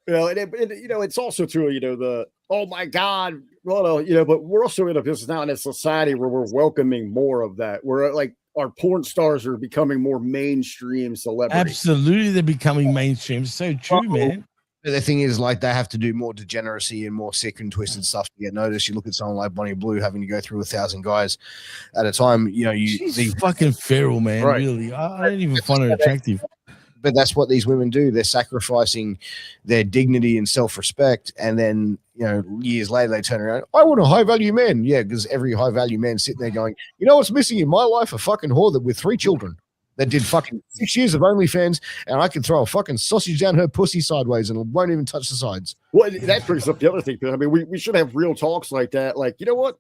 It's also true, oh my God, well, but we're also in a business now in a society where we're welcoming more of that. We're like, our porn stars are becoming more mainstream celebrities. Absolutely, they're becoming mainstream. So true, man. The thing is, like, they have to do more degeneracy and more sick and twisted stuff to get noticed. You look at someone like Bonnie Blue having to go through 1,000 guys at a time. She's fucking feral, man. Right. Really, I don't even find her attractive. But that's what these women do. They're sacrificing their dignity and self-respect, and then years later they turn around. I want a high-value man. Yeah, because every high-value man sitting there going, what's missing in my life? A fucking whore with 3 children that did fucking 6 years of OnlyFans, and I can throw a fucking sausage down her pussy sideways and it won't even touch the sides. Well, that brings up the other thing. I mean, we should have real talks like that. Like, you know what?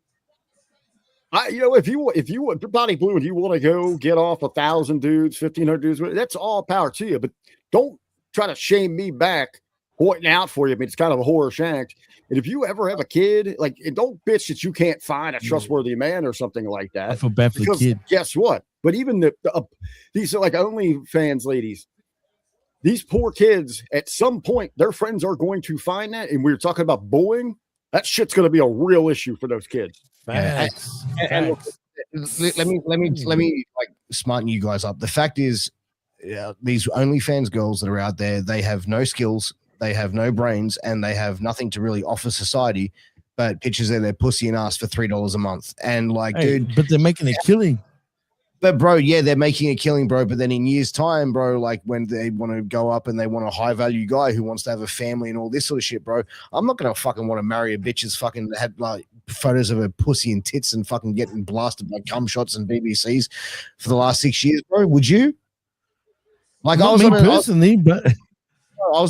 If you want Bonnie Blue and you want to go get off 1,000 dudes, 1,500 dudes, that's all power to you. But don't try to shame me back, pointing out for you. I mean, it's kind of a horror shank. And if you ever have a kid, and don't bitch that you can't find a trustworthy man or something like that. I feel bad for the kid. Guess what? But even these are like OnlyFans ladies. These poor kids, at some point, their friends are going to find that. And we were talking about bullying. That shit's going to be a real issue for those kids. Facts. And let me like smarten you guys up. The fact is, these OnlyFans girls that are out there, they have no skills, they have no brains, and they have nothing to really offer society but pictures of their pussy and ass for $3 a month. And dude, but they're making a killing. But bro, yeah, they're making a killing, bro. But then in years' time, bro, like when they want to go up and they want a high-value guy who wants to have a family and all this sort of shit, bro, I'm not gonna fucking want to marry a bitch who's fucking had like photos of her pussy and tits and fucking getting blasted by cum shots and BBCs for the last 6 years, bro. Would you? Like, not I was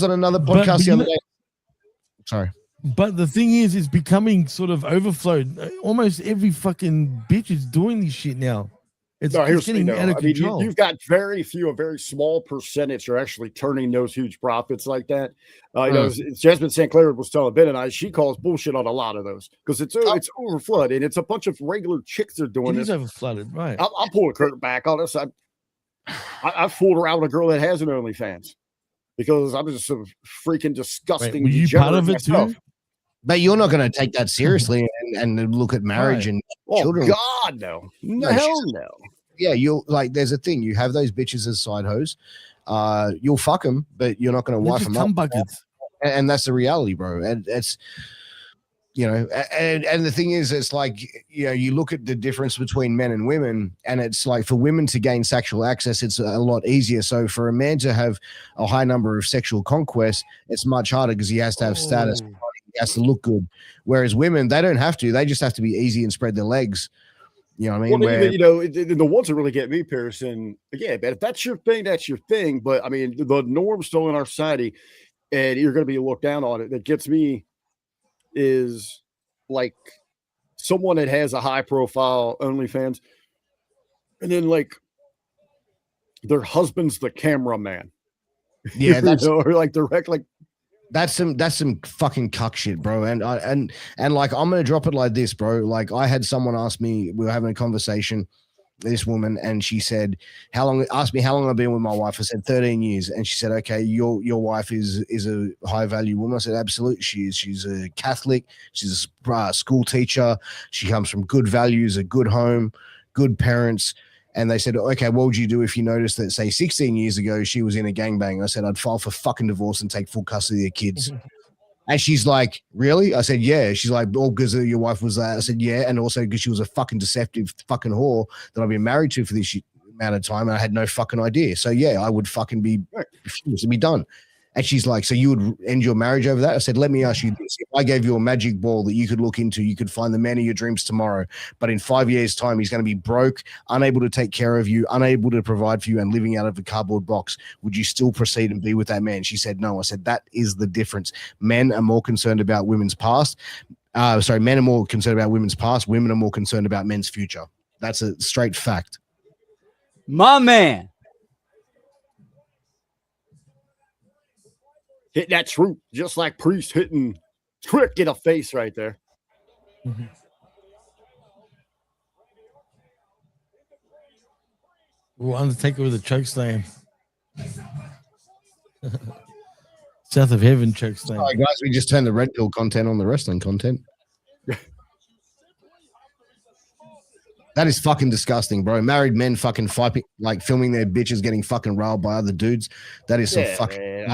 on another podcast the other day. Sorry. But the thing is, it's becoming sort of overflowed. Almost every fucking bitch is doing this shit now. It's getting out of control. You've got a very small percentage are actually turning those huge profits like that. Jasmine St. Clair was telling Ben and I, she calls bullshit on a lot of those because it's overflood and it's a bunch of regular chicks that are doing this. It is overflooded, right? I'll pull a curtain back on this. I've fooled around with a girl that has an OnlyFans because I'm just a freaking disgusting. Were you part of it too? But you're not going to take that seriously and look at marriage and children. God, no. Hell no. Yeah, you'll like. There's a thing. You have those bitches as side hoes. You'll fuck them, but you're not going to wife them up. Buckets. And that's the reality, bro. And it's and the thing is, it's like you look at the difference between men and women, and it's like for women to gain sexual access, it's a lot easier. So for a man to have a high number of sexual conquests, it's much harder because he has to have status. He has to look good. Whereas women, they don't have to. They just have to be easy and spread their legs. You know what I mean? Well, the ones that really get me, Pearson, again, but if that's your thing, that's your thing. But I mean, the norm still in our society, and you're going to be looked down on it. That gets me is like someone that has a high profile OnlyFans, and then like their husband's the cameraman. Yeah, that's or like direct like. That's some fucking cuck shit, bro. And like I'm gonna drop it like this, bro. Like I had someone ask me, we were having a conversation, this woman, and she said, asked me how long I've been with my wife. I said 13 years. And she said, okay, your wife is a high value woman. I said, absolutely, she is. She's a Catholic, she's a school teacher, she comes from good values, a good home, good parents. And they said, okay, what would you do if you noticed that, say, 16 years ago, she was in a gangbang? I said, I'd file for fucking divorce and take full custody of the kids. And she's like, really? I said, yeah. She's like, oh, because your wife was that. I said, yeah. And also because she was a fucking deceptive fucking whore that I've been married to for this amount of time. And I had no fucking idea. So, yeah, I would fucking be refused to be done. And she's like, so you would end your marriage over that? I said, let me ask you this. If I gave you a magic ball that you could look into, you could find the man of your dreams tomorrow. But in 5 years' time, he's going to be broke, unable to take care of you, unable to provide for you, and living out of a cardboard box. Would you still proceed and be with that man? She said, no. I said, that is the difference. Men are more concerned about women's past. Men are more concerned about women's past. Women are more concerned about men's future. That's a straight fact. My man. Hit that truth, just like Priest hitting Trick in the face right there. Ooh, Undertaker with a choke slam. South of Heaven choke slam. All right, guys, we just turned the red pill content on the wrestling content. That is fucking disgusting, bro. Married men fucking fighting, like filming their bitches getting fucking railed by other dudes. That is some fucking.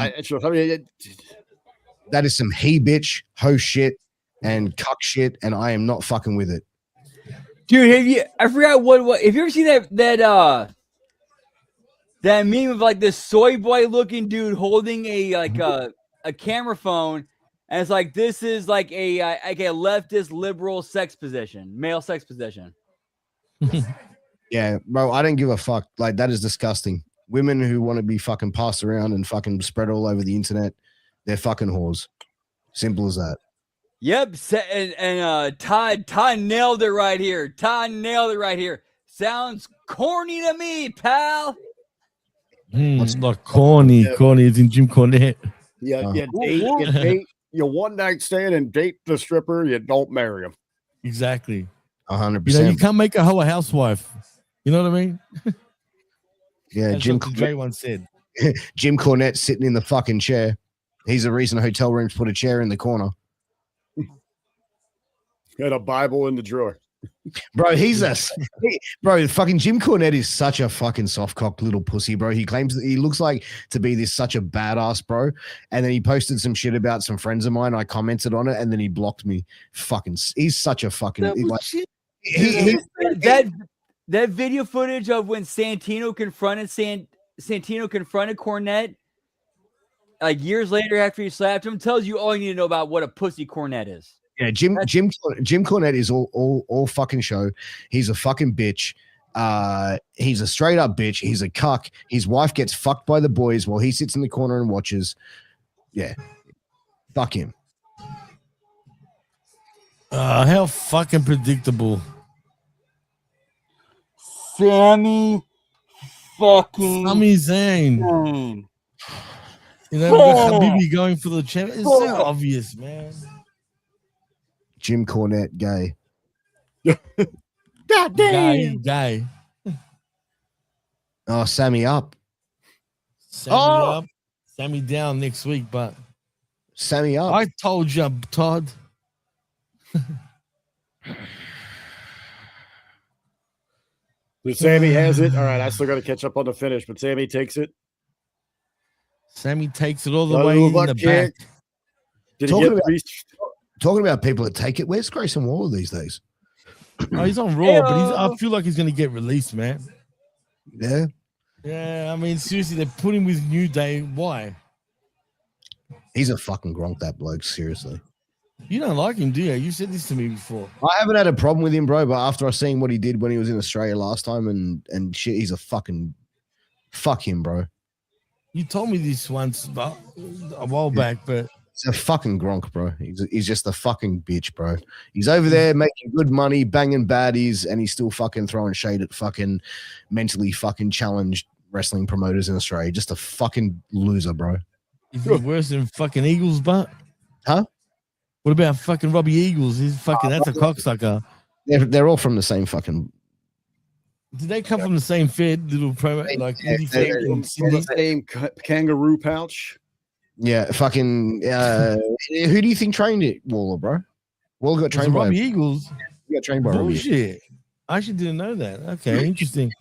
That is some he bitch, ho shit, and cuck shit, and I am not fucking with it. Dude, I forgot what have you ever seen that meme of like this soy boy looking dude holding a camera phone, and it's like this is like a leftist liberal sex position, male sex position. Yeah, bro, I don't give a fuck. Like, that is disgusting. Women who want to be fucking passed around and fucking spread all over the internet, they're fucking whores. Simple as that. Yep, and Todd nailed it right here. Todd nailed it right here. Sounds corny to me, pal. Like corny. It's in Jim Cornette. Date your one night stand and date the stripper. You don't marry him. Exactly. 100%. You know, you can't make a hoe a housewife. You know what I mean? Yeah, That's Jim what Dre once said. Jim Cornette sitting in the fucking chair. He's the reason hotel rooms put a chair in the corner. Got a Bible in the drawer. Bro, fucking Jim Cornette is such a fucking soft-cocked little pussy, bro. He claims that he looks like to be this such a badass, bro. And then he posted some shit about some friends of mine. I commented on it, and then he blocked me. He's such a fucking that video footage of when Santino confronted Cornette, like years later after he slapped him, tells you all you need to know about what a pussy Cornette is. Yeah, Jim Cornette is all fucking show. He's a fucking bitch. He's a straight up bitch. He's a cuck. His wife gets fucked by the boys while he sits in the corner and watches. Yeah, fuck him. How fucking predictable. Sami Zayn. You know, Habibi going for the champ. It's so obvious, man. Jim Cornette, gay. God damn. Gay. Oh, Sammy up. Sammy up. Sammy down next week, but Sammy up. I told you, Todd. But Sammy has it. All right, I still got to catch up on the finish, but Sammy takes it. Sammy takes it all the way in the back. Did he get talking about people that take it? Where's Grayson Waller these days? Oh, he's on Raw, but I feel like he's going to get released, man. Yeah. Yeah, I mean, seriously, they put him with New Day. Why? He's a fucking gronk, that bloke, seriously. You don't like him, do you? You said this to me before. I haven't had a problem with him, bro, but after I seen what he did when he was in Australia last time and shit, he's a fucking fuck him, bro. You told me this once a while back, but he's a fucking gronk, bro. He's just a fucking bitch, bro. He's over there making good money, banging baddies, and he's still fucking throwing shade at fucking mentally fucking challenged wrestling promoters in Australia. Just a fucking loser, bro. Is he worse than fucking Eagles, but? Huh? What about fucking Robbie Eagles? He's fucking, that's a cocksucker. They're all from the same fucking. Did they come from the same Fed little promo? Like the same kangaroo pouch. Yeah, fucking. Who do you think trained it, Waller, bro? Waller got trained by Robbie Eagles. He got trained by Robbie. Bullshit. I actually didn't know that. Okay, interesting.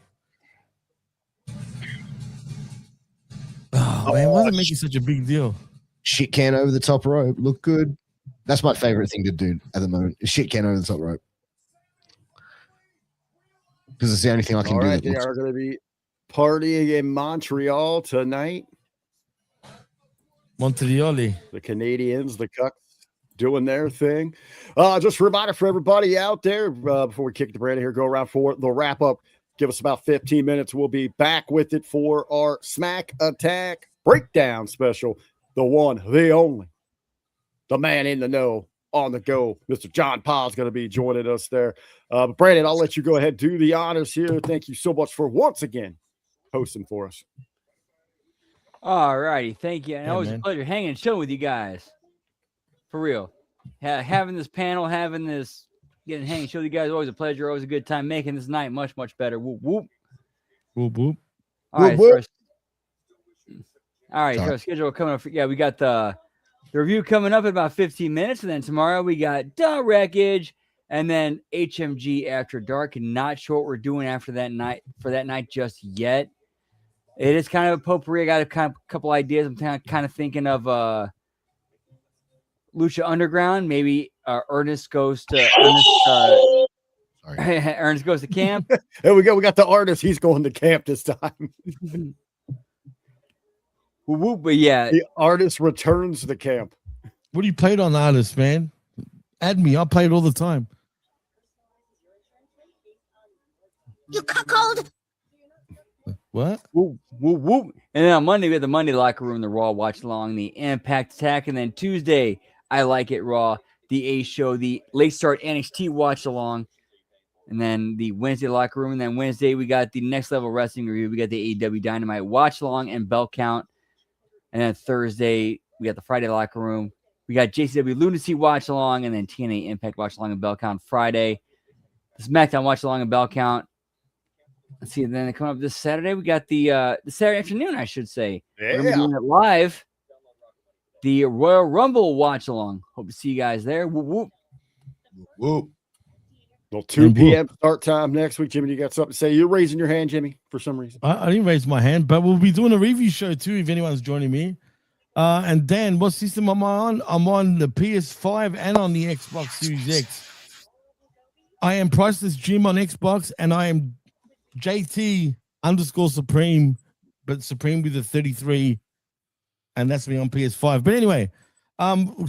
Oh man, why are they making such a big deal? Shit can over the top rope. Look good. That's my favorite thing to do at the moment. Shit can over the top rope. Because it's the only thing I can do. Right, they are going to be partying in Montreal tonight. Montreal. The Canadians, the Cucks, doing their thing. Just a reminder for everybody out there, before we kick the brand here, go around for the wrap-up. Give us about 15 minutes. We'll be back with it for our Smack Attack Breakdown special. The one, the only, the man in the know, on the go. Mr. John Paul's going to be joining us there. But Brandon, I'll let you go ahead and do the honors here. Thank you so much for once again hosting for us. All righty. Thank you. And Yeah, always a man. pleasure hanging and chilling with you guys. For real. Having this panel, getting hanging, chill with you guys, always a pleasure, always a good time, making this night much, much better. Whoop, whoop. Whoop, whoop. All right. Whoop, All right. So our schedule coming up. Yeah, we got the review coming up in about 15 minutes. And then tomorrow we got The Wreckage and then HMG After Dark. Not sure what we're doing after that night just yet. It is kind of a potpourri. I got a couple ideas. I'm kind of thinking of Lucha Underground. Maybe Ernest goes to Ernest goes to camp. There we go. We got the artist. He's going to camp this time. But yeah, The artist returns to the camp. What do you play it on, artist, man? Add me. I play it all the time. You cuckold! What? whoop, whoop, whoop. And then on Monday, we have the Monday Locker Room, the Raw Watch Along, the Impact Attack. And then Tuesday, I Like It Raw, the A Show, the Late Start NXT Watch Along. And then the Wednesday Locker Room. And then Wednesday, we got the Next Level Wrestling Review. We got the AEW Dynamite Watch Along and Bell Count. And then Thursday, we got the Friday Locker Room. We got JCW Lunacy Watch Along. And then TNA Impact Watch Along and Bell Count Friday. The SmackDown Watch Along and Bell Count. Let's see. And then coming up this Saturday, we got the Saturday afternoon, I should say. We're gonna be doing it live. The Royal Rumble Watch Along. Hope to see you guys there. Whoop, whoop. Whoop. Well, 2 p.m. start time next week. Jimmy, you got something to say? You're raising your hand, Jimmy, for some reason. I didn't raise my hand, but we'll be doing a review show too if anyone's joining me. And Dan, what system am I on? I'm on the PS5 and on the Xbox Series X. I am Priceless Jim on Xbox, and I am JT_Supreme, but Supreme with a 33, and that's me on PS5. But anyway,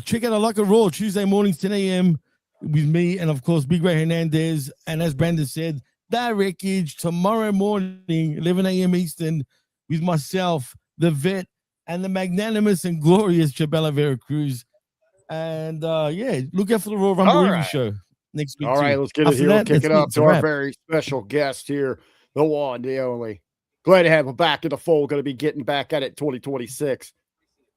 check out I Like It Raw Tuesday mornings 10 a.m. with me, and of course Big Ray Hernandez, and as Brandon said, The Wreckage tomorrow morning 11 a.m. Eastern with myself, the Vet, and the magnanimous and glorious Chabela Vera Cruz. And yeah, look out for the Royal Rumble review show next week. All right, let's get it here. We'll kick it up to our very special guest here, the one, the only. Glad to have him back in the fold. Going to be getting back at it 2026.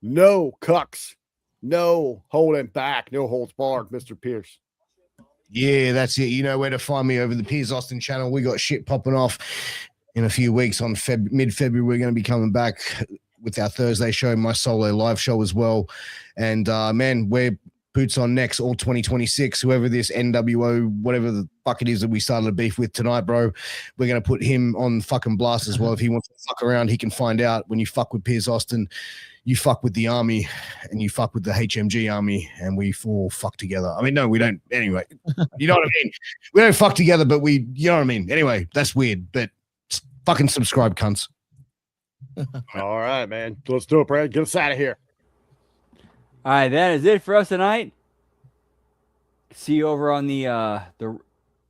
No cucks, no holding back, no holds barred, Mr. Pierce. Yeah, that's it. You know where to find me over the Piers Austin channel. We got shit popping off in a few weeks. On mid-February, we're going to be coming back with our Thursday show, my solo live show as well. And man, we're boots on necks all 2026. Whoever this NWO, whatever the fuck it is that we started a beef with tonight, bro, we're going to put him on fucking blast as well. If he wants to fuck around, he can find out. When you fuck with Piers Austin, you fuck with the army, and you fuck with the HMG army, and we all fuck together. I mean, no, we don't. Anyway, you know what I mean? We don't fuck together, but you know what I mean? Anyway, that's weird, but fucking subscribe, cunts. All right, man. Let's do it, Brad. Get us out of here. All right, that is it for us tonight. See you over on the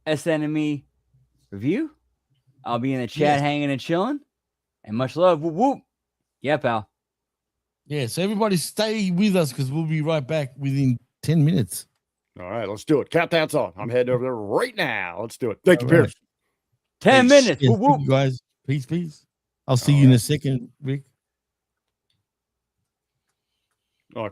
SNME review. I'll be in the chat hanging and chilling. And much love. Whoop, whoop. Yeah, pal. Yeah, so everybody stay with us because we'll be right back within 10 minutes. All right, let's do it. Countdown's on. I'm heading over there right now. Let's do it. Thank you, All right. Pierce. 10 minutes. Yes, Whoop, whoop. you guys. Peace, peace. I'll see you in a second, Rick. Oh,